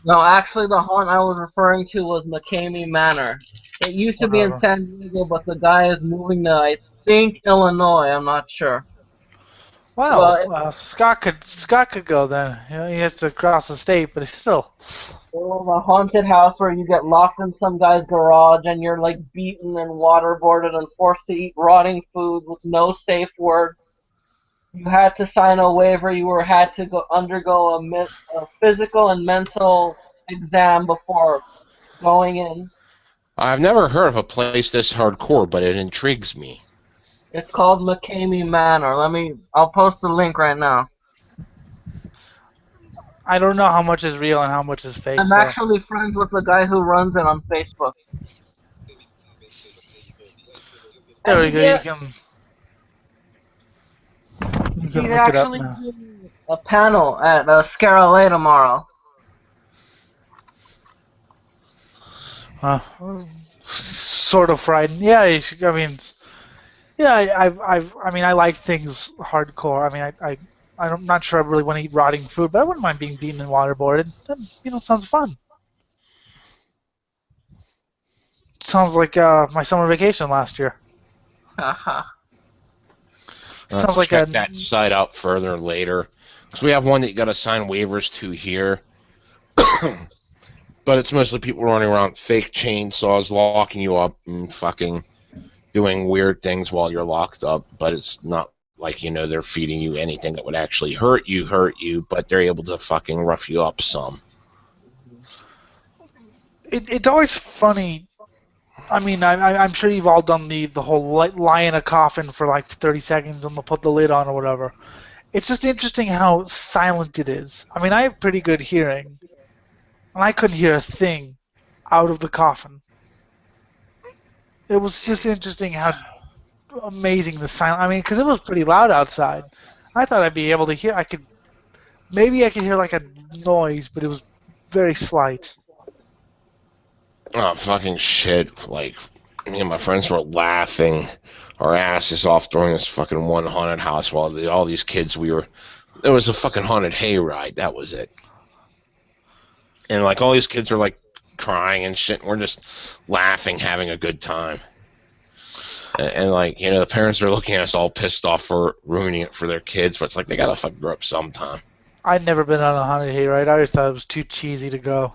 No, actually, the haunt I was referring to was McCamey Manor. It used to be in Whatever. San Diego, but the guy is moving to, I think, Illinois. I'm not sure. Well, Well, Scott could go then. You know, he has to cross the state, but it's still. it was a haunted house where you get locked in some guy's garage and you're like beaten and waterboarded and forced to eat rotting food with no safe word. You had to sign a waiver. Had to go undergo a physical and mental exam before going in. I've never heard of a place this hardcore, but it intrigues me. It's called McCamey Manor. I'll post the link right now. I don't know how much is real and how much is fake I'm though. actually friends with the guy who runs it on Facebook. There And we go. You he's can look it up actually now. doing a panel at Scarlet tomorrow. Sort of frightened. Yeah, I mean, yeah, I mean, I like things hardcore. I mean, I'm not sure I really want to eat rotting food, but I wouldn't mind being beaten and waterboarded. That, sounds fun. Sounds like my summer vacation last year. Haha. Sounds like check that site out further later, because we have one that you got to sign waivers to here. But it's mostly people running around with fake chainsaws, locking you up, and fucking doing weird things while you're locked up. But it's not like, they're feeding you anything that would actually hurt you, but they're able to fucking rough you up some. It's always funny. I mean, I'm sure you've all done the whole lie in a coffin for like 30 seconds and they'll put the lid on or whatever. It's just interesting how silent it is. I mean, I have pretty good hearing, and I couldn't hear a thing out of the coffin. It was just interesting how amazing the silence. I mean, because it was pretty loud outside. I thought I'd be able to hear. Maybe I could hear like a noise, but it was very slight. Oh, fucking shit. Like, me and my friends were laughing our asses off during this fucking one haunted house while all these kids, there was a fucking haunted hayride. That was it. And, like, all these kids are, like, crying and shit, and we're just laughing, having a good time. And like, the parents are looking at us all pissed off for ruining it for their kids, but it's like, they gotta fucking grow up sometime. I'd never been on a haunted hayride. I always thought it was too cheesy to go.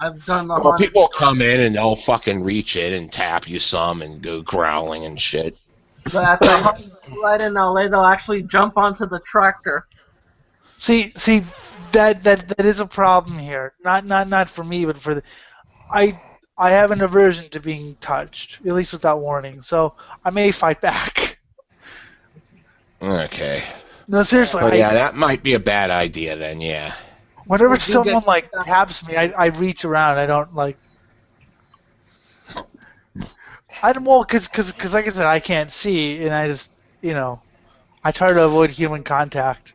I've done the Well, haunted. people come in and they'll fucking reach it and tap you some and go growling and shit. But at the haunted ride in LA, they'll actually jump onto the tractor. See, that is a problem here. Not for me, but for I have an aversion to being touched, at least without warning. So I may fight back. Okay. No, seriously. But yeah, that might be a bad idea then, yeah. Whenever someone like taps me, I reach around. I don't like. Because like I said, I can't see, and I just I try to avoid human contact.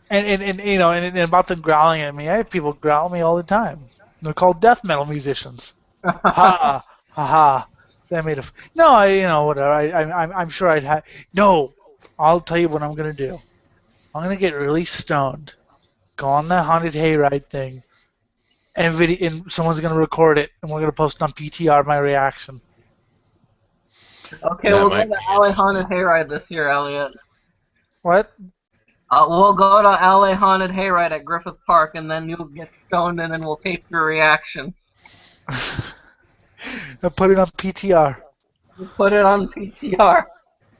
And about them growling at me, I have people growl at me all the time. They're called death metal musicians. Ha ha. So I made whatever. I'm sure I'd have. No, I'll tell you what I'm gonna do. I'm gonna get really stoned, go on that haunted hayride thing, and someone's gonna record it, and we're gonna post on PTR my reaction. Okay, we'll go to LA Haunted Hayride this year, Elliot. What? We'll go to LA Haunted Hayride at Griffith Park, and then you'll get stoned, and then we'll tape your reaction. I put it on PTR. We'll put it on PTR.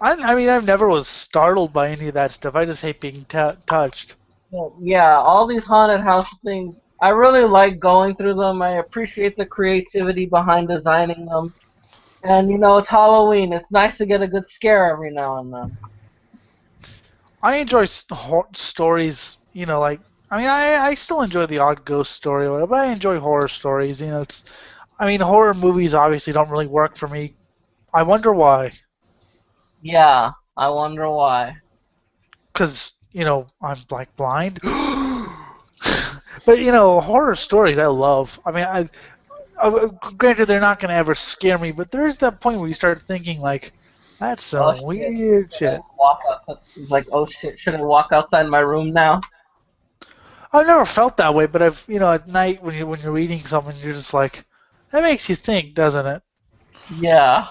I mean, I never was startled by any of that stuff. I just hate being touched. Well, yeah, all these haunted house things, I really like going through them. I appreciate the creativity behind designing them. And, it's Halloween. It's nice to get a good scare every now and then. I enjoy stories, I still enjoy the odd ghost story, but I enjoy horror stories. Horror movies obviously don't really work for me. I wonder why. Yeah, I wonder why. Because, I'm like blind. But, horror stories I love. I mean, granted, they're not going to ever scare me, but there is that point where you start thinking, like, That's Oh some shit! weird Should I shit. walk outside? He's like, oh shit! Should I walk outside my room now? I've never felt that way, but at night when you're reading something, you're just like, that makes you think, doesn't it? Yeah.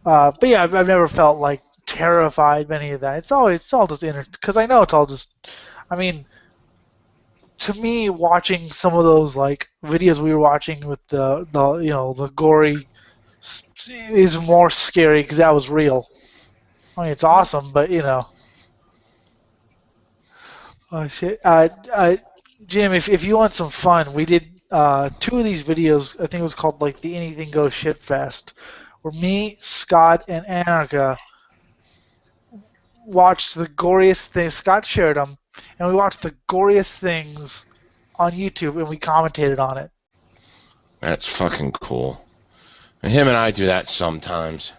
But yeah, I've never felt like terrified by any of that. It's all just because I know it's all just. I mean, to me, watching some of those like videos we were watching with the gory is more scary because that was real. I mean, it's awesome, but oh shit. Jim, if you want some fun, we did two of these videos. I think it was called like the Anything Goes Shit Fest, where me, Scott, and Annika watched the goriest things. Scott shared them, and we watched the goriest things on YouTube, and we commentated on it. That's fucking cool. And him and I do that sometimes.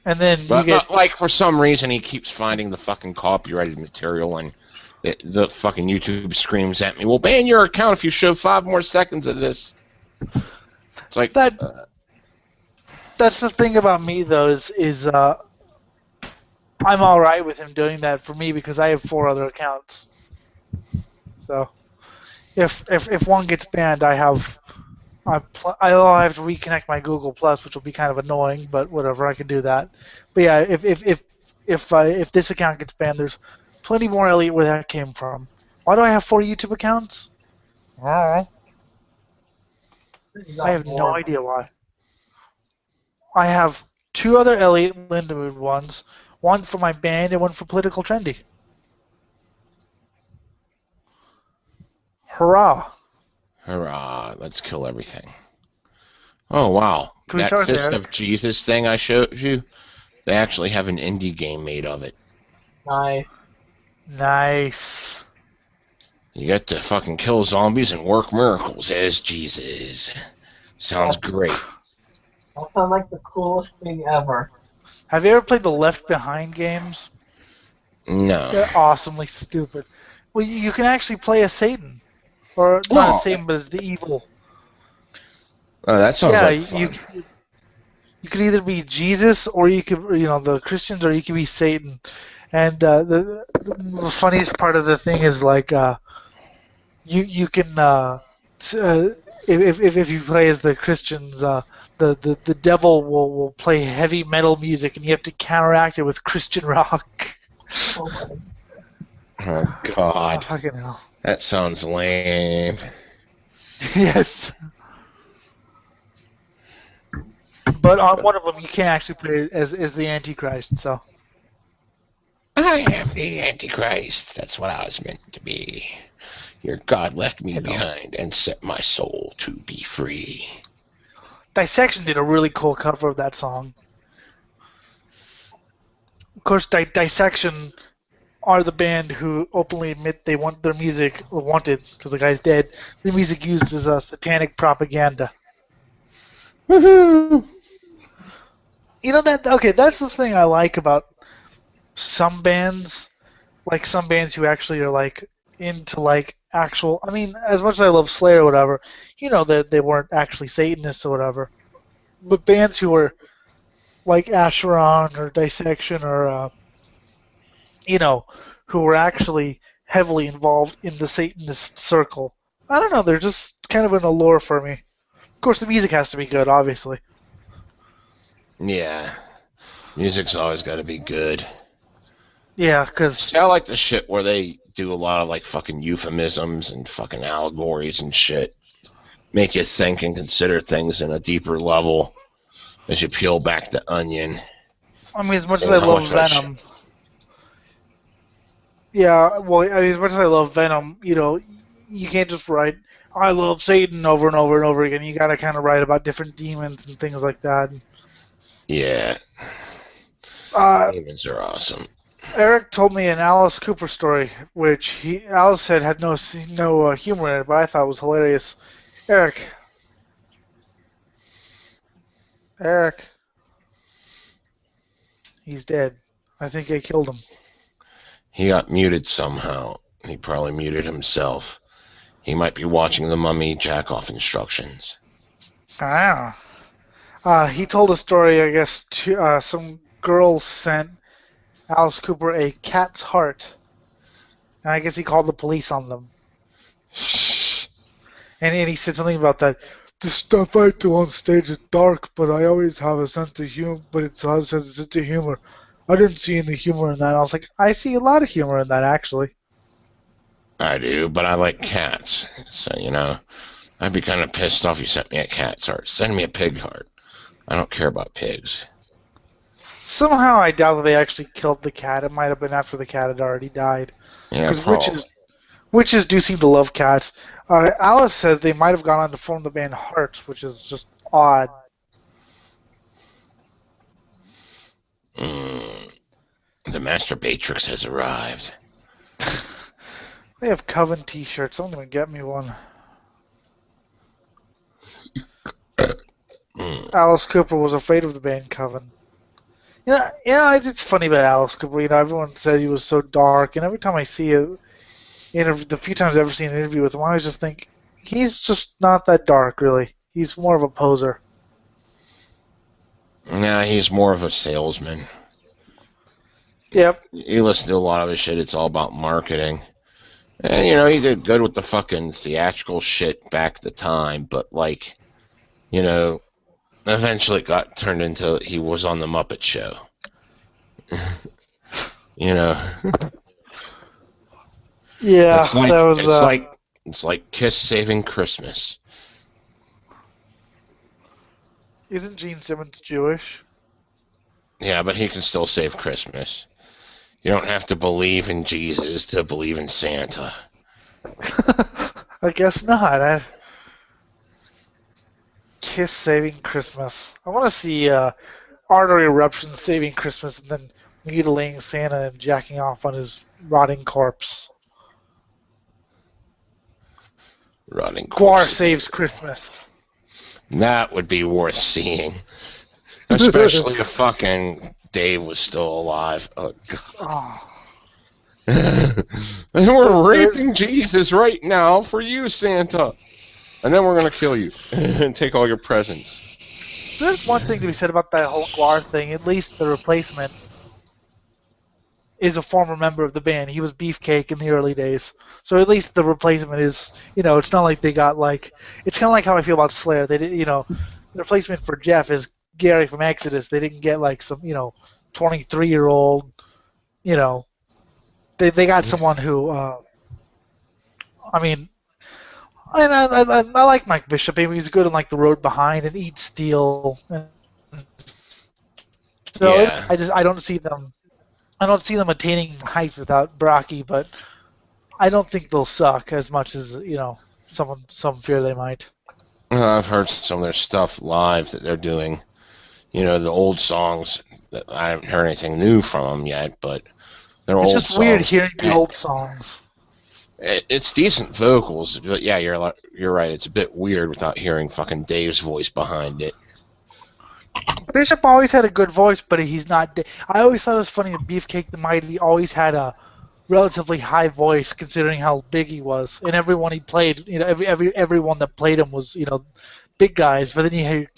And then you But, get like, for some reason, he keeps finding the fucking copyrighted material, and the fucking YouTube screams at me, "We'll ban your account if you show 5 more seconds of this." It's like, that. That's the thing about me though is I'm all right with him doing that for me because I have 4 other accounts. So if one gets banned, I'll have to reconnect my Google Plus, which will be kind of annoying, but whatever, I can do that. But yeah, if this account gets banned, there's plenty more Elliot where that came from. Why do I have 4 YouTube accounts? I don't know. He I got have no bored. idea why. I have 2 other Elliot Lindewood ones, one for my band and one for Political Trendy. Hurrah! hurrah, let's kill everything. Oh, wow. Can we That start Fist there? of Jesus thing I showed you, they actually have an indie game made of it. Nice. Nice. You get to fucking kill zombies and work miracles as Jesus. Sounds great. That sounds like the coolest thing ever. Have you ever played the Left Behind games? No. They're awesomely stupid. Well, you can actually play as Satan, or not as Oh, Satan, but as the evil. that sounds Yeah, like you fun. you could either be Jesus or you could the Christians, or you could be Satan. And the funniest part of the thing is like you can if you play as the Christians, the devil will play heavy metal music, and you have to counteract it with Christian rock. Oh my. Oh, God. Fucking hell. That sounds lame. Yes. But on one of them, you can't actually play as the Antichrist. So I am the Antichrist. That's what I was meant to be. Your God left me behind and set my soul to be free. Dissection did a really cool cover of that song. Of course, Dissection are the band who openly admit they want their music wanted because the guy's dead. The music used as a satanic propaganda. Woohoo! That's the thing I like about some bands, like some bands who actually are like into like actual. I mean, as much as I love Slayer or whatever, that they weren't actually Satanists or whatever. But bands who are like Asheron or Dissection or who were actually heavily involved in the Satanist circle. I don't know, they're just kind of an allure for me. Of course, the music has to be good, obviously. Yeah. Music's always got to be good. Yeah, because See, I like the shit where they do a lot of like fucking euphemisms and fucking allegories and shit. Make you think and consider things in a deeper level as you peel back the onion. I mean, as much as And I how love much I shit. Venom, yeah, well, I mean, as much as I love Venom, you can't just write "I love Satan" over and over and over again. You got to kind of write about different demons and things like that. Yeah. Uh, Demons are awesome. Eric told me an Alice Cooper story, which Alice said had no humor in it, but I thought was hilarious. Eric, Eric, he's dead. I think I killed him. He got muted somehow. He probably muted himself. He might be watching the Mummy jack-off instructions. Ah, He told a story, I guess, to some girl sent Alice Cooper a cat's heart, and I guess he called the police on them. And he said something about that. The stuff I do on stage is dark, but I always have a sense of humor. But it's a sense of humor. I didn't see any humor in that. I was like, I see a lot of humor in that, actually. I do, but I like cats. So, I'd be kind of pissed off you sent me a cat's heart. Send me a pig heart. I don't care about pigs. Somehow I doubt that they actually killed the cat. It might have been after the cat had already died. Yeah, Because probably. witches do seem to love cats. Alice says they might have gone on to form the band Heart, which is just odd. The Masturbatrix has arrived. They have Coven t-shirts. Don't even get me one. Alice Cooper was afraid of the band Coven. It's funny about Alice Cooper. Everyone said he was so dark, and every time I see it, the few times I've ever seen an interview with him, I always just think he's just not that dark, really. He's more of a poser. Nah, he's more of a salesman. Yep. You listen to a lot of his shit, it's all about marketing. And, he did good with the fucking theatrical shit back at the time, but, eventually it got turned into he was on the Muppet Show. Yeah, that was. It's like Kiss saving Christmas. Isn't Gene Simmons Jewish? Yeah, but he can still save Christmas. You don't have to believe in Jesus to believe in Santa. I guess not. Kiss saving Christmas. I want to see Artery Eruption saving Christmas and then mutilating Santa and jacking off on his rotting corpse. Rotting Guar saves Christmas. That would be worth seeing. Especially if fucking Dave was still alive. Oh, God. Oh. And we're raping Jesus right now for you, Santa. And then we're going to kill you and take all your presents. There's one thing to be said about that whole Guar thing. At least the replacement is a former member of the band. He was Beefcake in the early days. So at least the replacement is, it's not like they got it's kind of like how I feel about Slayer. They did, the replacement for Jeff is Gary from Exodus. They didn't get some, 23-year-old, they got someone who, I like Mike Bishop. He was good in The Road Behind and Eat Steel. So Yeah. I don't see them attaining heights without Brocky, but I don't think they'll suck as much as some fear they might. I've heard some of their stuff live that they're doing. The old songs. That I haven't heard anything new from them yet, but they're old songs. It's just weird hearing the old songs. It's decent vocals, but yeah, you're right. It's a bit weird without hearing fucking Dave's voice behind it. Bishop always had a good voice, but he's not. I always thought it was funny that Beefcake the Mighty always had a relatively high voice, considering how big he was. And everyone he played, everyone that played him was, big guys. But then you hear,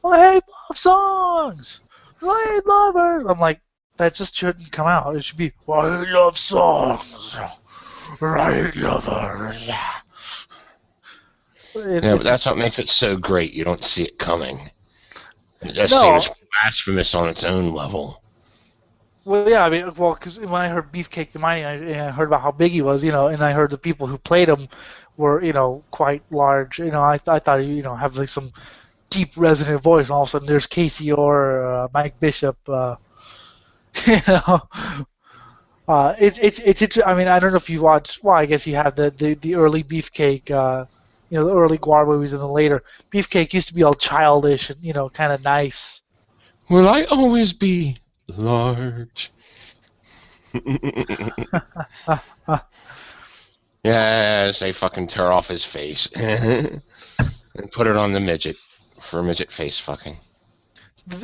I hate love songs, I hate lovers. I'm like, that just shouldn't come out. It should be, I love songs, I hate lovers. But that's what makes it so great. You don't see it coming. It just seems blasphemous on its own level. Well, yeah, because when I heard Beefcake the Mighty, I heard about how big he was, and I heard the people who played him were, quite large. I thought he, have some deep resonant voice, and all of a sudden there's Casey or Mike Bishop. It's I don't know if you watched. Well, I guess you have the early Beefcake. The early Guar movies and the later. Beefcake used to be all childish and, kind of nice. Will I always be large? Yes, they fucking tear off his face and put it on the midget for midget face fucking.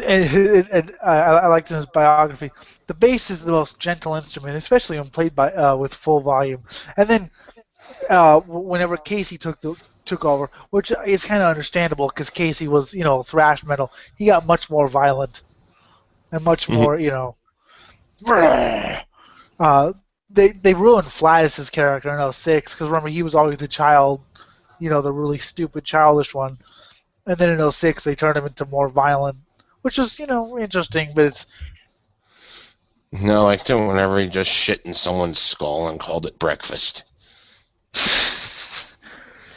And I liked in his biography. The bass is the most gentle instrument, especially when played with full volume. And then whenever Casey took took over, which is kind of understandable because Casey was, thrash metal. He got much more violent and much more, uh, they ruined Flatus's character in '06 because remember he was always the child, the really stupid childish one, and then in '06 they turned him into more violent, which is interesting, but it's No, like whenever he just shit in someone's skull and called it breakfast.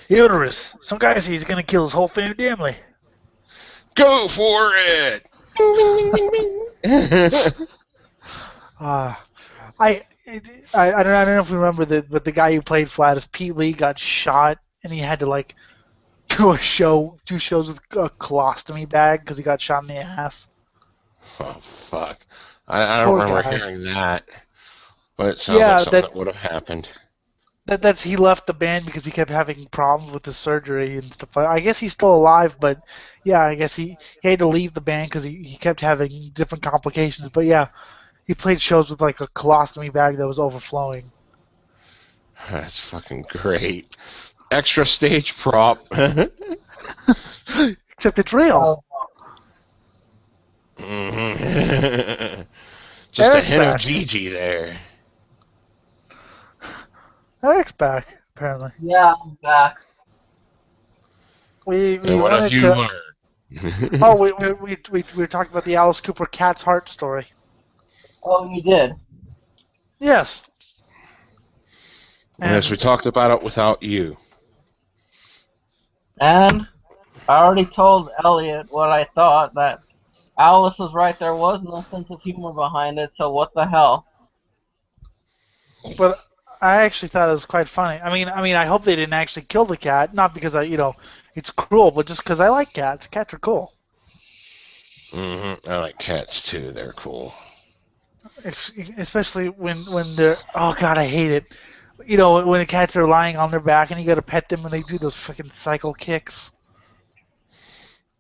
uterus. Some guy says he's gonna kill his whole family. Go for it! Bing, bing, bing, bing, bing. I don't know if you remember that, but the guy who played Flatus, Pete Lee, got shot, and he had to like do two shows with a colostomy bag because he got shot in the ass. Oh, fuck. I don't Poor remember guy. hearing that, but it sounds Yeah, like something that would have happened. that's he left the band because he kept having problems with the surgery and stuff. I guess he's still alive, but yeah, I guess he had to leave the band because he kept having different complications. But yeah, he played shows with like a colostomy bag that was overflowing. That's fucking great. Extra stage prop. Except it's real. Mhm. Just Eric's a hint back. of Gigi there. Eric's back apparently. Yeah, I'm back. We And what have wanted you to. learned? Oh, we were talking about the Alice Cooper Cat's Heart story. Oh, you did. Yes. Yes, we talked about it without you. And I already told Elliot what I thought, that Alice was right, there was no sense of humor behind it, so what the hell? But I actually thought it was quite funny. I hope they didn't actually kill the cat, not because it's cruel, but just because I like cats. Cats are cool. I like cats too. They're cool. Especially when they're. Oh God, I hate it. When the cats are lying on their back and you gotta pet them and they do those fucking cycle kicks.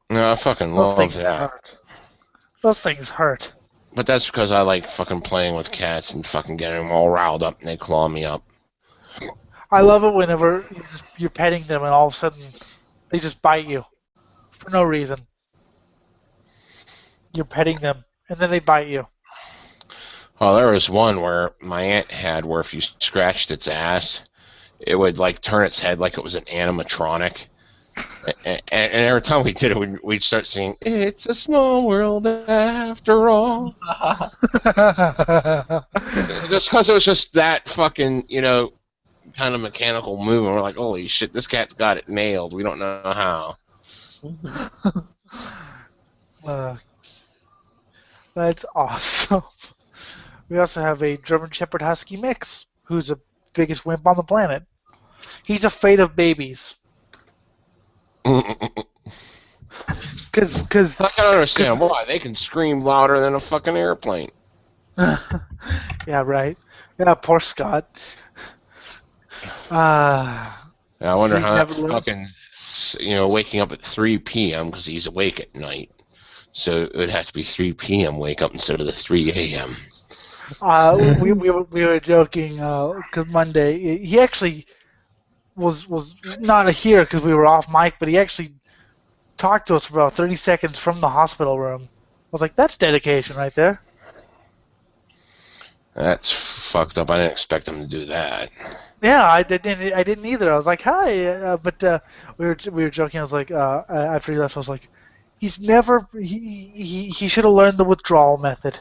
No, I fucking Those love things that. hurt. Those things hurt. But that's because I like fucking playing with cats and fucking getting them all riled up and they claw me up. I love it whenever you're petting them and all of a sudden they just bite you for no reason. You're petting them and then they bite you. Well, there was one where my aunt had where if you scratched its ass, it would like turn its head like it was an animatronic. And every time we did it, we'd start singing, "It's a small world after all." Just because it was just that fucking, kind of mechanical movement. We're like, holy shit, this cat's got it nailed. We don't know how. That's awesome. We also have a German Shepherd Husky mix, who's the biggest wimp on the planet. He's afraid of babies. Cause I can understand why. They can scream louder than a fucking airplane. yeah, right. Yeah, poor Scott. I wonder he's how never that learned. fucking, waking up at 3 p.m. because he's awake at night. So it would have to be 3 p.m. wake up instead of the 3 a.m. We were joking because Monday he actually was not here because we were off mic, but he actually talked to us for about 30 seconds from the hospital room. I was like, that's dedication right there. That's fucked up. I didn't expect him to do that. Yeah, I didn't either. I was like, hi, but we were joking. I was like, after he left, I was like, he should have learned the withdrawal method.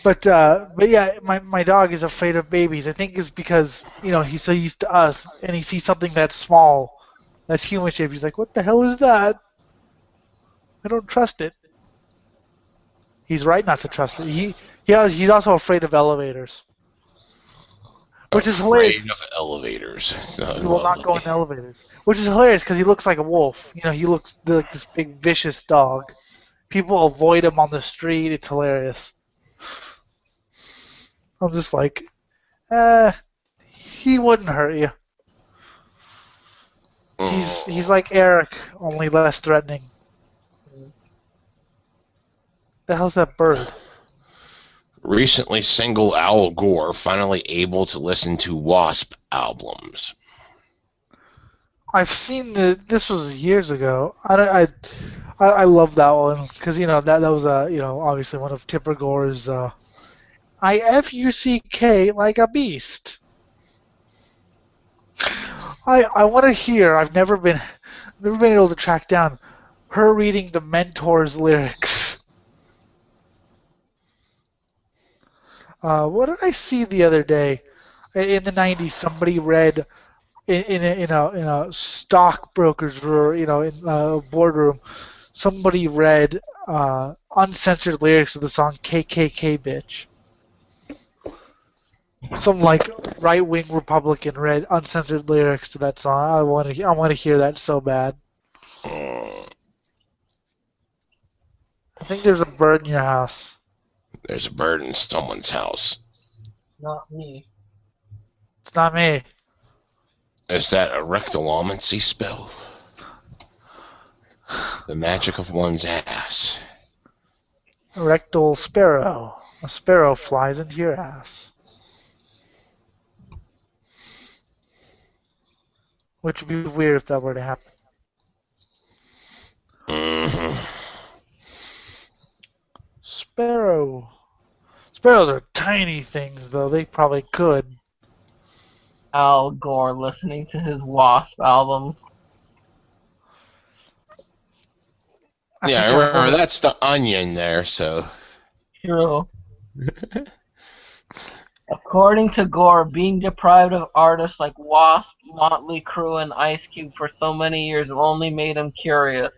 But yeah, my dog is afraid of babies. I think it's because he's so used to us, and he sees something that's small, that's human shaped. He's like, what the hell is that? I don't trust it. He's right not to trust it. He's also afraid of elevators, which is hilarious. Afraid of elevators. He will not go in elevators, which is hilarious because he looks like a wolf. He looks like this big vicious dog. People avoid him on the street. It's hilarious. I'm just like, he wouldn't hurt you. He's like Eric, only less threatening. The hell's that bird? Recently, single Al Gore finally able to listen to Wasp albums. I've seen this was years ago. I love that one because that was obviously one of Tipper Gore's IFUCK like a beast. I want to hear. I've never been able to track down her reading the Mentor's lyrics. What did I see the other day? In the '90s, somebody read in a stockbroker's in a boardroom. Somebody read uncensored lyrics of the song KKK bitch. Some like right-wing Republican read uncensored lyrics to that song. I want to hear that so bad. I think there's a bird in your house. There's a bird in someone's house. Not me. It's not me. Is that a rectalomancy spell? The magic of one's ass. A rectal sparrow. A sparrow flies into your ass. Which would be weird if that were to happen. Mm-hmm. Sparrow. Sparrows are tiny things, though. They probably could. Al Gore listening to his Wasp album. Yeah, I remember that's the Onion there, so. True. According to Gore, being deprived of artists like Wasp, Motley Crue, and Ice Cube for so many years only made him curious.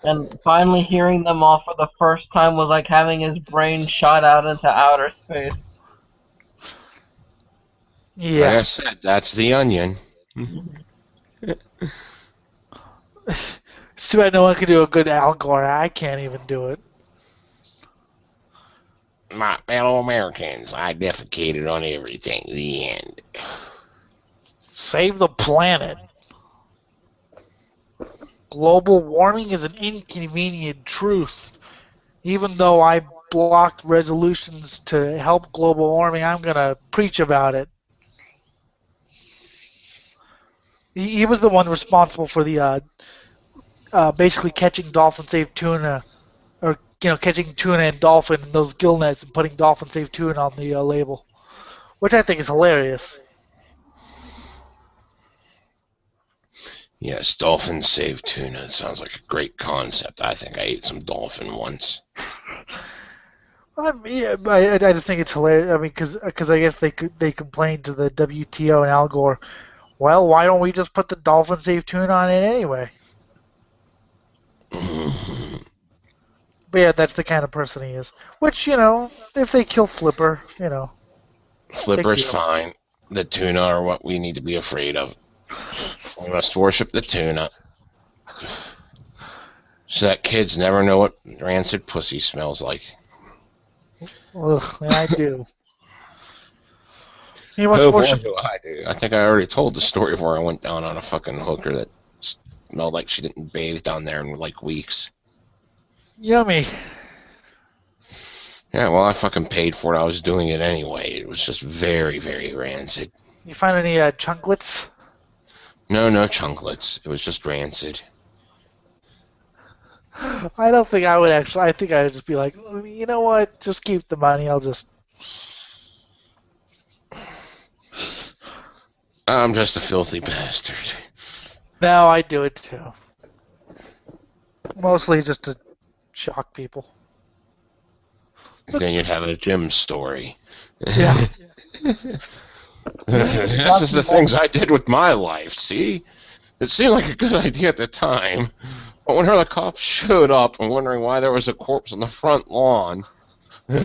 And finally hearing them all for the first time was like having his brain shot out into outer space. Yeah. Like I said, that's the Onion. It's too bad no one can do a good Al Gore. I can't even do it. My fellow Americans, I defecated on everything. The end. Save the planet. Global warming is an inconvenient truth. Even though I blocked resolutions to help global warming, I'm going to preach about it. He was the one responsible for the basically catching dolphin-safe tuna, or catching tuna and dolphin in those gill nets and putting dolphin-safe tuna on the label, which I think is hilarious. Yes, dolphin save tuna. It sounds like a great concept. I think I ate some dolphin once. I just think it's hilarious. I mean, because I guess they complained to the WTO and Al Gore. Well, why don't we just put the dolphin safe tuna on it anyway? But yeah, that's the kind of person he is. Which, if they kill Flipper, Flipper's fine. The tuna are what we need to be afraid of. We must worship the tuna. So that kids never know what rancid pussy smells like. Ugh, and I do. You Oh must worship. boy, do I do. I think I already told the story of where I went down on a fucking hooker that smelled like she didn't bathe down there in like weeks. Yummy. Yeah, well, I fucking paid for it. I was doing it anyway. It was just very, very rancid. You find any chunklets? No chunklets. It was just rancid. I don't think I would actually. I think I would just be like, you know what? Just keep the money. I'll just. I'm just a filthy bastard. No, I do it too. Mostly just to shock people. Then you'd have a Jim story. Yeah. This is the things I did with my life, see? It seemed like a good idea at the time, but when the cops showed up, I'm wondering why there was a corpse on the front lawn. And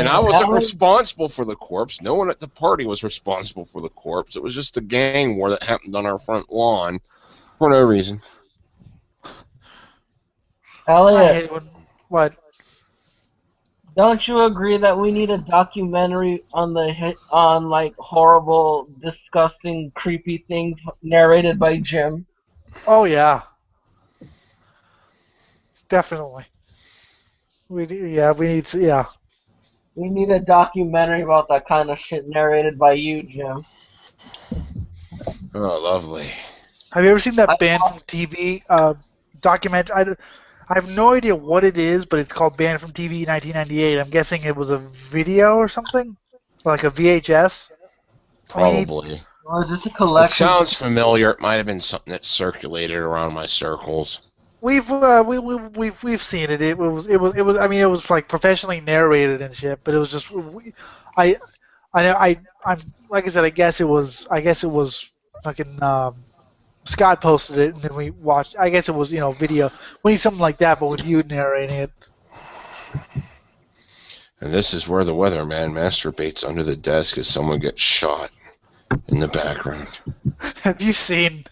I wasn't responsible for the corpse. No one at the party was responsible for the corpse. It was just a gang war that happened on our front lawn for no reason. Elliot, What? don't you agree that we need a documentary on like horrible, disgusting, creepy things narrated by Jim? Oh yeah. Definitely. We need to, yeah. We need a documentary about that kind of shit narrated by you, Jim. Oh, lovely. Have you ever seen I, that Banned from TV documentary? I have no idea what it is, but it's called Banned from TV 1998. I'm guessing it was a video or something, like a VHS. Probably. or is this a It collection? sounds familiar. It might have been something that circulated around my circles. We've seen it. It was. I mean, it was like professionally narrated and shit. But it was just I I'm like I said. I guess it was fucking. Scott posted it, and then we watched. I guess it was video. We need something like that, but with you narrating it. And this is where the weatherman masturbates under the desk as someone gets shot in the background. Have you seen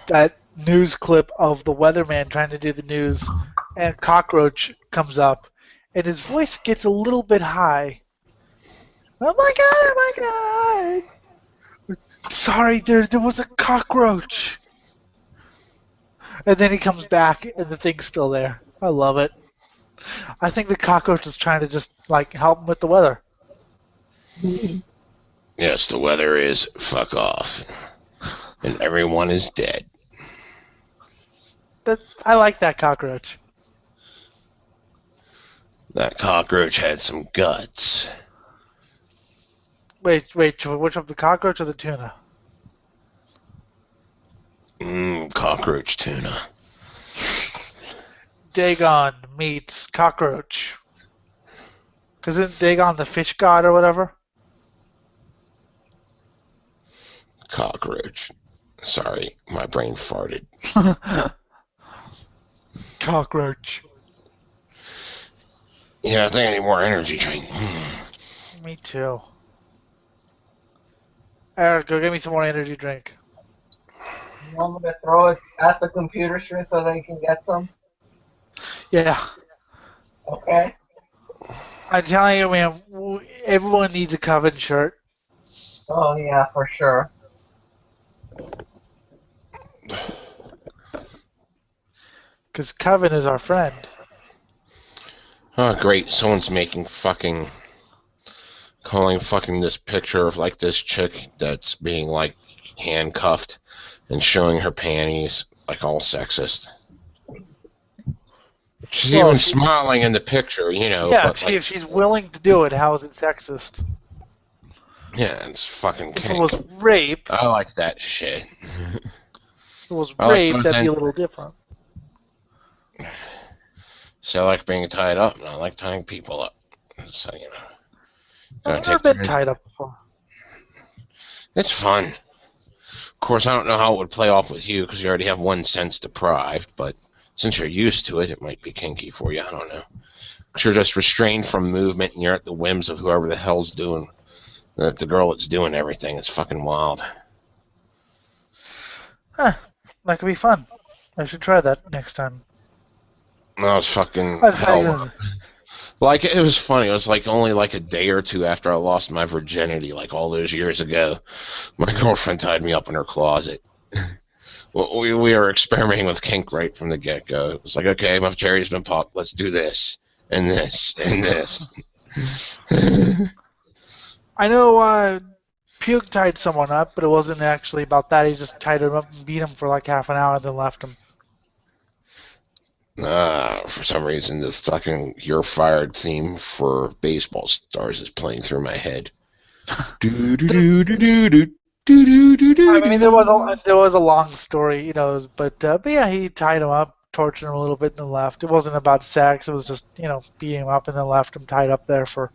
that news clip of the weatherman trying to do the news, and Cockroach comes up, and his voice gets a little bit high. Oh my god! Oh my god! Sorry, there was a cockroach. And then he comes back, and the thing's still there. I love it. I think the cockroach is trying to just like help him with the weather. Yes, the weather is fuck off. And everyone is dead. I like that cockroach. That cockroach had some guts. Wait, which of the cockroach or the tuna? Cockroach tuna. Dagon meets cockroach. Because isn't Dagon the fish god or whatever? Cockroach. Sorry, my brain farted. Cockroach. Yeah, I think I need more energy drink. Me too. Eric, go get me some more energy drink. You want me to throw it at the computer screen so they can get some? Yeah. Okay. I'm telling you, man, everyone needs a Coven shirt. Oh yeah, for sure. Because Coven is our friend. Oh, great. Someone's making fucking... calling fucking this picture of, like, this chick that's being, like, handcuffed and showing her panties, like, all sexist. She's even smiling in the picture, Yeah, but, if she's willing to do it, how is it sexist? Yeah, it's fucking If kink. it was rape, I like that shit. if it was I like rape, both that'd be a ends. little different. So I like being tied up, and I like tying people up. So, I've never been tied up before. It's fun. Of course, I don't know how it would play off with you, because you already have one sense deprived, but since you're used to it, it might be kinky for you. I don't know. Because you're just restrained from movement, and you're at the whims of whoever the hell's doing. The girl that's doing everything. It's fucking wild. Huh. That could be fun. I should try that next time. No, it's fucking I'd hell. Like, it was funny. It was like only like a day or two after I lost my virginity, like all those years ago. My girlfriend tied me up in her closet. we were experimenting with kink right from the get-go. It was like, okay, my cherry's been popped. Let's do this and this and this. I know Puke tied someone up, but it wasn't actually about that. He just tied him up and beat him for like half an hour and then left him. For some reason, the fucking "You're Fired" theme for Baseball Stars is playing through my head. I mean, there was a long story, but yeah, he tied him up, tortured him a little bit, and then left. It wasn't about sex. It was just, beating him up and then left him tied up there for.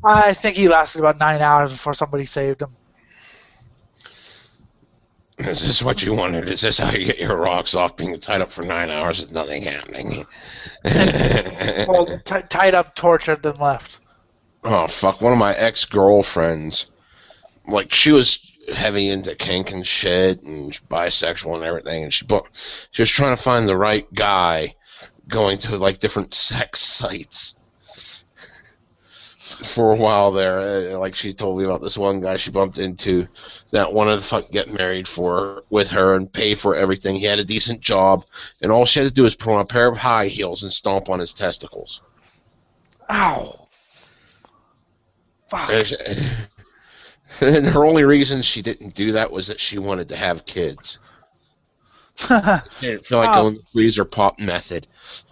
I think he lasted about 9 hours before somebody saved him. Is this what you wanted? Is this how you get your rocks off, being tied up for 9 hours with nothing happening? Well, tied up, tortured, then left. Oh, fuck. One of my ex-girlfriends, like, she was heavy into kink and shit, and bisexual and everything, and she was trying to find the right guy going to, like, different sex sites. for a while there. Like she told me about this one guy she bumped into that wanted to fucking get married with her and pay for everything. He had a decent job, and all she had to do was put on a pair of high heels and stomp on his testicles. Ow. Fuck. And her only reason she didn't do that was that she wanted to have kids. She didn't feel like going the freezer pop method.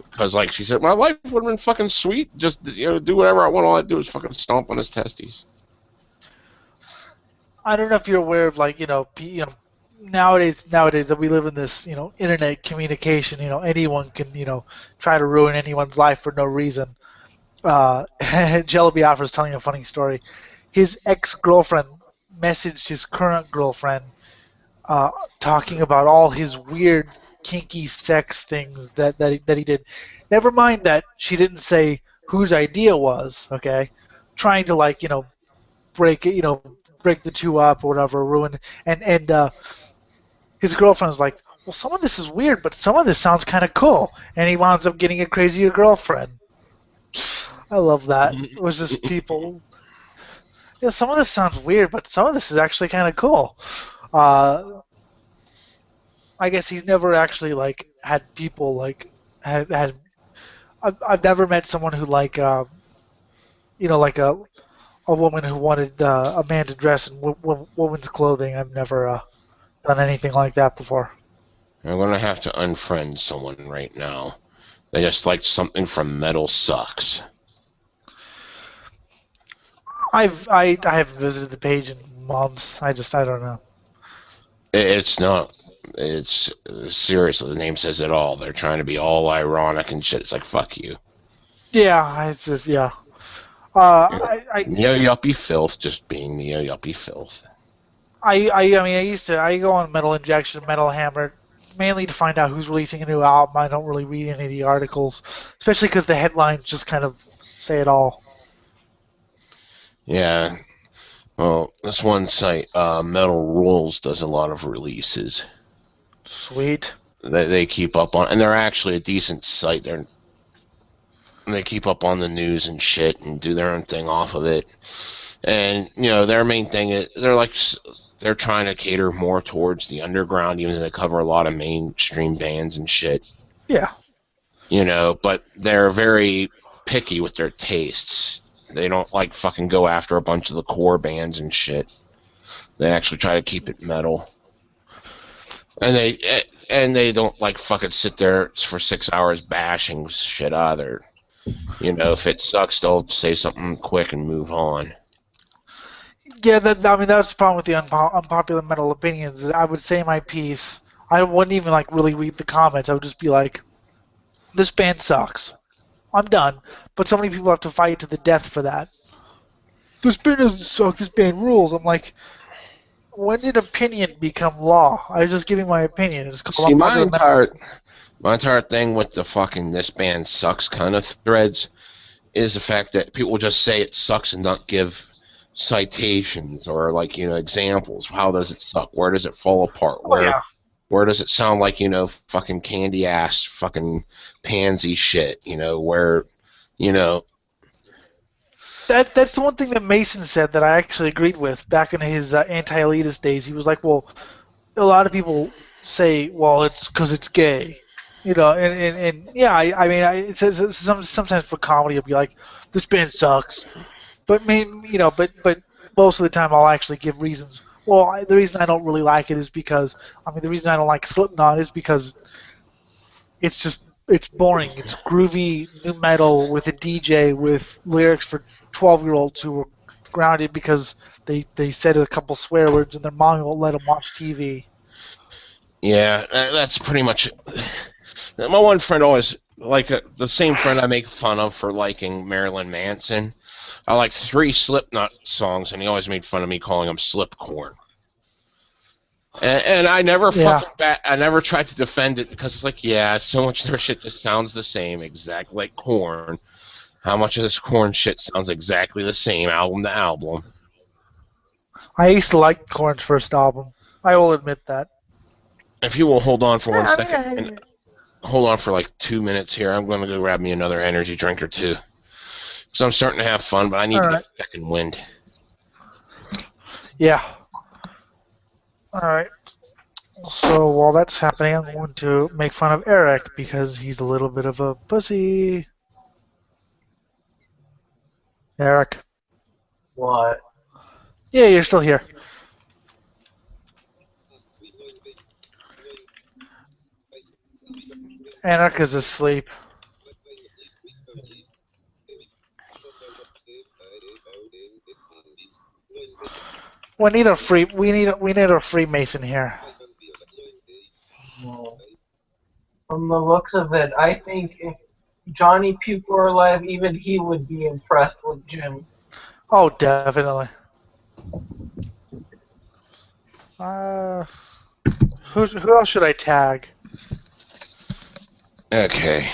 Because, like she said, my life would have been fucking sweet. Just, do whatever I want. All I do is fucking stomp on his testes. I don't know if you're aware of, like, nowadays that we live in this, internet communication, anyone can, try to ruin anyone's life for no reason. Jello Biafra is telling a funny story. His ex-girlfriend messaged his current girlfriend talking about all his weird, kinky sex things that he did. Never mind that she didn't say whose idea was, okay? Trying to, like, break it, break the two up or whatever, ruin. And his girlfriend was like, well, some of this is weird, but some of this sounds kind of cool. And he winds up getting a crazier girlfriend. I love that. It was just people. Yeah, some of this sounds weird, but some of this is actually kind of cool. I guess he's never actually like had people like had. I've never met someone who like like a woman who wanted a man to dress in woman's clothing. I've never done anything like that before. I'm going to have to unfriend someone right now. They just liked something from Metal Sucks. I haven't visited the page in months. I don't know. It's not. It's seriously, the name says it all. They're trying to be all ironic and shit. It's like, fuck you. Yeah, it's just, yeah. Neo-yuppie filth just being neo-yuppie filth. I go on Metal Injection, Metal Hammer, mainly to find out who's releasing a new album. I don't really read any of the articles, especially because the headlines just kind of say it all. Yeah. Well, this one site, Metal Rules, does a lot of releases. Sweet. They keep up on, and they're actually a decent site. They keep up on the news and shit and do their own thing off of it. And their main thing is they're trying to cater more towards the underground, even though they cover a lot of mainstream bands and shit. Yeah. But they're very picky with their tastes. They don't like fucking go after a bunch of the core bands and shit. They actually try to keep it metal. And they don't like fucking sit there for 6 hours bashing shit either. If it sucks, they'll say something quick and move on. Yeah, that's the problem with the unpopular metal opinions. I would say my piece. I wouldn't even like really read the comments. I would just be like, "This band sucks. I'm done." But so many people have to fight to the death for that. This band doesn't suck. This band rules. I'm like, when did opinion become law? I was just giving my opinion. It's called See, my entire thing with the fucking "this band sucks" kind of threads is the fact that people just say it sucks and not give citations or examples. How does it suck? Where does it fall apart? Where does it sound like fucking candy ass fucking pansy shit? That's the one thing that Mason said that I actually agreed with back in his anti-elitist days. He was like, well, a lot of people say, well, it's because it's gay. And yeah, it says sometimes for comedy, it'll be like, this band sucks. But but most of the time I'll actually give reasons. Well, the reason I don't really like it is because, the reason I don't like Slipknot is because it's boring. It's groovy new metal with a DJ with lyrics for 12-year-olds who were grounded because they said a couple swear words and their mom won't let them watch TV. Yeah, that's pretty much it. My one friend always, the same friend I make fun of for liking Marilyn Manson, I like 3 Slipknot songs, and he always made fun of me calling them Slipcorn. And I never I never tried to defend it because it's like, yeah, so much of their shit just sounds the same, exactly like Korn. How much of this Korn shit sounds exactly the same album to album? I used to like Korn's first album. I will admit that. If you will hold on for 1 second, and hold on for 2 minutes here, I'm going to go grab me another energy drink or two. So I'm starting to have fun, but I need to Alright. get second wind. Yeah. Alright. So while that's happening, I'm going to make fun of Eric because he's a little bit of a pussy. Eric. What? Yeah, you're still here. Eric is asleep. We need a Freemason here. Well, from the looks of it, I think if Johnny Puke were alive, even he would be impressed with Jim. Oh, definitely. Uh, who else should I tag? Okay.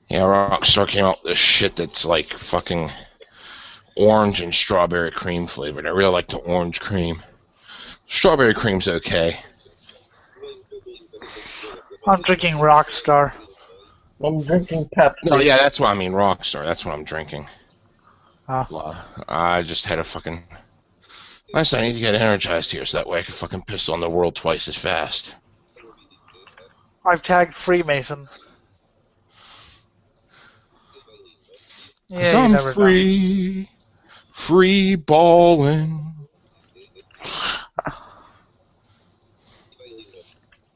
Yeah, Rockstar came out with this shit that's like fucking orange and strawberry cream flavored. I really like the orange cream. Strawberry cream's okay. I'm drinking Rockstar. I'm drinking Pepsi. No, yeah, that's what I mean, Rockstar. That's what I'm drinking. Ah. I just had a fucking... I need to get energized here so that way I can fucking piss on the world twice as fast. I've tagged Freemason. Cause Yeah, you I'm never free. Free balling.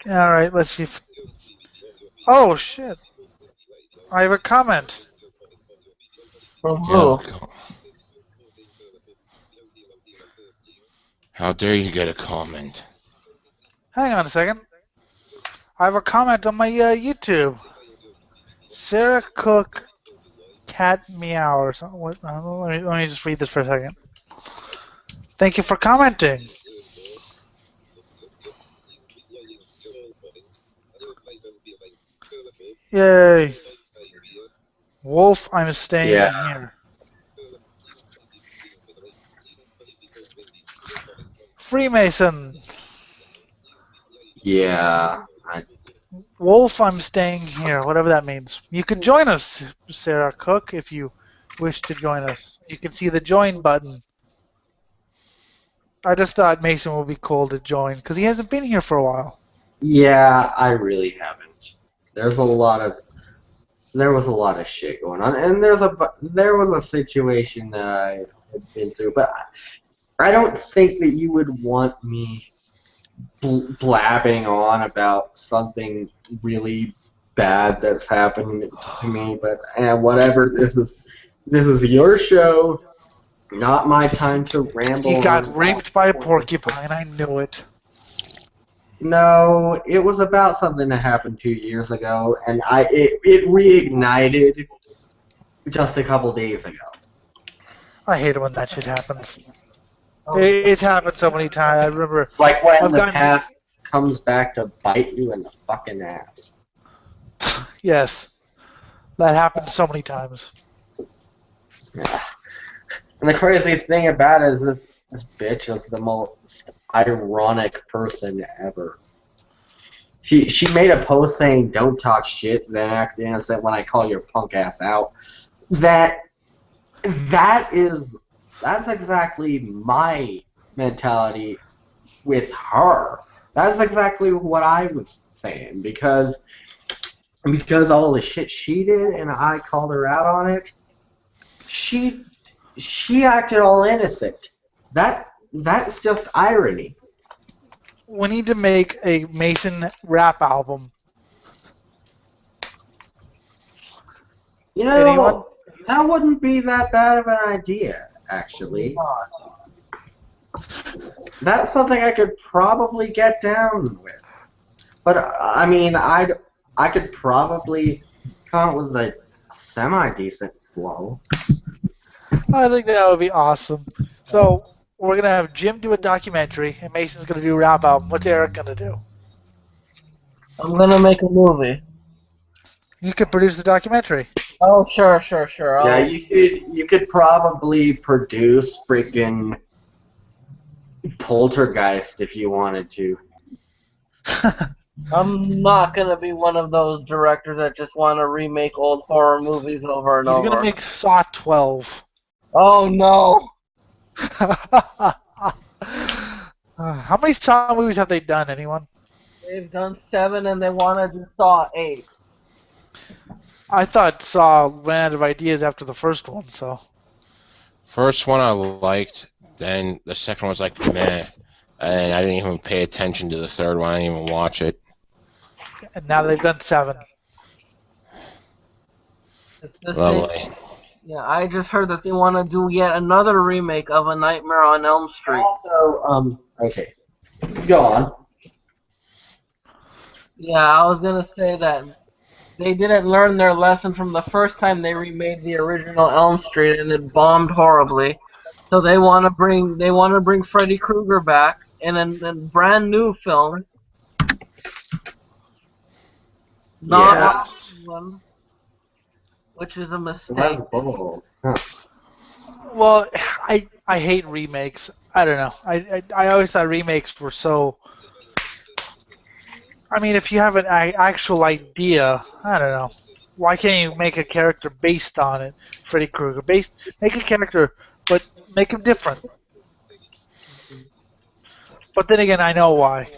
know. Alright, let's see if... Oh, shit. I have a comment. From who? How dare you get a comment? Hang on a second. I have a comment on my YouTube. Sarah Cook Cat Meow or something. Let me just read this for a second. Thank you for commenting. Yay. Wolf, I'm staying here. Freemason. Yeah. Wolf, I'm staying here, whatever that means. You can join us, Sarah Cook, if you wish to join us. You can see the join button. I just thought Mason would be cool to join, because he hasn't been here for a while. Yeah, I really haven't. There was a lot of shit going on, and there was a situation that I had been through, but I don't think that you would want me blabbing on about something really bad that's happened to me. But whatever, this is your show, not my time to ramble. He got raped by a porcupine. I knew it. No, it was about something that happened 2 years ago, and it reignited just a couple days ago. I hate it when that shit happens. It's happened so many times. I remember. Like when the past comes back to bite you in the fucking ass. Yes, that happened so many times. Yeah. And the crazy thing about it is this bitch is the most ironic person ever. She made a post saying, "Don't talk shit, then act innocent when I call your punk ass out." That's exactly my mentality with her. That's exactly what I was saying, because all the shit she did and I called her out on it, she acted all innocent. That's just irony. We need to make a Mason rap album. You know, Anyone? that wouldn't be that bad of an idea, actually. That's something I could probably get down with. But I mean, I could probably come up with a semi-decent flow. I think that would be awesome. So we're going to have Jim do a documentary, and Mason's going to do a rap album. What's Eric going to do? I'm gonna make a movie. You could produce the documentary. Oh, sure. Yeah, you could probably produce freaking Poltergeist if you wanted to. I'm not gonna be one of those directors that just want to remake old horror movies over and He's gonna over. make Saw 12. Oh no! How many Saw movies have they done? Anyone? They've done 7 and they want to do Saw 8. I thought Saw ran out of ideas after the first one, so. First one I liked, then the second one was like meh, and I didn't even pay attention to the third one. I didn't even watch it. And now they've done 7. It's the same. Lovely. Yeah, I just heard that they want to do yet another remake of A Nightmare on Elm Street. Also, okay, go on. Yeah, I was gonna say that they didn't learn their lesson from the first time they remade the original Elm Street and it bombed horribly. So they want to bring Freddy Krueger back in a brand new film, not Yeah. like one, which is a mistake. That's bold. Huh. Well, I hate remakes. I don't know. I always thought remakes were so. I mean, if you have an actual idea, I don't know. Why can't you make a character based on it, Freddy Krueger? Make a character, but make him different. But then again, I know why.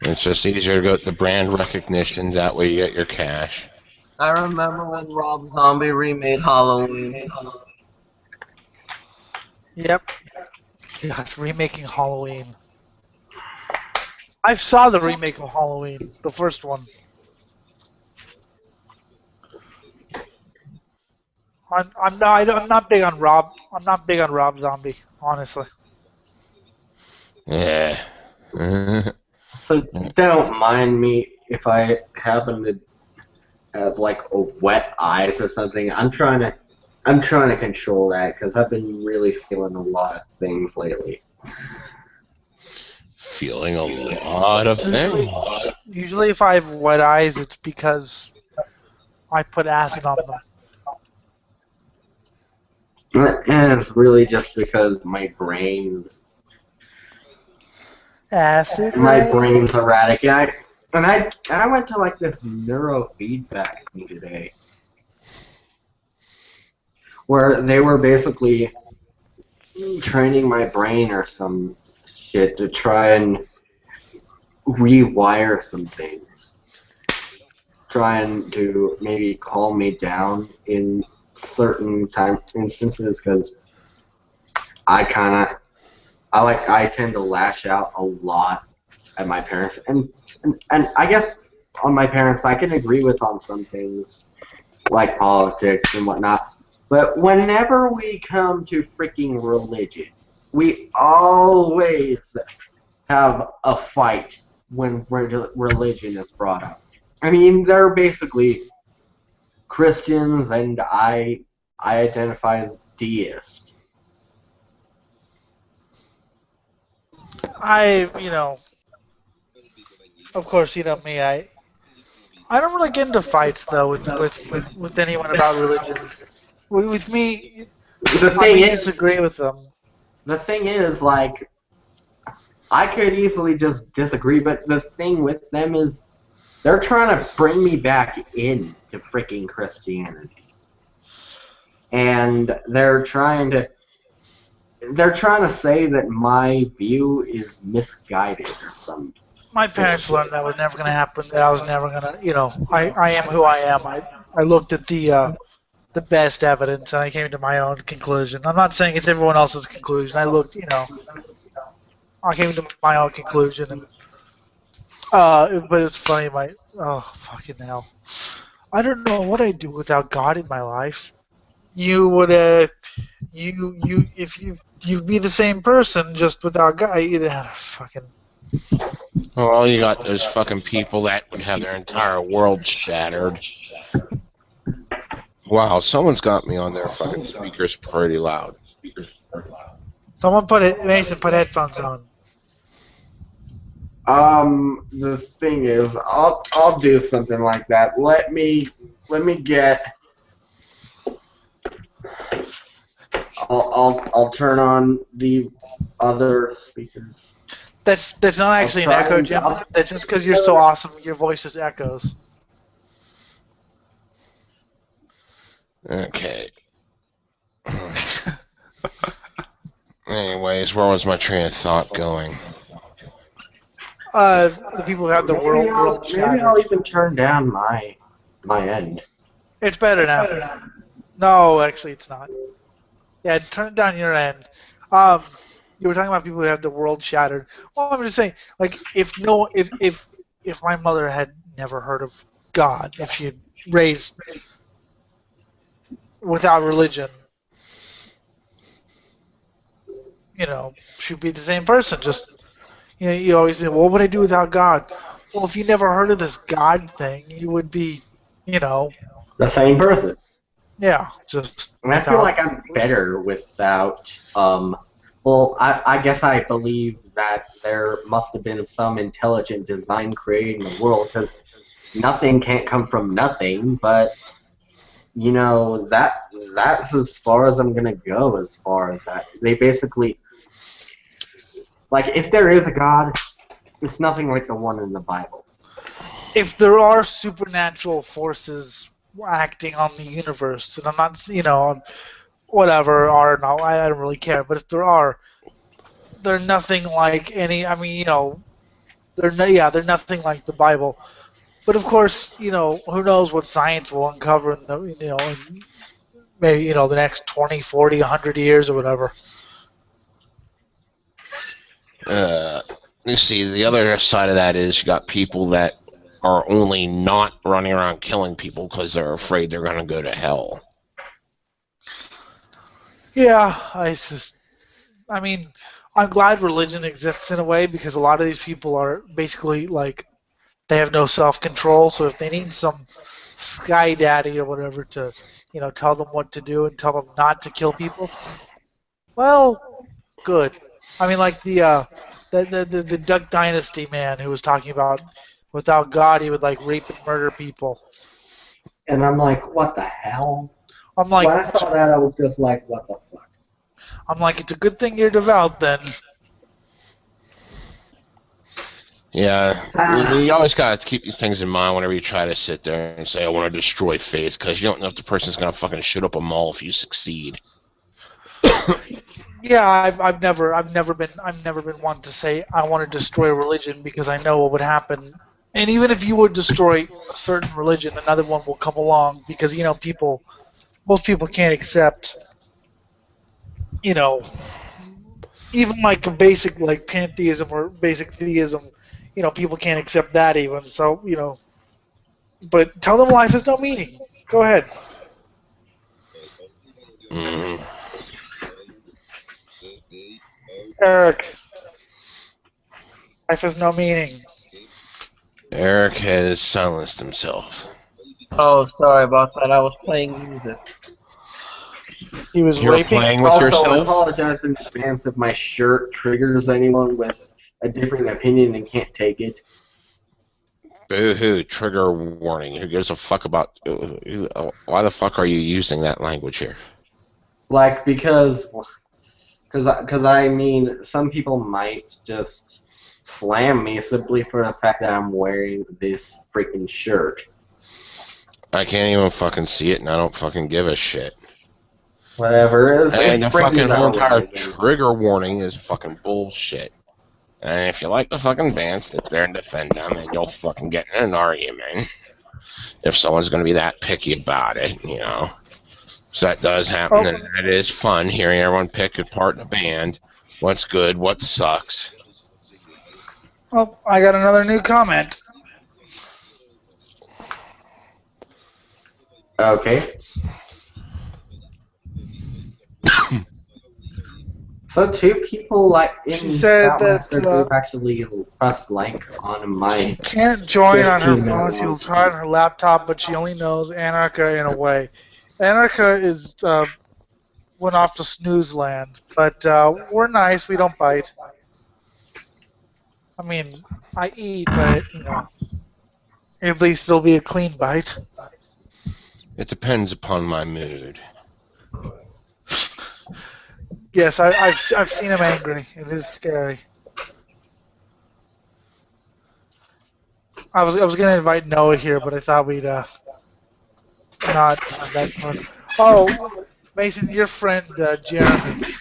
It's just easier to go with the brand recognition. That way you get your cash. I remember when Rob Zombie remade Halloween. Yep. God, remaking Halloween. I saw the remake of Halloween, the first one. I'm not big on Rob. I'm not big on Rob Zombie, honestly. Yeah. So don't mind me if I happen to have like a wet eyes or something. I'm trying to control that because I've been really feeling a lot of things lately. Feeling a lot of things. Usually, if I have wet eyes, it's because I put acid on them. And it's really just because Acid my rain? brain's erratic. And I went to like this neurofeedback thing today where they were basically training my brain or some shit to try and rewire some things. Trying to maybe calm me down in certain time instances because I I tend to lash out a lot at my parents and I guess on my parents I can agree with on some things like politics and whatnot. But whenever we come to freaking religion, we always have a fight when religion is brought up. I mean, they're basically Christians, and I identify as deist. Of course, me. I don't really get into fights though with anyone about religion. With me, The I thing may is, disagree with them. like, I could easily just disagree, but the thing with them is they're trying to bring me back in to freaking Christianity. And they're trying to say that my view is misguided or something. My parents learned that was never going to happen. That I was never going to, I am who I am. I looked at the best evidence and I came to my own conclusion. I'm not saying it's everyone else's conclusion. I looked, I came to my own conclusion. And but it's funny. Fucking hell. I don't know what I'd do without God in my life. You would, if you'd be the same person just without God. You'd fucking. Well, you got those fucking people that would have their entire world shattered. Wow, someone's got me on their fucking speakers pretty loud. Someone Mason put headphones on. The thing is, I'll do something like that. Let me get. I'll turn on the other speakers. That's not actually an try echo, and Jim. drop That's just because you're so awesome. Your voice just echoes. Okay. Anyways, where was my train of thought going? The people who have the world Maybe shattered. I'll even turn down my end. It's better now. No, actually, it's not. Yeah, turn it down your end. You were talking about people who have the world shattered. Well, I'm just saying, like, if my mother had never heard of God, if she had raised without religion, she'd be the same person. Just you always say, well, what would I do without God? Well, if you never heard of this God thing, you would be, you know, The same person. yeah, just And I feel without. like I'm better without. Well, I guess I believe that there must have been some intelligent design creating the world because nothing can't come from nothing. But that's as far as I'm gonna go. As far as that, they basically like if there is a God, it's nothing like the one in the Bible. If there are supernatural forces acting on the universe, and I'm not, whatever, are no, I don't really care. But if there are, they're nothing like any. I mean, they're nothing like the Bible. But of course, who knows what science will uncover in in maybe the next 20, 40, 100 years or whatever. You see, the other side of that is you got people that are only not running around killing people because they're afraid they're going to go to hell. Yeah, I mean, I'm glad religion exists in a way because a lot of these people are basically like they have no self-control. So if they need some sky daddy or whatever to, tell them what to do and tell them not to kill people, well, good. I mean, like the Duck Dynasty man who was talking about without God he would like rape and murder people. And I'm like, what the hell? I'm like, When I saw that, I was just like, what the fuck? it's a good thing you're devout then. Yeah, you always got to keep these things in mind whenever you try to sit there and say, I want to destroy faith, because you don't know if the person's going to fucking shoot up a mall if you succeed. Yeah, I've never been one to say I want to destroy religion because I know what would happen. And even if you would destroy a certain religion, another one will come along because most people can't accept, you know, even like a basic like pantheism or basic theism. People can't accept that even. So but tell them life has no meaning. Go ahead, hmm Eric. Life has no meaning. Eric has silenced himself. Oh, sorry about that. I was playing music. He was You're raping. playing with Also, I yourself? apologize in advance if my shirt triggers anyone with a differing opinion and can't take it. Boo-hoo, trigger warning. Who gives a fuck about... Why the fuck are you using that language here? Like, because I mean, some people might just slam me simply for the fact that I'm wearing this freaking shirt. I can't even fucking see it, and I don't fucking give a shit. Whatever. It's And the spring fucking whole entire horizon. trigger warning is fucking bullshit. And if you like the fucking band, sit there and defend them, and you'll fucking get in an argument. If someone's going to be that picky about it. So that does happen, Oh, and it is fun hearing everyone pick apart the band. What's good, what sucks. oh, I got another new comment. Okay. So two people like in She said that Scoutmaster group actually pressed like on she my can't join on her 15-minute phone. long She'll try on speech. her laptop, but she only knows Anarcha in a way. Anarcha is went off to snooze land, but we're nice. We don't bite. I mean, I eat, but at least it'll be a clean bite. It depends upon my mood. Yes, I've seen him angry. It is scary. I was gonna invite Noah here, but I thought we'd not have that talk. Oh, Mason, your friend Jeremy.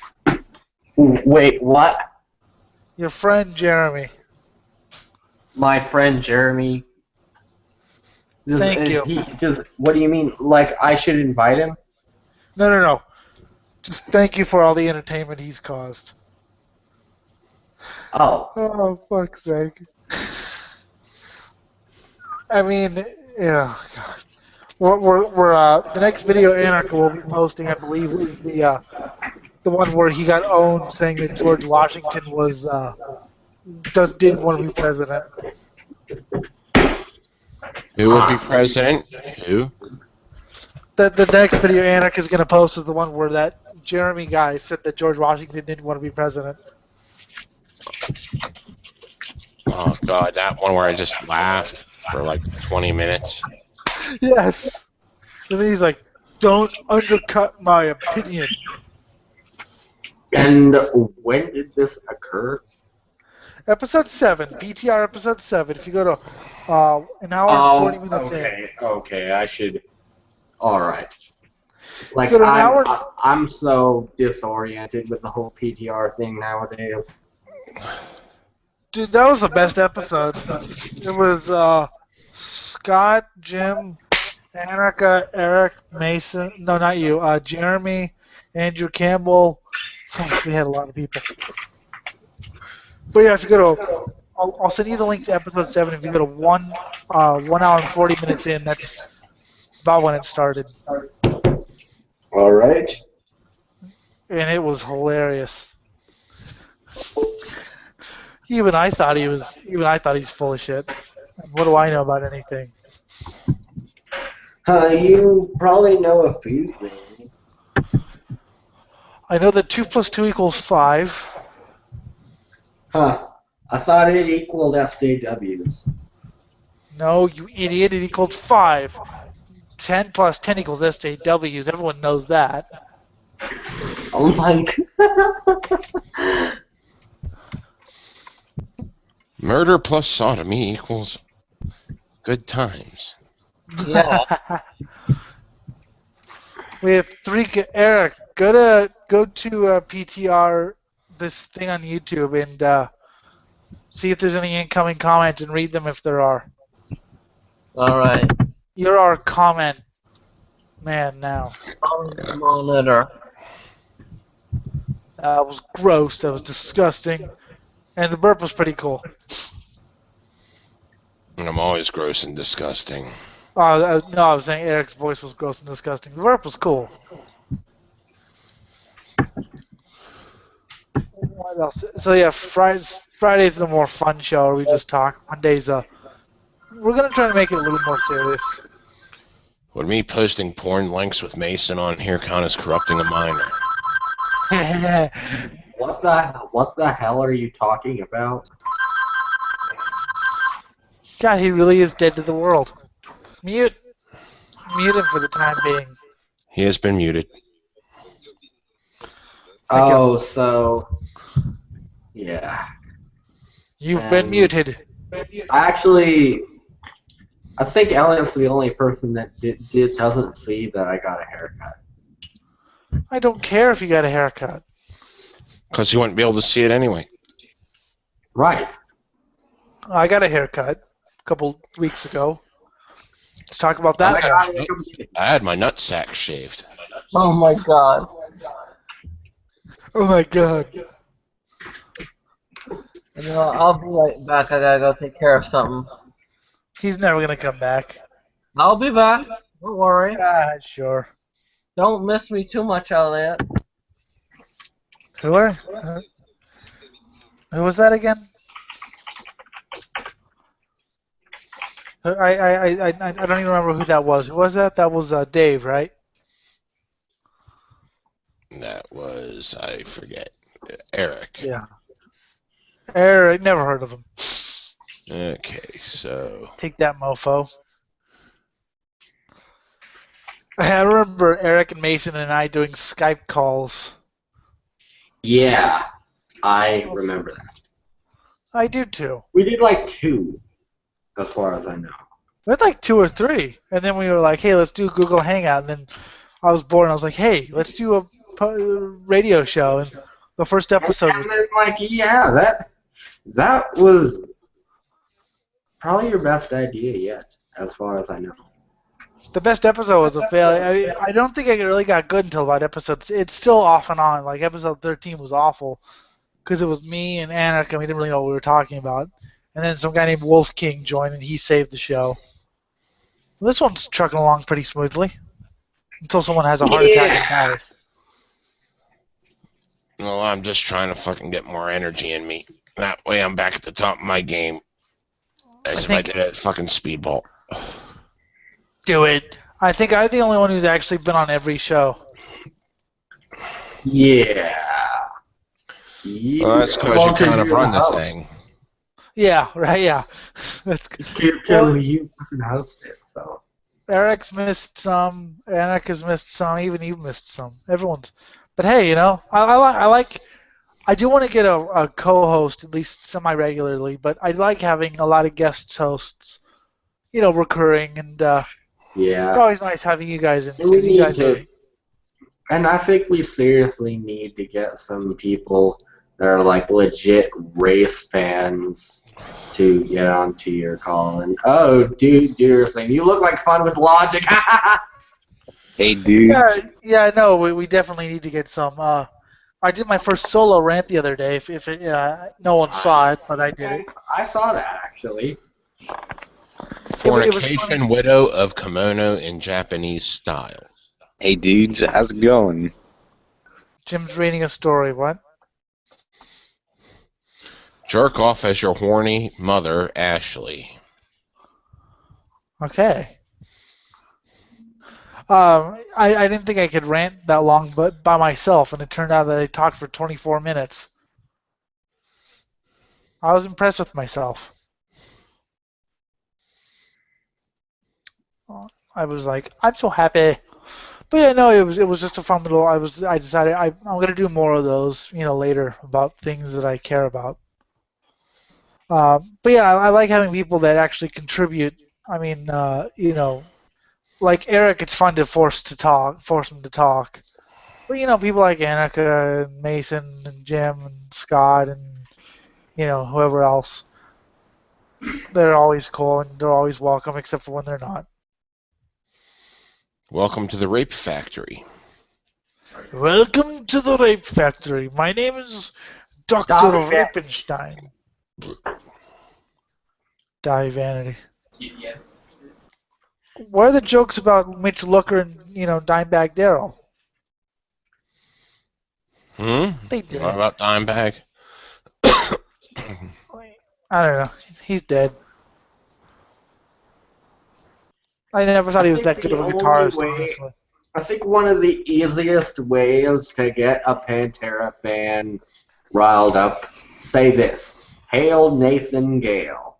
Wait, what? Your friend Jeremy. My friend Jeremy. Thank you. What do you mean? Like I should invite him? No. Just thank you for all the entertainment he's caused. Oh. Oh, fuck's sake. I mean, yeah, God. We're the next video Anarcha will be posting, I believe, is the one where he got owned saying that George Washington was didn't want to be president. Who would be president? Who? The next video Anarcha is gonna post is the one where that Jeremy guy said that George Washington didn't want to be president. Oh God, that one where I just laughed for like 20 minutes. Yes. And then he's like, "Don't undercut my opinion." And when did this occur? Episode 7, PTR episode 7. If you go to an hour and 40 minutes in. Okay, I should. All right. Like Go to an hour. I'm so disoriented with the whole PTR thing nowadays. Dude, that was the best episode. It was Scott, Jim, Anarcha, Eric, Mason. No, not you. Jeremy, Andrew Campbell. Fuck, we had a lot of people. But yeah, if you go to, I'll send you the link to episode 7. If you go to 1 hour and 40 minutes in, that's about when it started. All right. And it was hilarious. Even I thought he's full of shit. What do I know about anything? You probably know a few things. I know that 2 plus 2 equals 5. Huh. I thought it equaled FJWs. No, you idiot, it equals 5. 10 plus 10 equals SJWs. Everyone knows that. Oh my god. Murder plus sodomy equals good times. Yeah. We have 3. Eric, go to PTR this thing on YouTube and see if there's any incoming comments and read them if there are. All right. You're our comment man now. Monitor. That was gross. That was disgusting. And the burp was pretty cool. And I'm always gross and disgusting. No, I was saying Eric's voice was gross and disgusting. The burp was cool. What else? So yeah, Friday's the more fun show where we just talk. Monday's we're gonna try to make it a little more serious. Would me posting porn links with Mason on here count as corrupting a minor? What the hell are you talking about? God, he really is dead to the world. Mute him for the time being. He has been muted. Oh, so yeah. You've been muted. Actually, I think Elliot's the only person that doesn't see that I got a haircut. I don't care if you got a haircut. Because he wouldn't be able to see it anyway. Right. I got a haircut a couple weeks ago. Let's talk about that. I had my nutsack shaved. Oh my god. Oh my god. You know, I'll be right back. I gotta go take care of something. He's never gonna come back. I'll be back. Don't worry. Sure. Don't miss me too much, Elliot. Who was that again? I don't even remember who that was. Who was that? That was Dave, right? That was, I forget, Eric. Yeah. Eric, never heard of him. Okay, so... Take that, mofo. I remember Eric and Mason and I doing Skype calls. Yeah, I remember that. I do too. We did like 2. as far as I know. We had like 2 or 3, and then we were like, "Hey, let's do Google Hangout." And then I was bored, and I was like, "Hey, let's do a radio show." And the first episode was And they're like, yeah, that was probably your best idea yet, as far as I know. the best episode. Was a failure. I don't think it really got good until about episode. It's still off and on. Like episode 13 was awful because it was me and Anarch, and we didn't really know what we were talking about. And then some guy named Wolf King joined, and he saved the show. This one's trucking along pretty smoothly until someone has a heart attack and dies. Well, I'm just trying to fucking get more energy in me. That way I'm back at the top of my game. As if I did a fucking speedball. Do it. I think I'm the only one who's actually been on every show. Yeah. Well, that's because you kind of run the thing. Yeah, right, yeah. That's Well, you fucking host it, so. Eric's missed some, Anarch has missed some, even you've missed some. Everyone's. But hey, you know, I do want to get a co-host, at least semi-regularly, but I like having a lot of guest hosts, you know, recurring, and yeah. it's always nice having you guys in. We You guys need to, and I think we seriously need to get some people that are like legit race fans to get onto your call. And oh, dude, you're saying you look like fun with logic. Hey, dude. Yeah, no, we definitely need to get some. I did my first solo rant the other day. If it, no one saw it, but I did it. I saw that actually. Fornication widow of kimono in Japanese style. Hey, dudes, how's it going? Jim's reading a story. What? Jerk off as your horny mother, Ashley. Okay. I didn't think I could rant that long, but by myself, and it turned out that I talked for 24 minutes. I was impressed with myself. I was like, I'm so happy. But yeah, no, it was just a fun little. I decided I'm gonna do more of those, you know, later about things that I care about. But yeah, I like having people that actually contribute. I mean, you know, like Eric, it's fun to force him to talk. But you know, people like Annika and Mason and Jim and Scott and you know whoever else, they're always cool and they're always welcome, except for when they're not. Welcome to the Rape Factory. Welcome to the Rape Factory. My name is Dr. Rapenstein. Die Vanity. What are the jokes about Mitch Looker and, you know, Dimebag Darrell? They did. What about Dimebag? I don't know. He's dead. I never thought he was that good of a guitarist, honestly. I think one of the easiest ways to get a Pantera fan riled up, say this: Hail Nathan Gale.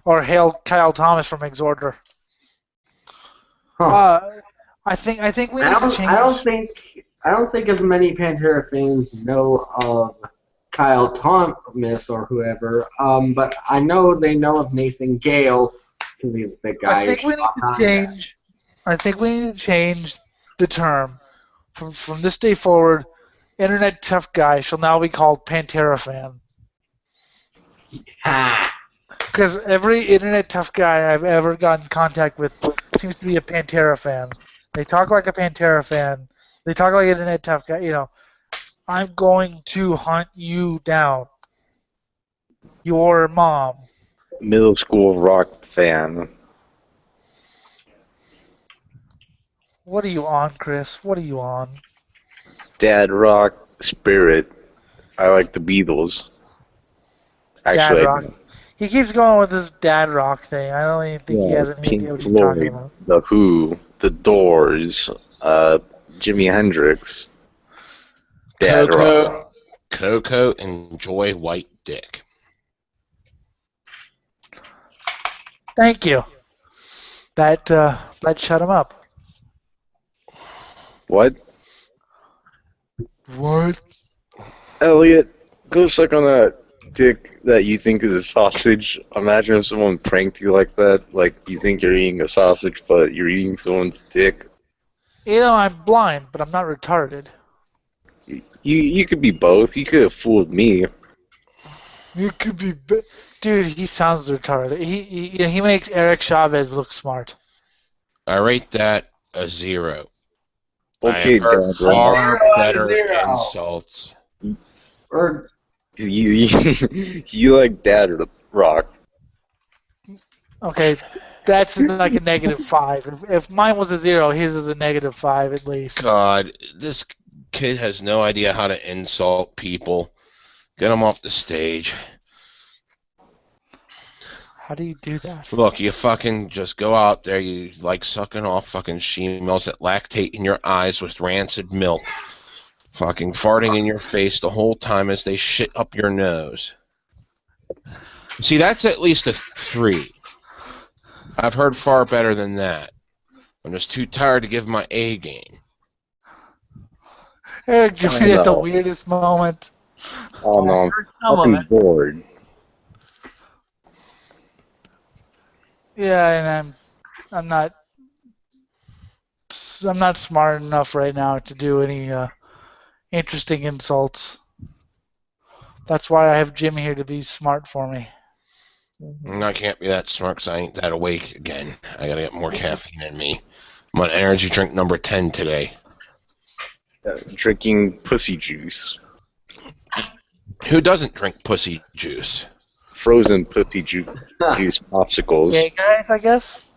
Or hail Kyle Thomas from Exorder. Huh. I think we need to change. I don't think as many Pantera fans know of Kyle Thomas or whoever. But I know they know of Nathan Gale because he's the guy. I think we need to change the term from this day forward. Internet tough guy shall now be called Pantera fan. Because every internet tough guy I've ever gotten in contact with seems to be a Pantera fan. They talk like a Pantera fan. They talk like an internet tough guy. You know, I'm going to hunt you down. Your mom. Middle school rock fan. What are you on, Chris? What are you on? Dad rock spirit. I like the Beatles. Actually, Dad rock. He keeps going with this dad rock thing. I don't even think he has any idea what he's talking about. The Who, The Doors, Jimi Hendrix. Dad rock. Coco, enjoy white dick. Thank you. That shut him up. What? What? Elliot, go suck on that. dick that you think is a sausage. Imagine if someone pranked you like that. Like, you think you're eating a sausage, but you're eating someone's dick. You know, I'm blind, but I'm not retarded. You could be both. You could have fooled me. You could be, dude. He sounds retarded. He makes Eric Chavez look smart. I rate that a 0. I Okay, have heard Dad A Rock. far 0 out of better 0. insults. Or You like Dad Rock. Okay, that's like a -5. If mine was a 0, his is a -5 at least. God, this kid has no idea how to insult people. Get him off the stage. How do you do that? Look, you fucking just go out there, you like sucking off fucking she-males that lactate in your eyes with rancid milk. Fucking farting in your face the whole time as they shit up your nose. See, that's at least a 3. I've heard far better than that. I'm just too tired to give my A game. Eric joined at the know. weirdest moment. Oh no, heard some of I'm it. bored. Yeah, and I'm not smart enough right now to do any interesting insults. That's why I have Jim here to be smart for me. I can't be that smart because I ain't that awake again. I gotta get more caffeine in me. I'm on energy drink number 10 today. Drinking pussy juice. Who doesn't drink pussy juice? Frozen pussy juice popsicles. Gay guys, I guess.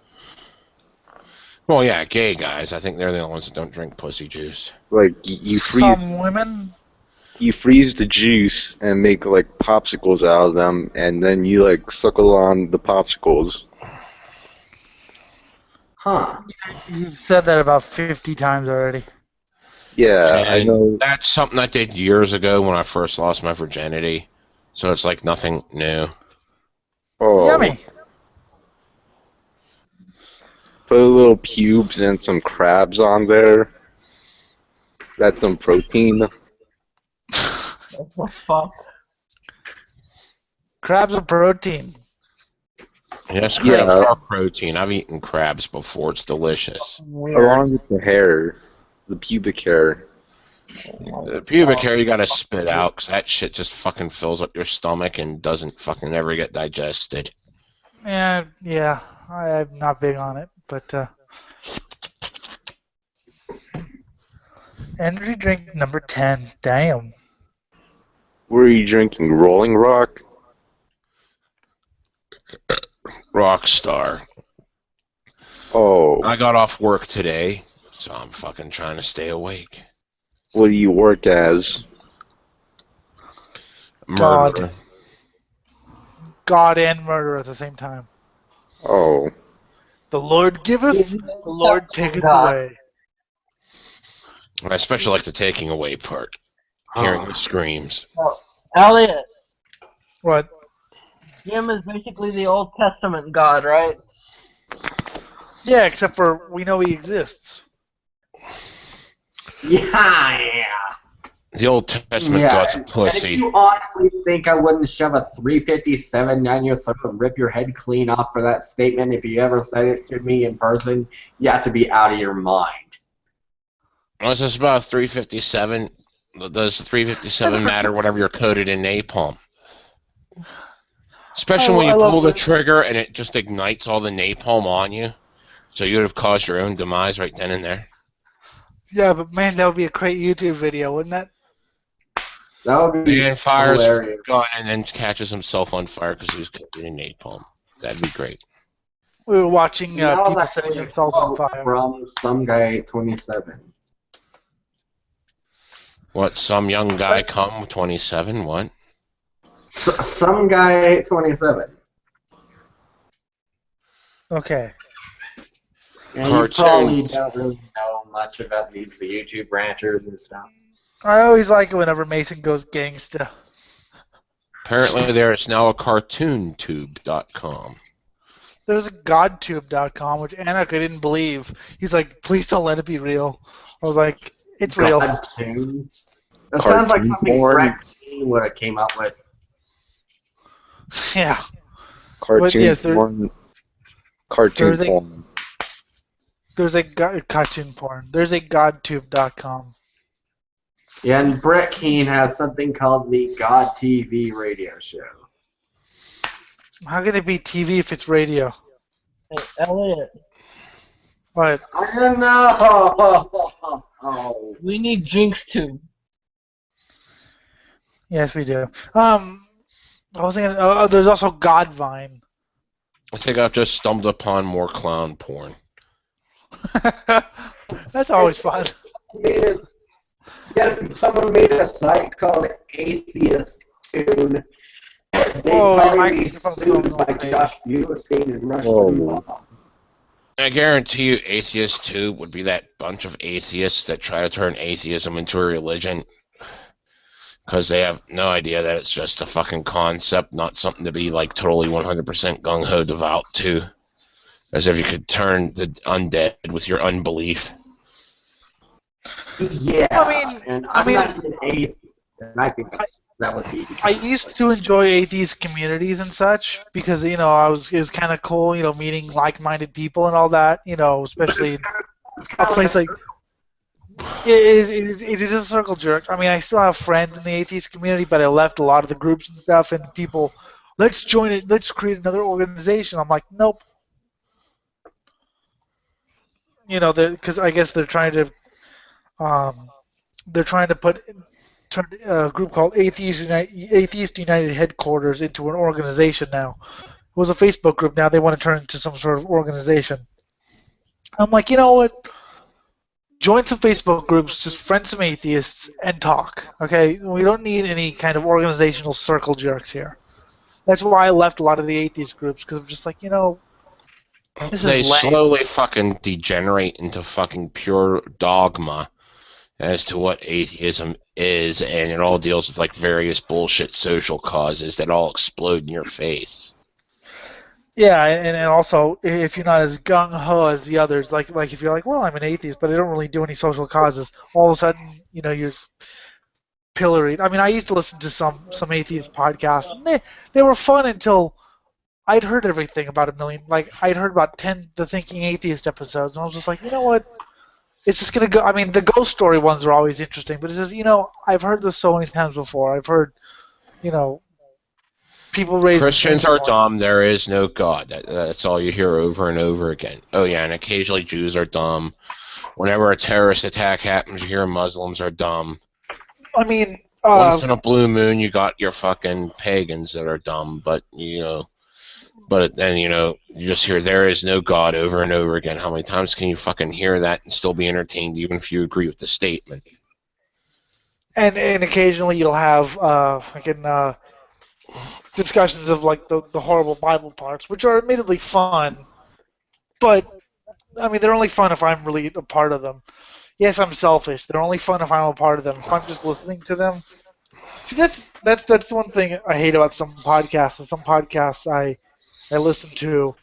Well, yeah, gay guys. I think they're the only ones that don't drink pussy juice. Like you freeze Some women. the juice and make like popsicles out of them, and then you like suckle on the popsicles. huh? You've said that about 50 times already. Yeah, I And know. that's something I did years ago when I first lost my virginity. So it's like nothing new. Oh, Yummy. put a little pubes and some crabs on there. That's some protein. What the fuck? Crabs are protein. Yes, Yeah. crabs are protein. I've eaten crabs before. It's delicious. Weird. Along with the hair, the pubic hair. The pubic hair you gotta spit out because that shit just fucking fills up your stomach and doesn't fucking ever get digested. Yeah, I'm not big on it, but energy drink number 10. Damn. Were you drinking Rolling Rock? Rockstar. Oh, I got off work today, so I'm fucking trying to stay awake. what do you work as? God. Murderer. God and murder at the same time. Oh, The Lord giveth, the Lord taketh God. away. I especially like the taking away part. Hearing the screams. Elliot, What? Jim is basically the Old Testament God, right? Yeah, except for we know he exists. Yeah. The Old Testament God's a And if pussy. you honestly think I wouldn't shove a 357 down your throat and rip your head clean off for that statement if you ever said it to me in person, you have to be out of your mind. Well, it's just about 357. Does 357 matter whenever you're coated in napalm? Especially when you I love pull the it. trigger and it just ignites all the napalm on you. So you would have caused your own demise right then and there. Yeah, but man, that would be a great YouTube video, wouldn't it? That would be Man fires hilarious. gun and then catches himself on fire because he was coated in napalm. That'd be great. We were watching That was people actually setting a themselves on quote fire. from some guy 27. What, some young guy come 27? What? Some guy 27. Okay. And you Cartoon. probably don't really know much about these YouTube ranchers and stuff. I always like it whenever Mason goes gangsta. Apparently there is now a cartoontube.com. There's a godtube.com, which Anarcha didn't believe. He's like, please don't let it be real. I was like, it's real. Godtune. That sounds like something porn. Brett Green would have came up with. Yeah. But Cartoon yes, porn. Cartoon there's a porn. cartoon porn. There's a godtube.com. Yeah, and Brett Keane has something called the God TV radio show. How can it be TV if it's radio? Hey, Elliot, But I don't know. we need Jinx too. yes, we do. I was thinking. There's also Godvine. I think I've just stumbled upon more clown porn. That's always fun. Someone made a site called Atheist Tune. They Whoa, your probably be microphone's sued going by all crazy. Josh Bulenstein and Rush Whoa. Limbaugh. I guarantee you, Atheist 2 would be that bunch of atheists that try to turn atheism into a religion because they have no idea that it's just a fucking concept, not something to be like totally 100% gung-ho devout to. As if you could turn the undead with your unbelief. Yeah, and I I'm mean, not an atheist, and I think that would be. I used to enjoy atheist communities and such because it was kind of cool, meeting like-minded people and all that, especially in a place like it is a circle jerk. I mean, I still have friends in the atheist community, but I left a lot of the groups and stuff, and people, let's join it, let's create another organization. I'm like, nope. Because I guess they're trying to turn a group called Atheist United Headquarters into an organization now. It was a Facebook group. Now they want to turn it into some sort of organization. I'm like, you know what? Join some Facebook groups, just friend some atheists, and talk. Okay? We don't need any kind of organizational circle jerks here. That's why I left a lot of the atheist groups, because I'm just like, this They is lame. slowly fucking degenerate into fucking pure dogma as to what atheism is, and it all deals with like various bullshit social causes that all explode in your face. Yeah, and also if you're not as gung ho as the others, like if you're like, well, I'm an atheist, but I don't really do any social causes, all of a sudden, you're pilloried. I mean, I used to listen to some atheist podcasts, and they were fun until I'd heard everything about a million. Like I'd heard about 10 the Thinking Atheist episodes, and I was just like, you know what? It's just gonna go. I mean, the ghost story ones are always interesting, but it's just I've heard this so many times before. I've heard, people raise the same Christians are point. dumb. There is no God. That's all you hear over and over again. Oh yeah, and occasionally Jews are dumb. Whenever a terrorist attack happens, you hear Muslims are dumb. I mean, once in a blue moon, you got your fucking pagans that are dumb, but But then, you just hear there is no God over and over again. How many times can you fucking hear that and still be entertained, even if you agree with the statement? and occasionally you'll have fucking discussions of like the horrible Bible parts, which are admittedly fun, but I mean they're only fun if I'm really a part of them. Yes, I'm selfish. They're only fun if I'm a part of them. If I'm just listening to them, see that's one thing I hate about some podcasts. Is some podcasts I listen to,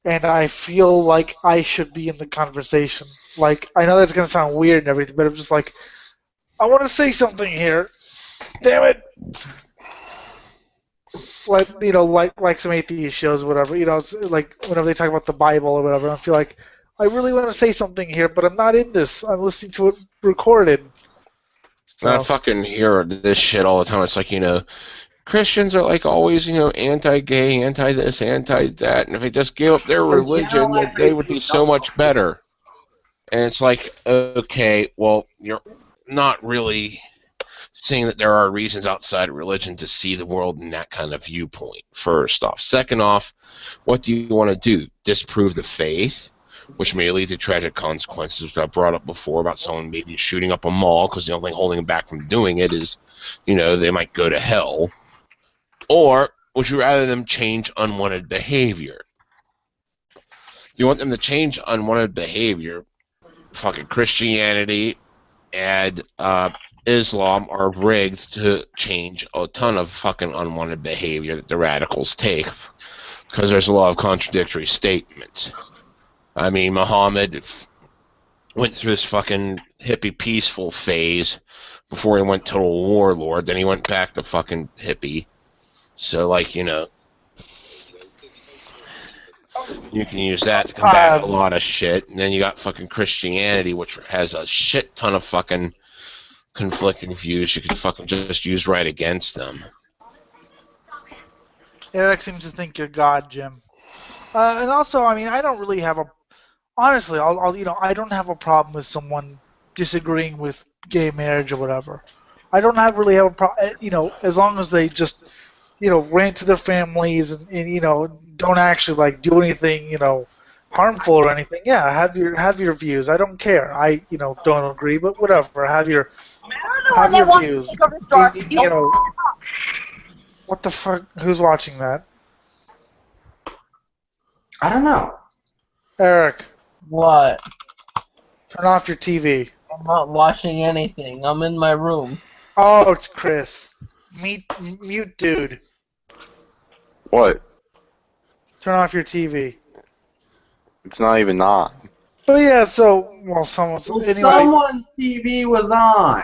and I feel like I should be in the conversation. Like I know that's gonna sound weird and everything, but I'm just like, I want to say something here. Damn it! Like some atheist shows, or whatever. It's like whenever they talk about the Bible or whatever, I feel like I really want to say something here, but I'm not in this. I'm listening to it recorded. So. I fucking hear this shit all the time. It's like, Christians are like always, anti-gay, anti-this, anti-that, and if they just gave up their religion, they would be so much better. And it's like, okay, well, you're not really seeing that there are reasons outside of religion to see the world in that kind of viewpoint, first off. Second off, what do you want to do? Disprove the faith, which may lead to tragic consequences, which I brought up before about someone maybe shooting up a mall because the only thing holding them back from doing it is, they might go to hell. Or would you rather them change unwanted behavior? You want them to change unwanted behavior, fucking Christianity and Islam are rigged to change a ton of fucking unwanted behavior that the radicals take, because there's a lot of contradictory statements. I mean, Muhammad went through this fucking hippie peaceful phase before he went total warlord, then he went back to fucking hippie. So, You can use that to combat a Um, lot of shit. And then you got fucking Christianity, which has a shit ton of fucking conflicting views you could fucking just use right against them. Eric seems to think you're God, Jim. And also, I mean, I don't really have a honestly, I don't have a problem with someone disagreeing with gay marriage or whatever. I don't really have a problem, as long as they just, rant to their families and don't actually like do anything, harmful or anything. Yeah, have your views. I don't care. I, don't agree, but whatever. Have your views. What the fuck? Who's watching that? I don't know. Eric, What? turn off your TV. I'm not watching anything. I'm in my room. Oh, it's Chris. Mute dude. What? Turn off your TV. It's not even on. But yeah, someone's Well, anyway. someone's TV was on.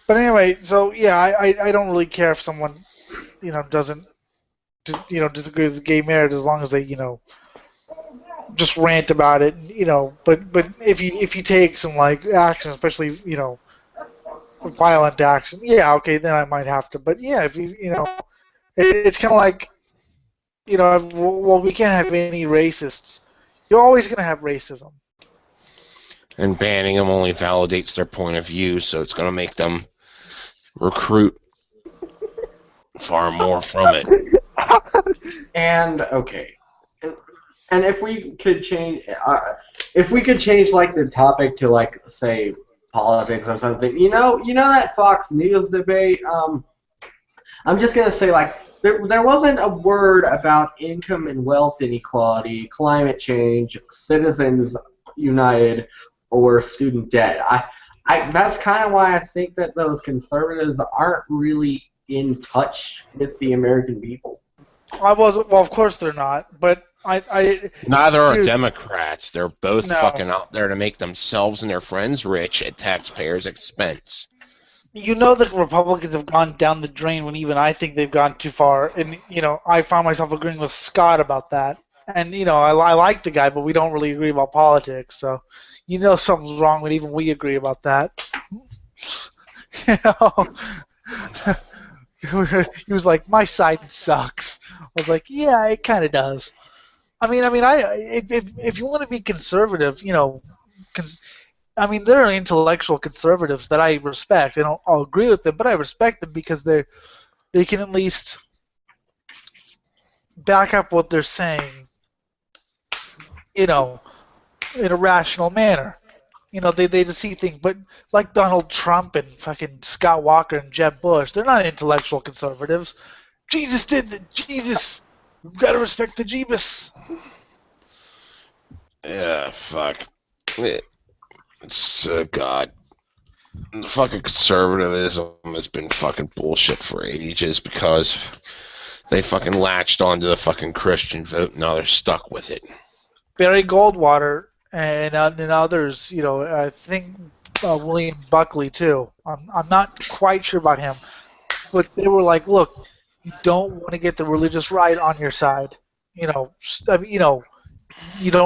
But anyway, so yeah, I don't really care if someone, doesn't, disagree with gay marriage as long as they, just rant about it, But if you take some like action, especially violent action, yeah, okay, then I might have to. But yeah, if it's kind of like, well, we can't have any racists. You're always gonna have racism. And banning them only validates their point of view, so it's going to make them recruit far more from it. And okay, and if we could change like the topic to like say politics or something, you know that Fox News debate. I'm just gonna say like there wasn't a word about income and wealth inequality, climate change, Citizens United, or student debt. I that's kind of why I think that those conservatives aren't really in touch with the American people. Well, of course they're not, but Neither are dude, Democrats. They're both no. fucking out there to make themselves and their friends rich at taxpayers' expense. The Republicans have gone down the drain when even I think they've gone too far, and I found myself agreeing with Scott about that. And I like the guy, but we don't really agree about politics. So, something's wrong when even we agree about that. He was like, "My side sucks." I was like, "Yeah, it kind of does." If you want to be conservative, there are intellectual conservatives that I respect. I don't all agree with them, but I respect them because they can at least back up what they're saying, in a rational manner. They just see things, but like Donald Trump and fucking Scott Walker and Jeb Bush, they're not intellectual conservatives. Jesus did it. Jesus. We've got to respect the Jeebus. Yeah, fuck. It's, God. The fucking conservatism has been fucking bullshit for ages because they fucking latched onto the fucking Christian vote and now they're stuck with it. Barry Goldwater and others, I think William Buckley too. I'm not quite sure about him, but they were like, look, you don't want to get the religious right on your side. You don't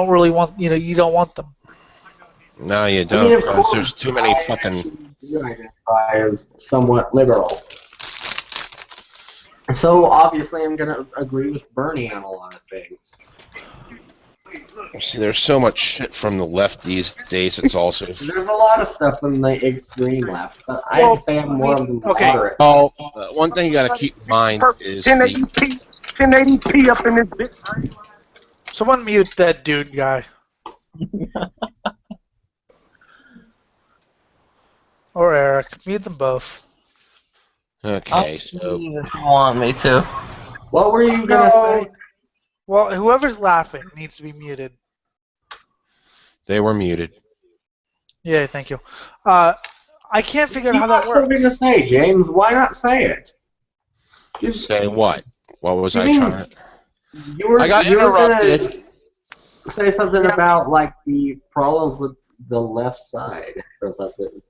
really want, you don't want them. No, you don't, of because course, there's too many I fucking... actually do identify as somewhat liberal. So obviously I'm going to agree with Bernie on a lot of things. See, there's so much shit from the left these days, it's also... There's a lot of stuff from the extreme left, but I'd say I'm more of the moderate. Oh, one thing you gotta keep in mind is 1080p, 1080p up in this bitch. Someone mute that dude guy. Or Eric. Mute them both. Okay, so... If you want me to. What were you going to say? Well, whoever's laughing needs to be muted. They were muted. Yeah, thank you. I can't figure out how that works. Something to say, James. Why not say it? Say what? What was I trying to... I got interrupted. Say something about like the problems with the left side or something.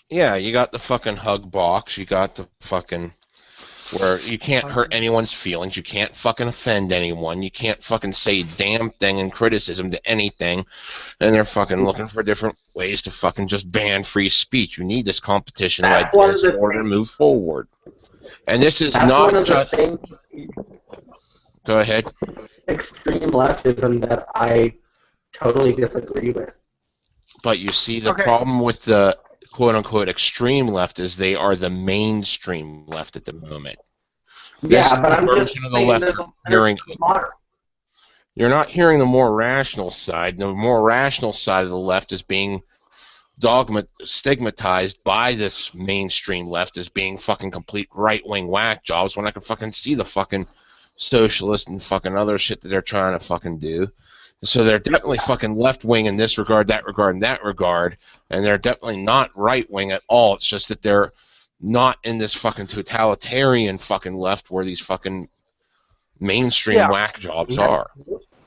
Yeah, you got the fucking hug box. You got the fucking where you can't hurt anyone's feelings, you can't fucking offend anyone, you can't fucking say a damn thing in criticism to anything, and they're fucking looking for different ways to fucking just ban free speech. You need this competition of That's one of ideas the in order to move forward. And this is That's one not of the just... things, Go ahead. extreme leftism, that I totally disagree with. But you see, the Okay. problem with the quote-unquote extreme left is they are the mainstream left at the moment. This Yeah, is but the I'm just version of the saying left there's you're hearing. a moderate. You're not hearing the more rational side. The more rational side of the left is being stigmatized by this mainstream left as being fucking complete right-wing whack jobs, when I can fucking see the fucking socialist and fucking other shit that they're trying to fucking do. So they're definitely fucking left-wing in this regard, that regard, and that regard, and they're definitely not right-wing at all. It's just that they're not in this fucking totalitarian fucking left where these fucking mainstream whack jobs are.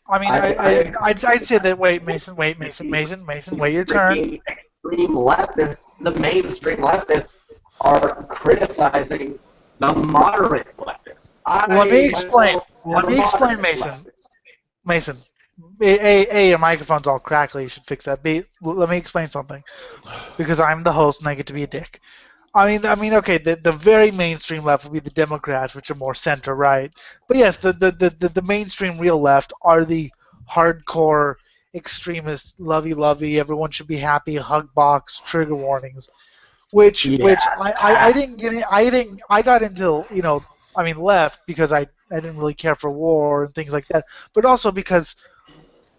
I mean, I'd say that. Wait, Mason, wait your turn. The extreme leftists, the mainstream leftists, are criticizing the moderate leftists. Let me explain, Mason. Mason, A, your microphone's all crackly. You should fix that. B, let me explain something, because I'm the host and I get to be a dick. I mean, okay, the very mainstream left would be the Democrats, which are more center right. But yes, the mainstream real left are the hardcore extremist, lovey, everyone should be happy, hug box, trigger warnings. Which I didn't get in, I got into, left because I didn't really care for war and things like that, but also because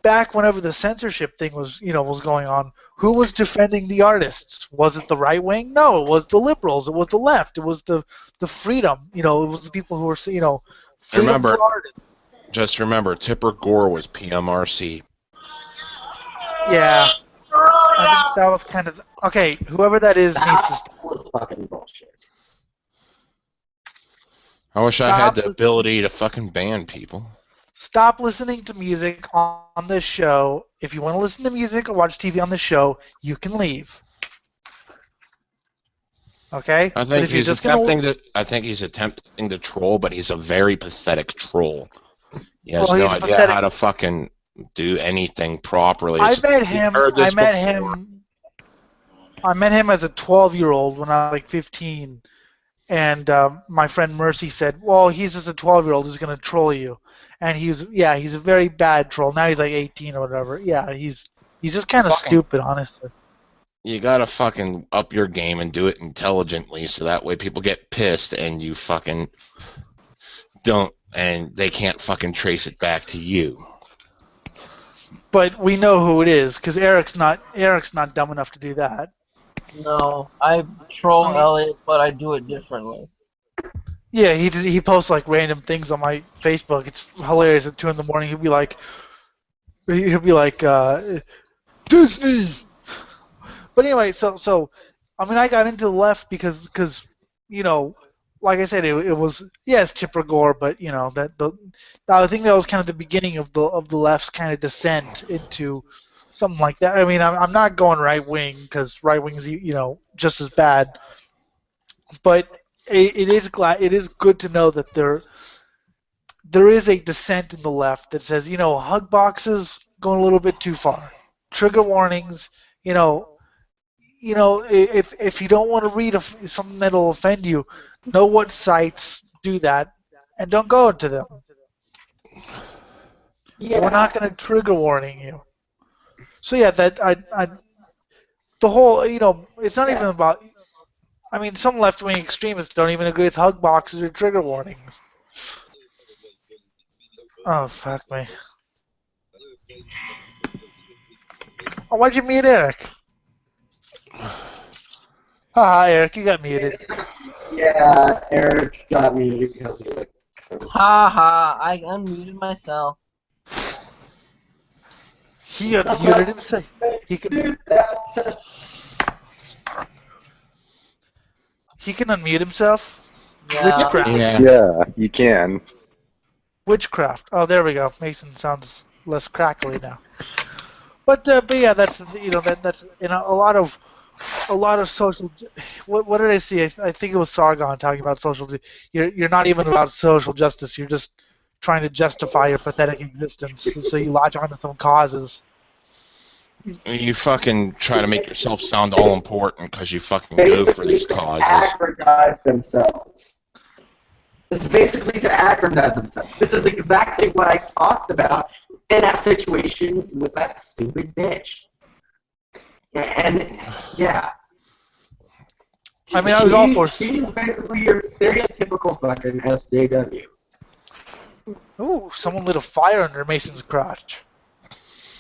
back whenever the censorship thing was going on, who was defending the artists? Was it the right wing? No, it was the liberals. It was the left. It was the freedom. It was the people who were freedom for artists. Just remember, Tipper Gore was PMRC. Yeah, I think that was kind of okay. Whoever that is needs to stop. Fucking bullshit. I wish I had the ability to fucking ban people. Stop listening to music on this show. If you want to listen to music or watch TV on the show, you can leave. Okay? I think he's attempting to troll, but he's a very pathetic troll. He has no idea how to fucking do anything properly. I met him as a 12-year-old when I was like 15, and my friend Mercy said, "Well, he's just a 12-year-old who's gonna troll you," and he's a very bad troll. Now he's like 18 or whatever. Yeah, he's just kind of stupid, honestly. You gotta fucking up your game and do it intelligently, so that way people get pissed and you fucking don't, and they can't fucking trace it back to you. But we know who it is, because Eric's not dumb enough to do that. No, I troll Elliot, but I do it differently. Yeah, he posts like random things on my Facebook. It's hilarious. At 2 in the morning, he'll be like, Disney. But anyway, so I mean, I got into the left because like I said, it was Tipper Gore, but I think that was kind of the beginning of the left's kind of descent into something like that. I mean, I'm not going right wing because right wing is just as bad, but it is good to know that there is a descent in the left that says hug boxes going a little bit too far, trigger warnings, if you don't want to read something that'll offend you, know what sites do that, and don't go into them. Yeah. We're not going to trigger warning you. So yeah, that the whole it's not even about. I mean, some left-wing extremists don't even agree with hug boxes or trigger warnings. Oh fuck me! Oh, why'd you mute Eric? Haha, Eric, you got muted. Yeah, Eric got muted because he was. Haha, I unmuted myself. He unmuted himself. He can unmute himself. Yeah. Witchcraft. Yeah, you can. Witchcraft. Oh, there we go. Mason sounds less crackly now. But yeah, that's that's a lot of a lot of social. What did I see? I think it was Sargon talking about social. You're not even about social justice. You're just trying to justify your pathetic existence. So you latch onto some causes. You fucking try to make yourself sound all important because you fucking go for these Basically, to causes. aggrandize themselves. It's basically to aggrandize themselves. This is exactly what I talked about in that situation with that stupid bitch. And yeah. I mean, I was all for. She's basically your stereotypical fucking SJW. Ooh, someone lit a fire under Mason's crotch.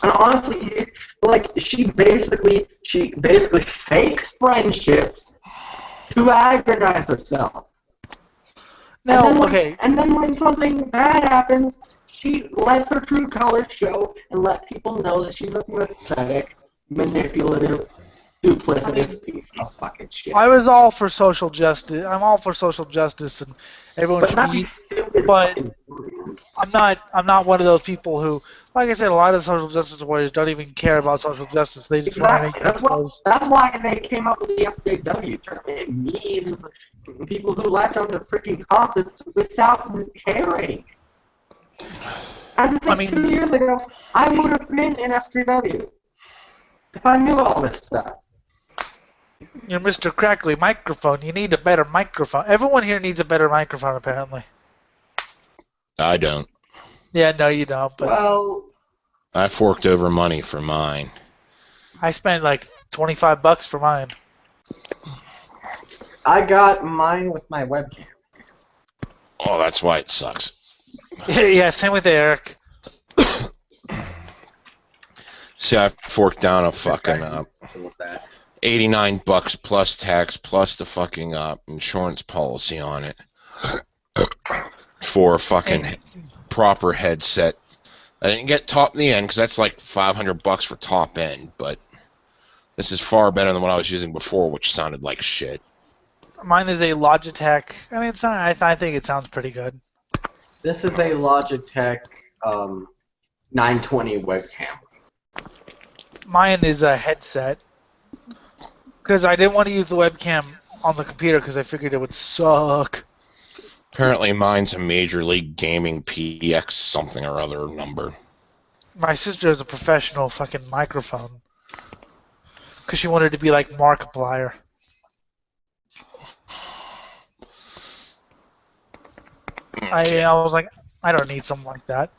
And honestly, like she basically fakes friendships to aggrandize herself. Now, And then when something bad happens, she lets her true colors show and let people know that she's a pathetic, manipulative, duplicitous piece of fucking shit. I was all for social justice. I'm all for social justice, and everyone should be. But I'm not one of those people who, like I said, a lot of social justice warriors don't even care about social justice. They just want to make videos. That's why they came up with the SJW term. It means people who latch onto freaking causes without caring. I mean, 2 years ago, I would have been in SJW if I knew all this stuff. You're Mr. Crackly microphone. You need a better microphone. Everyone here needs a better microphone, apparently. I don't. Yeah, no, you don't. But well, I forked over money for mine. I spent like $25 for mine. I got mine with my webcam. Oh, that's why it sucks. Yeah, same with Eric. See, I forked down a fucking $89 plus tax plus the fucking insurance policy on it for a fucking proper headset. I didn't get top in the end because that's like $500 for top end, but this is far better than what I was using before, which sounded like shit. Mine is a Logitech. I mean, I think it sounds pretty good. This is a Logitech 920 webcam. Mine is a headset. Because I didn't want to use the webcam on the computer because I figured it would suck. Apparently mine's a Major League Gaming PX something or other number. My sister has a professional fucking microphone. Because she wanted to be like Markiplier. Okay. I was like, I don't need something like that.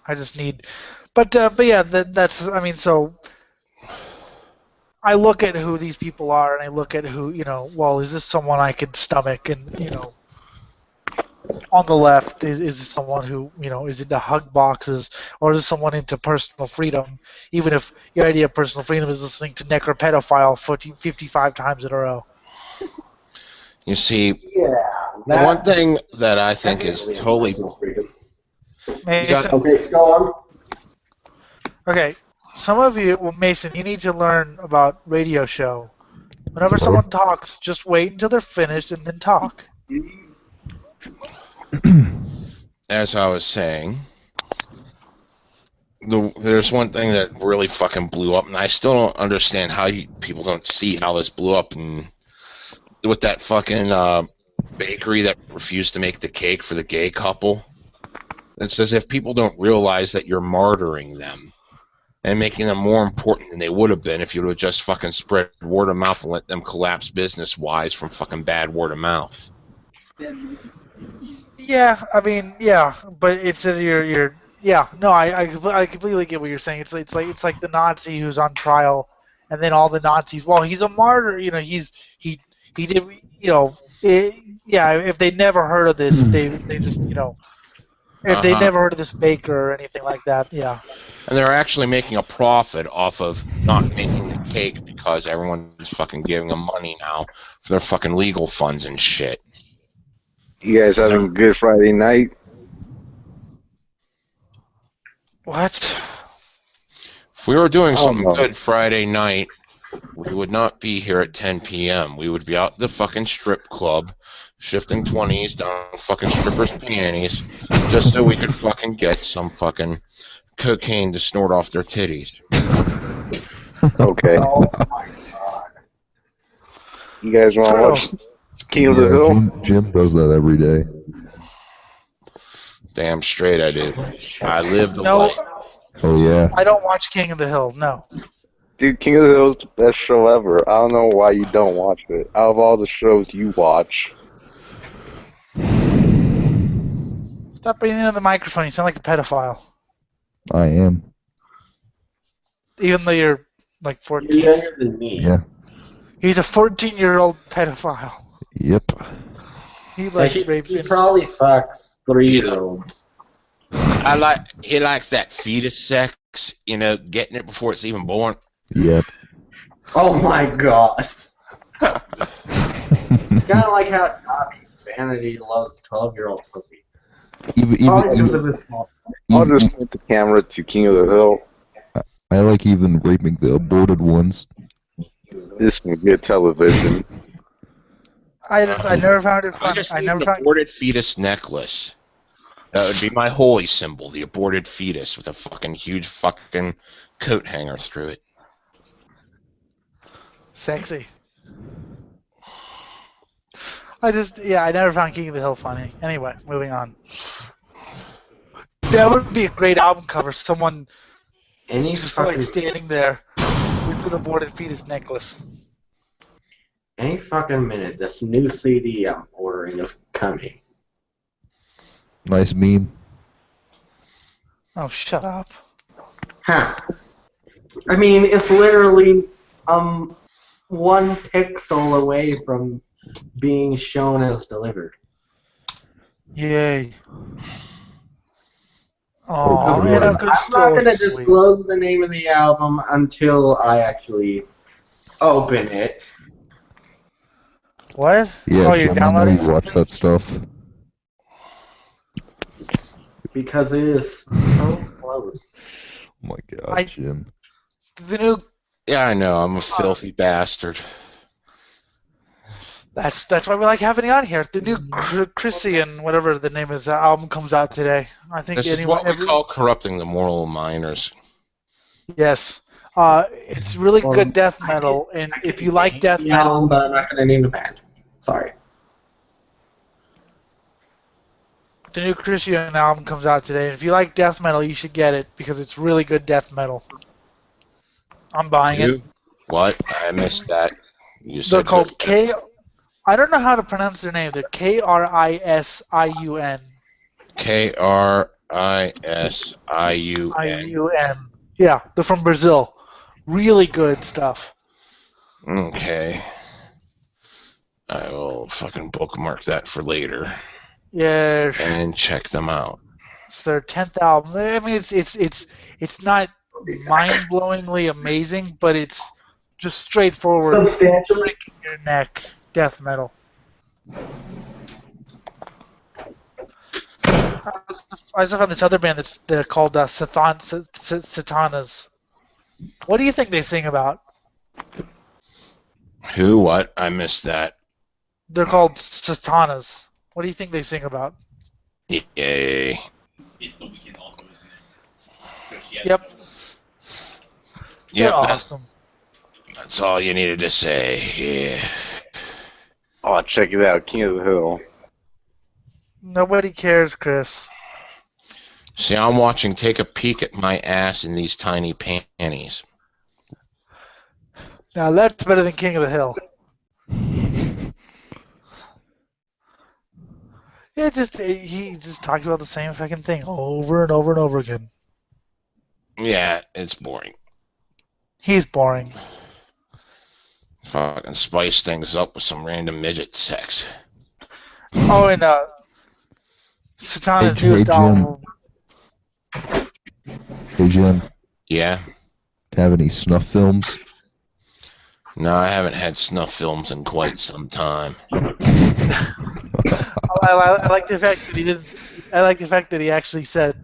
I just need... But yeah, that's... I mean, so... I look at who these people are, and I look at who, well, is this someone I could stomach? And, on the left, is it someone who, is into hug boxes, or is it someone into personal freedom, even if your idea of personal freedom is listening to Necropedophile 55 times in a row? You see, the one thing that I think is totally... Okay, go on. Okay. Some of you, well, Mason, you need to learn about radio show. Whenever someone talks, just wait until they're finished and then talk. As I was saying, there's one thing that really fucking blew up, and I still don't understand how people don't see how this blew up. And with that fucking bakery that refused to make the cake for the gay couple, it's as if people don't realize that you're martyring them and making them more important than they would have been if you would have just fucking spread word of mouth and let them collapse business-wise from fucking bad word of mouth. Yeah, I mean, yeah, but it's yeah, no, I completely get what you're saying. It's like the Nazi who's on trial, and then all the Nazis. Well, he's a martyr, he did, yeah. If they never heard of this, if they just, if they never heard of this baker or anything like that, yeah. And they're actually making a profit off of not making the cake because everyone's fucking giving them money now for their fucking legal funds and shit. You guys having a good Friday night? What? If we were doing something good Friday night, we would not be here at 10 p.m. We would be out at the fucking strip club, shifting 20s down fucking strippers' panties, just so we could fucking get some fucking cocaine to snort off their titties. Okay. Oh my god. You guys want to True. watch King of the Yeah, Hill? Jim does that every day. Damn straight I do. I live the No, life. Oh yeah. I don't watch King of the Hill. No. Dude, King of the Hill is the best show ever. I don't know why you don't watch it. Out of all the shows you watch, Stop breathing into the microphone. You sound like a pedophile. I am. Even though you're like You're 14. younger than me. Yeah. He's a 14-year-old pedophile. Yep. He like He raped he probably sucks 3-year-olds. He likes that fetus sex, getting it before it's even born. Yep. Oh my god. It's kind of like how Tommy Vanity loves 12-year-old pussy. Probably because of his fault. I'll just point the camera to King of the Hill. I like even raping the aborted ones. This can get television. I never found it I fun. just I need never an found. aborted fetus necklace. That would be my holy symbol, the aborted fetus with a fucking huge fucking coat hanger through it. Sexy. I never found King of the Hill funny. Anyway, moving on. That would be a great album cover. Someone Any just like fucking standing there with an aborted fetus necklace. any fucking minute, this new CD I'm ordering is coming. Nice meme. Oh, shut up. Huh. I mean, it's literally 1 pixel away from being shown as delivered. Yay. Oh, Oh, good and lord. a good I'm not story. going to disclose the name of the album until I actually open it. What? Yeah, Oh, you're Jim, I know downloading you watch something? that stuff. Because it is so close. Oh my god, Jim. The new. Yeah, I know. I'm a filthy bastard. That's why we like having you on here. The new Christian, whatever the name is, album comes out today. I think This is anyone. what we call corrupting the moral of minors. Yes. It's really good death metal, and if you like death The metal, album, but I'm not going to name the band. Sorry. the new Christian album comes out today. And if you like death metal, you should get it because it's really good death metal. I'm buying it. What? I missed that. You They're said called K. I don't know how to pronounce their name. They're Krisiun. Krisiun. IUN. Yeah, they're from Brazil. Really good stuff. Okay. I will fucking bookmark that for later. Yeah. And check them out. It's their 10th album. I mean, it's not mind-blowingly amazing, but it's just straightforward. Substantial. Breaking your neck death metal. I also found this other band they're called Satanas. What do you think they sing about? Who? What? I missed that. They're called Satanas. What do you think they sing about? Yay. Yep. They're Yep, awesome. That's all you needed to say. Yeah. Oh, check it out, King of the Hill. Nobody cares, Chris. See, I'm watching Take a Peek at My Ass in These Tiny Panties. Now that's better than King of the Hill. He just talks about the same fucking thing over and over and over again. Yeah, it's boring. He's boring. Fucking spice things up with some random midget sex. Oh, and Satana's Hey, newest Jim. album. Hey, Jim. Yeah? Have any snuff films? No, I haven't had snuff films in quite some time. I like the fact that he didn't. I like the fact that he actually said,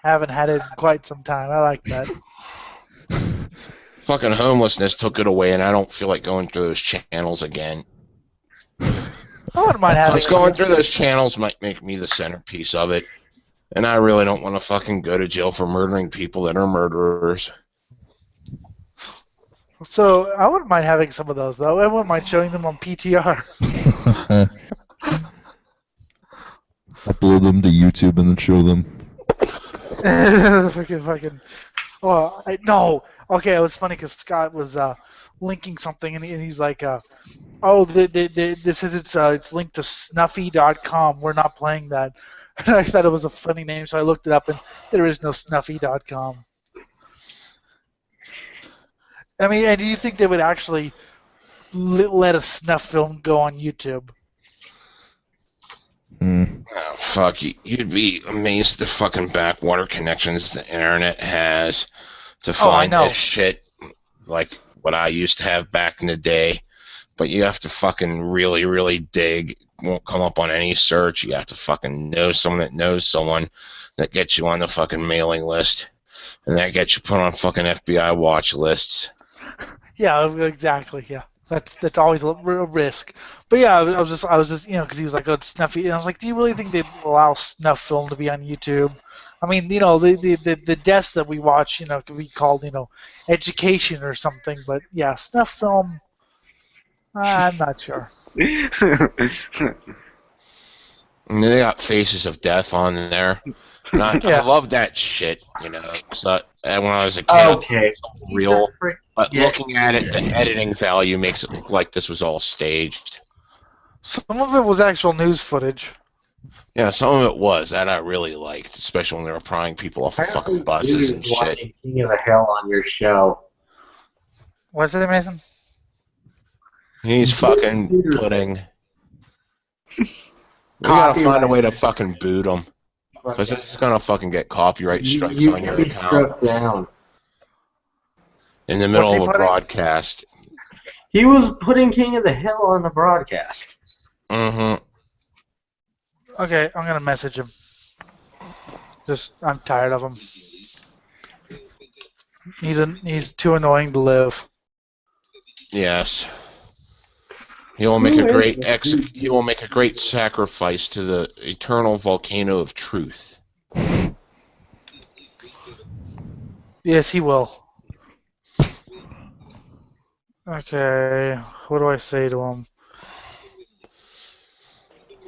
"Haven't had it in quite some time." I like that. Fucking homelessness took it away, and I don't feel like going through those channels again. I wouldn't mind having. Just going through those channels might make me the centerpiece of it. And I really don't want to fucking go to jail for murdering people that are murderers. So I wouldn't mind having some of those, though. I wouldn't mind showing them on PTR. Upload them to YouTube and then show them. fucking. Oh, no. Okay, it was funny because Scott was linking something, and he's like, "Oh, this is it's linked to Snuffy.com. We're not playing that." And I thought it was a funny name, so I looked it up, and there is no Snuffy.com. I mean, and do you think they would actually let a snuff film go on YouTube? Oh, fuck, you'd be amazed the fucking backwater connections the internet has to find this shit, like what I used to have back in the day. But you have to fucking really, really dig. It won't come up on any search. You have to fucking know someone that knows someone that gets you on the fucking mailing list. And that gets you put on fucking FBI watch lists. Yeah, exactly. Yeah, that's always a risk. But yeah, I was just because he was like, "Oh, it's snuffy," and I was like, "Do you really think they'd allow snuff film to be on YouTube?" I mean, the deaths that we watch, could be called, education or something. But yeah, snuff film, I'm not sure. And they got Faces of Death on there. And I love that shit, because when I was a kid, Okay. it was real. But looking at it, the editing value makes it look like this was all staged. Some of it was actual news footage. Yeah, some of it was. That I really liked, especially when they were prying people off of fucking buses and shit. Watching King of the Hill on your show. What's it, Mason? He's fucking pudding. We gotta find a way to fucking boot him. Because it's gonna fucking get copyright strikes on your account. Struck down. In the middle of a broadcast. He was putting King of the Hill on the broadcast. Mm-hmm. Okay, I'm gonna message him. I'm tired of him. He's too annoying to live. Yes. He will make he will make a great sacrifice to the eternal volcano of truth. Yes, he will. Okay, what do I say to him?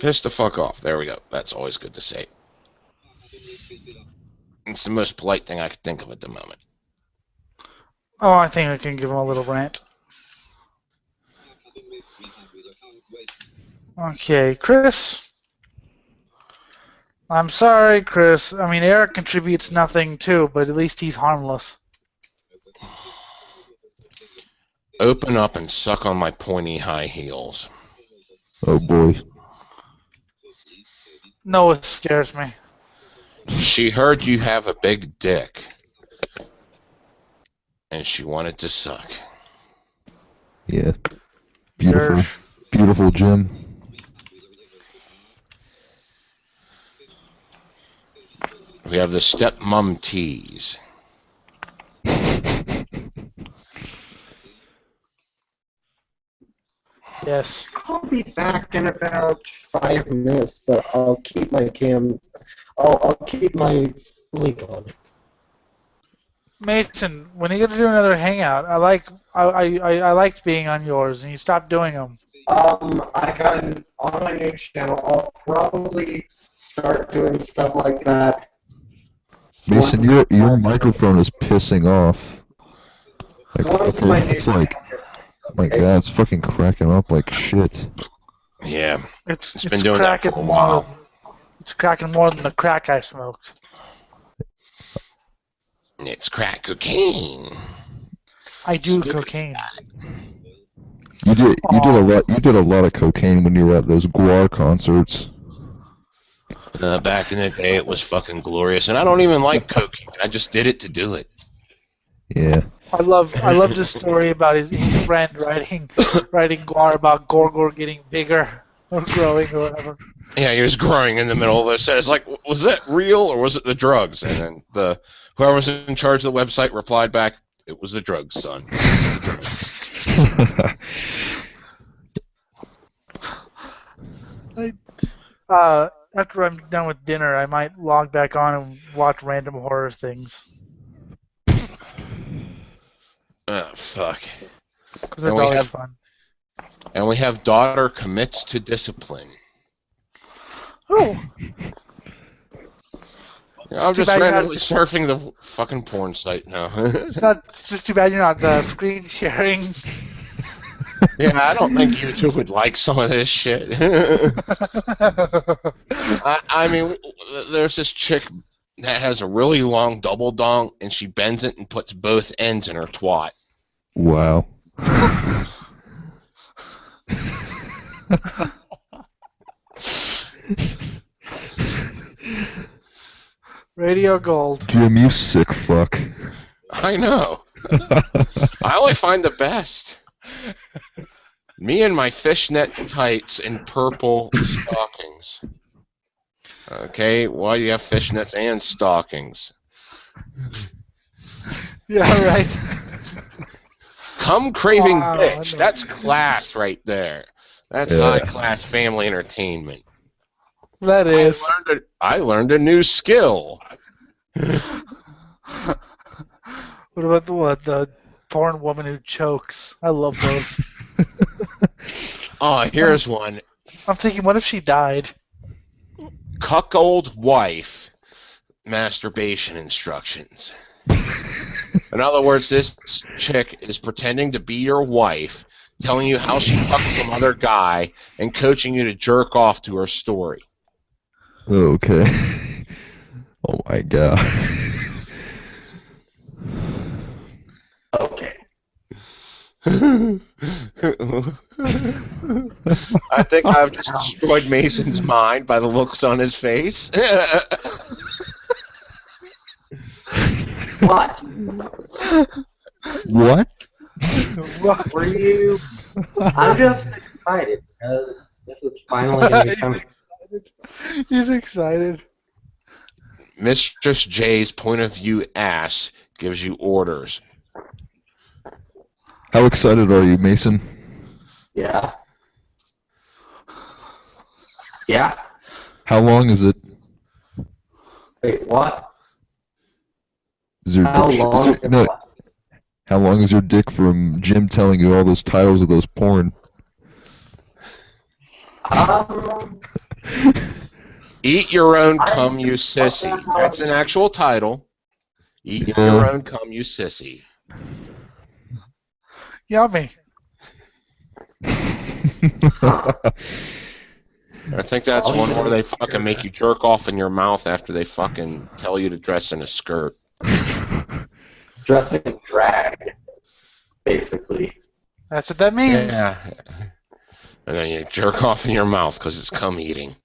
Piss the fuck off. There we go. That's always good to say. It's the most polite thing I could think of at the moment. Oh, I think I can give him a little rant. Okay, Chris. I'm sorry, Chris. I mean, Eric contributes nothing too, but at least he's harmless. Open up and suck on my pointy high heels. Oh boy. No, it scares me. She heard you have a big dick. And she wanted to suck. Yeah. Beautiful. Beautiful, Jim. We have the stepmom tease. Yes. I'll be back in about 5 minutes, but I'll keep my I'll keep my link on. Mason, when are you gonna do another hangout? I liked being on yours, and you stopped doing them. I got on my new channel. I'll probably start doing stuff like that. Mason, your microphone is pissing off. It's like, my God, it's fucking cracking up like shit. Yeah, it's been doing that for a while. It's cracking more than the crack I smoked. It's crack cocaine. I do cocaine. You did a lot of cocaine when you were at those Guar concerts. Back in the day, it was fucking glorious, and I don't even like cocaine. I just did it to do it. Yeah. I love this story about his friend writing Guar about Gorgor getting bigger or growing or whatever. Yeah, he was growing in the middle of this. It's like, was that real or was it the drugs? And then whoever was in charge of the website replied back, "It was the drugs, son." After I'm done with dinner, I might log back on and watch random horror things. Fuck. Because And it's we always have fun. and we have daughter commits to discipline. Oh, I'm too just bad you're not. randomly surfing the fucking porn site now. It's just too bad you're not screen sharing. Yeah, I don't think YouTube would like some of this shit. I mean, there's this chick that has a really long double dong, and she bends it and puts both ends in her twat. Wow. Radio Gold. Jim, you sick fuck. I know. I only find the best. Me and my fishnet tights and purple stockings. Okay, why do you have fishnets and stockings? Yeah, right. Come craving Wow, bitch. no. That's class right there. That's high class family entertainment. That is. I learned a new skill. What about the porn woman who chokes? I love those. Oh, here's one. I'm thinking, what if she died? Cuckold wife masturbation instructions. In other words, this chick is pretending to be your wife, telling you how she fucked some other guy, and coaching you to jerk off to her story. Okay. Oh my god. Okay. I think I've just destroyed Mason's mind by the looks on his face. What? What? What? Were you? I'm just excited because this is finally going to be coming. He's excited. Mistress J's point of view ass gives you orders. How excited are you, Mason? Yeah. Yeah. How long is it? Wait, what? Is your How dick, long? no, how long is your dick from Jim telling you all those titles of those porn? Eat your own cum, you sissy. That's an actual title. Eat your own cum, you sissy. Yummy. I think that's one where they fucking make you jerk off in your mouth after they fucking tell you to dress in a skirt. Dressing in drag, basically. That's what that means. Yeah. And then you jerk off in your mouth because it's cum eating.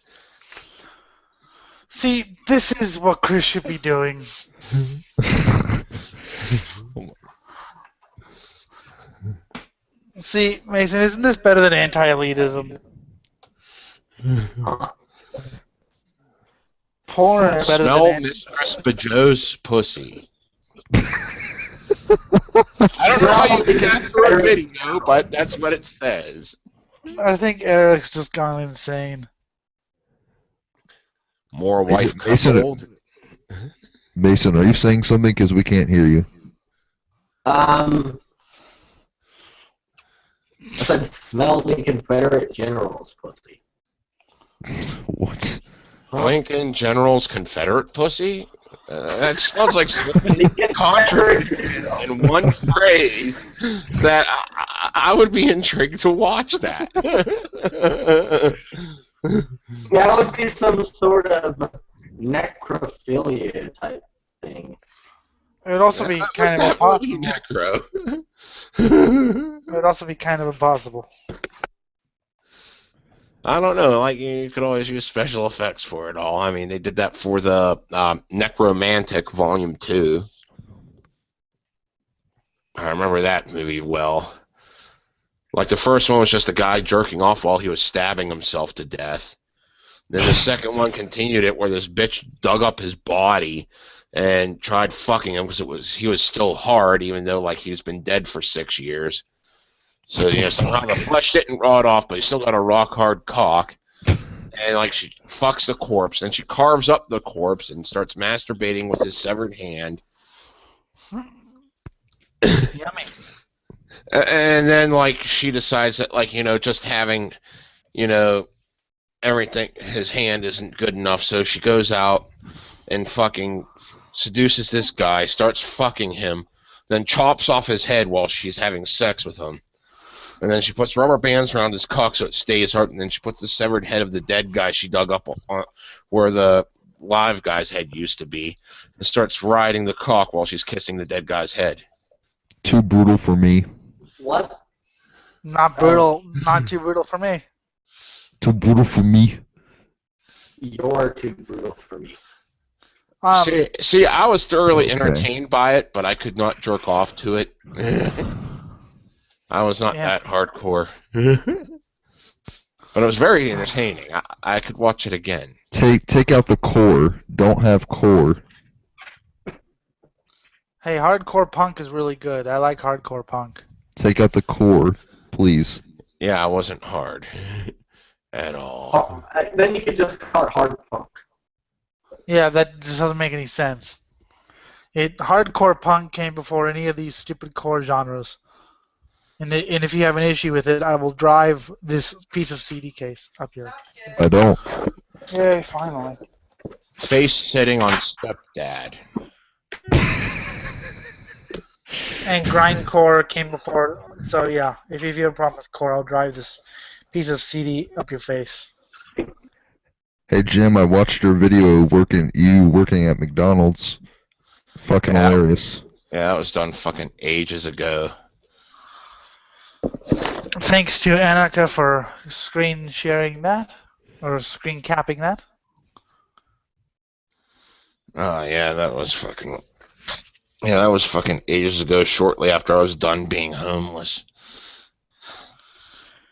See, this is what Chris should be doing. See, Mason, isn't this better than anti-elitism? Porn is better Smell than Mistress Bajo's pussy. I don't know how you get that through a video, but that's what it says. I think Eric's just gone insane. More wife Mason, coupled. Mason, are you saying something? Because we can't hear you. Said smell the Confederate general's pussy. What? Lincoln General's Confederate pussy? That sounds like contradiction in one phrase that I would be intrigued to watch that. That would be some sort of necrophilia type thing. It would also be kind of impossible. Necro. It would also be kind of impossible. I don't know. Like, you could always use special effects for it all. I mean, they did that for the Necromantic Volume 2. I remember that movie well. Like, the first one was just a guy jerking off while he was stabbing himself to death. Then the second one continued it where this bitch dug up his body and tried fucking him because he was still hard, even though, like, he's been dead for 6 years. So, you know, somehow the flesh didn't rot off, but he still got a rock-hard cock. And, like, she fucks the corpse, and she carves up the corpse and starts masturbating with his severed hand. Yummy. And then like she decides that like just having everything his hand isn't good enough, so she goes out and fucking seduces this guy, starts fucking him, then chops off his head while she's having sex with him. And then she puts rubber bands around his cock so it stays hard, and then she puts the severed head of the dead guy she dug up on where the live guy's head used to be, and starts riding the cock while she's kissing the dead guy's head. Too brutal for me. What? Not brutal. Not too brutal for me. Too brutal for me. You're too brutal for me. See, I was thoroughly Okay. entertained by it, but I could not jerk off to it. I was not that hardcore. But it was very entertaining. I could watch it again. Take out the core. Don't have core. Hey, hardcore punk is really good. I like hardcore punk. Take out the core, please. Yeah, I wasn't hard at all. Then you could just call it hard punk. Yeah, that just doesn't make any sense. Hardcore punk came before any of these stupid core genres. And if you have an issue with it, I will drive this piece of CD case up here. I don't. Yay, finally. Face sitting on stepdad. And grindcore came before, so yeah, if you have a problem with core, I'll drive this piece of CD up your face. Hey Jim, I watched your video working at McDonald's. Fucking hilarious. Yeah, that was done fucking ages ago. Thanks to Annika for screen sharing that, or screen capping that. Oh yeah, that was fucking ages ago, shortly after I was done being homeless.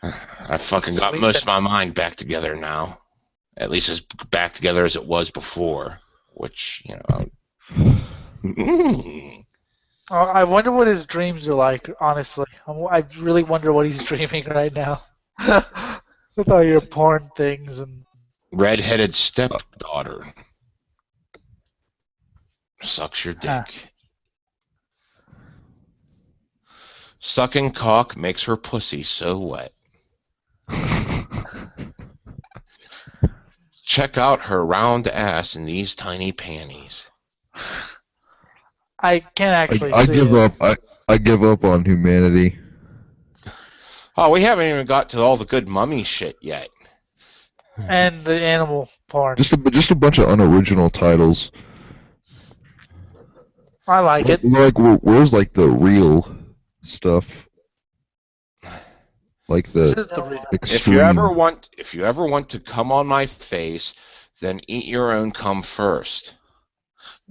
I fucking got most of my mind back together now. At least as back together as it was before. Which, I wonder what his dreams are like, honestly. I really wonder what he's dreaming right now. With all your porn things and... Red-headed stepdaughter. Sucks your dick. Sucking cock makes her pussy so wet. Check out her round ass in these tiny panties. I can't actually I see give it. up. I give up on humanity. Oh, we haven't even got to all the good mummy shit yet. And the animal porn. Just a bunch of unoriginal titles. I like it. Like where's like the real stuff? Like the extreme. If you ever want to come on my face, then eat your own cum first.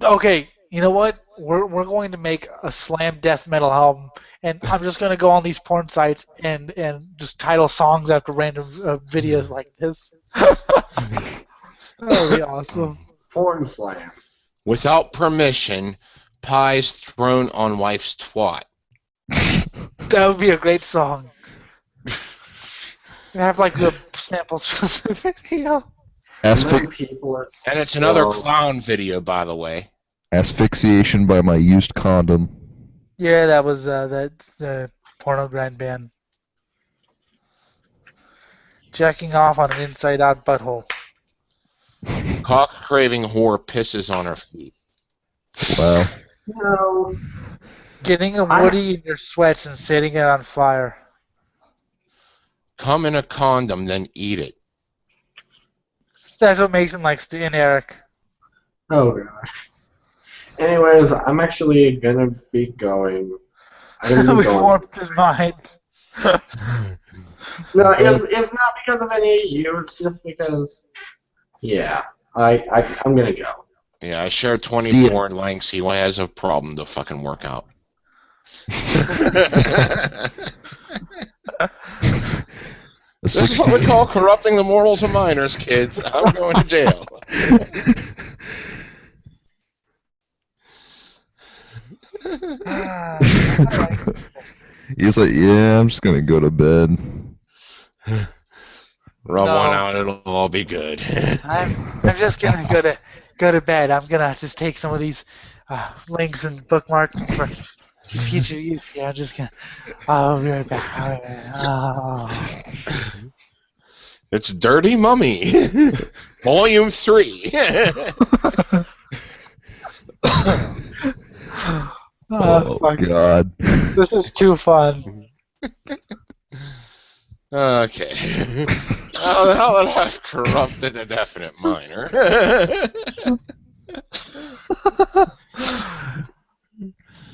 Okay, you know what? We're going to make a slam death metal album, and I'm just going to go on these porn sites and just title songs after random videos like this. That'll be awesome. Porn slam. Without permission, pies thrown on wife's twat. That would be a great song. And have like the samples from the video. And it's another clown video, by the way. Asphyxiation by my used condom. Yeah, that was that porno grind band. Jacking off on an inside-out butthole. Cock-craving whore pisses on her feet. Wow. No. Getting a woody in your sweats and setting it on fire. Come in a condom, then eat it. That's what Mason likes to in Eric. Oh gosh. Anyways, I'm actually gonna be going. We warped his mind. No, it's not because of any of you. It's just because, yeah, I'm gonna go. Yeah, I share 24 links. He has a problem to fucking work out. This is what we call corrupting the morals of minors, kids. I'm going to jail. He's like, yeah, I'm just gonna go to bed. Rub one out, it'll all be good. I'm just gonna go to bed. I'm gonna just take some of these links and bookmark them for Just get your use here. I'm just gonna. I'll be right back. I'll be right back. Oh. It's Dirty Mummy, Volume 3. Oh Fuck. God. This is too fun. Okay. How would have corrupted a definite minor?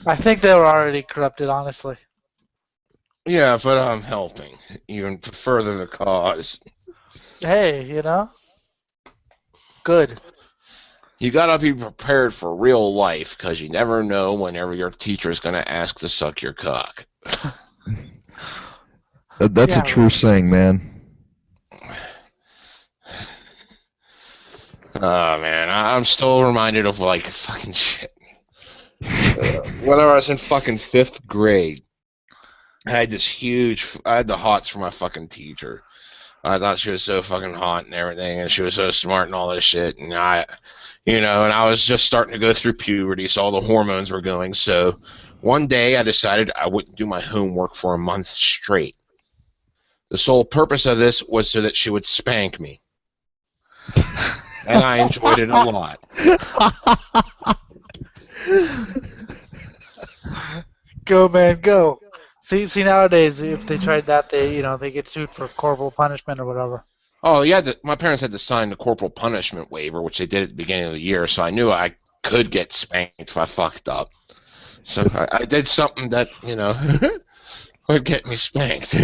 I think they were already corrupted, honestly. Yeah, but I'm helping, even to further the cause. Hey, you know? Good. You gotta be prepared for real life, because you never know whenever your teacher's gonna ask to suck your cock. That's Yeah, a true right. saying, man. Oh, man, I'm still reminded of, like, fucking shit. Whenever I was in fucking 5th grade, I had the hots for my fucking teacher. I thought she was so fucking hot and everything, and she was so smart and all this shit, and and I was just starting to go through puberty, so all the hormones were going, so one day I decided I wouldn't do my homework for a month straight. The sole purpose of this was so that she would spank me. And I enjoyed it a lot. Go, man, go. See, nowadays, if they tried that, they get sued for corporal punishment or whatever. Oh, yeah, my parents had to sign the corporal punishment waiver, which they did at the beginning of the year, so I knew I could get spanked if I fucked up. So I did something that, would get me spanked.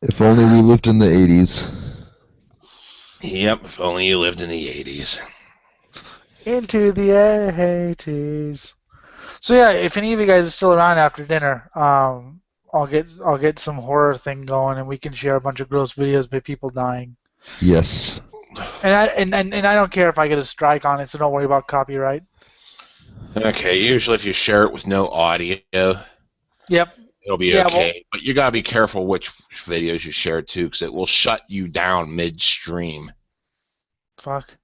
If only we lived in the 80s. Yep, if only you lived in the 80s. Into the 80s. So yeah, if any of you guys are still around after dinner, I'll get some horror thing going, and we can share a bunch of gross videos by people dying. Yes. And I don't care if I get a strike on it, so don't worry about copyright. Okay, usually if you share it with no audio, Yep. it'll be okay. But you gotta be careful which videos you share too, because it will shut you down midstream. Fuck.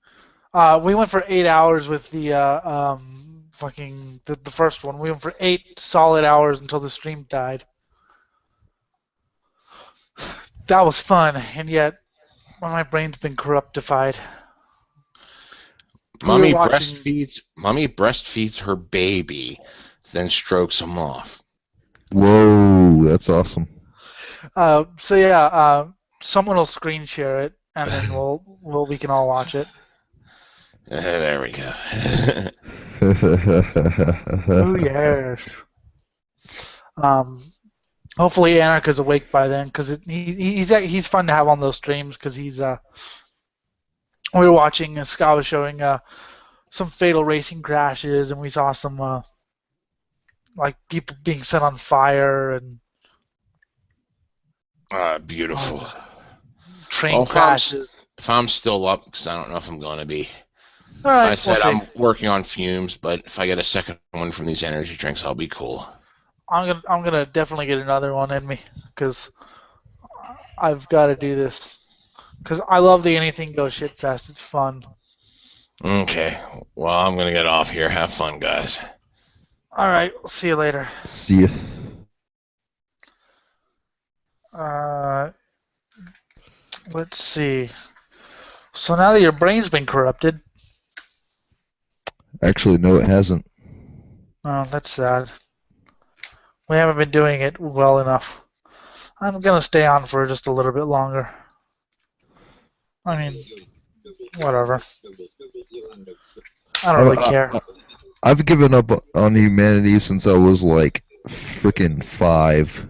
We went for 8 hours with the the first one. We went for 8 solid hours until the stream died. That was fun, and yet my brain's been corruptified. Mommy breastfeeds her baby, then strokes him off. Whoa, that's awesome. So yeah, someone will screen share it, and then we can all watch it. There we go. Oh yes. Hopefully Anarcha's awake by then, because he's fun to have on those streams, because we were watching, Scott was showing some fatal racing crashes, and we saw some like people being set on fire and beautiful. Train crashes. If I'm still up, because I don't know if I'm going to be. All right, I said we'll I'm working on fumes, but if I get a second one from these energy drinks, I'll be cool. I'm gonna definitely get another one in me, because I've got to do this. Because I love the Anything Goes Shit Fest. It's fun. Okay. Well, I'm going to get off here. Have fun, guys. All right. We'll see you later. See ya. Let's see. So now that your brain's been corrupted. Actually, no, it hasn't. Oh, that's sad. We haven't been doing it well enough. I'm going to stay on for just a little bit longer. I mean, whatever. I don't really care. I've given up on humanity since I was like freaking 5.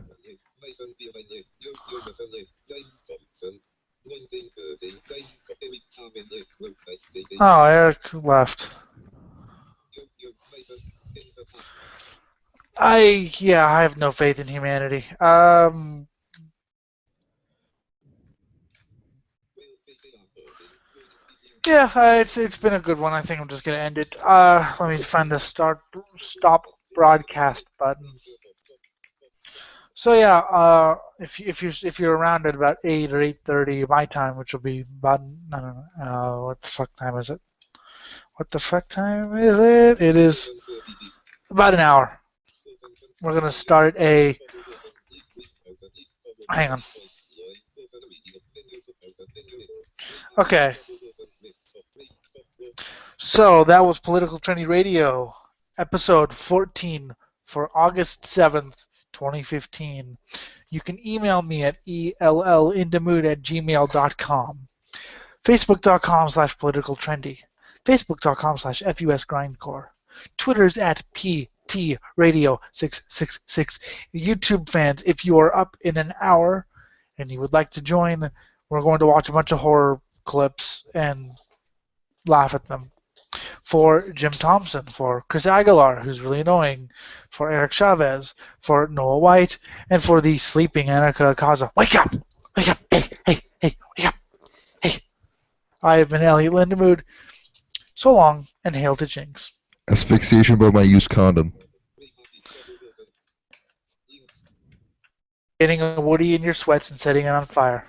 Oh, Eric left. I have no faith in humanity. Yeah, it's been a good one. I think I'm just gonna end it. Let me find the stop broadcast button. So yeah, if you're around at about 8 or 8:30 my time, which will be about what the fuck time is it? What the fuck time is it? It is about an hour. we're gonna start a. Hang on. Okay. So that was Political Trendy Radio, episode 14 for August 7th, 2015. You can email me at ellindemood@gmail.com. Facebook.com/politicaltrendy. Facebook.com/FUSGrindcore. Twitter's at PTRadio666. YouTube fans, if you are up in an hour and you would like to join, we're going to watch a bunch of horror clips and laugh at them. For Jim Thompson, for Chris Aguilar, who's really annoying, for Eric Chavez, for Noah White, and for the sleeping Annika Kaza. Wake up! Wake up! Hey, hey, hey, wake up! Hey! I have been Elliot Lindemood. So long, and hail to Jinx. Asphyxiation by my used condom. Getting a Woody in your sweats and setting it on fire.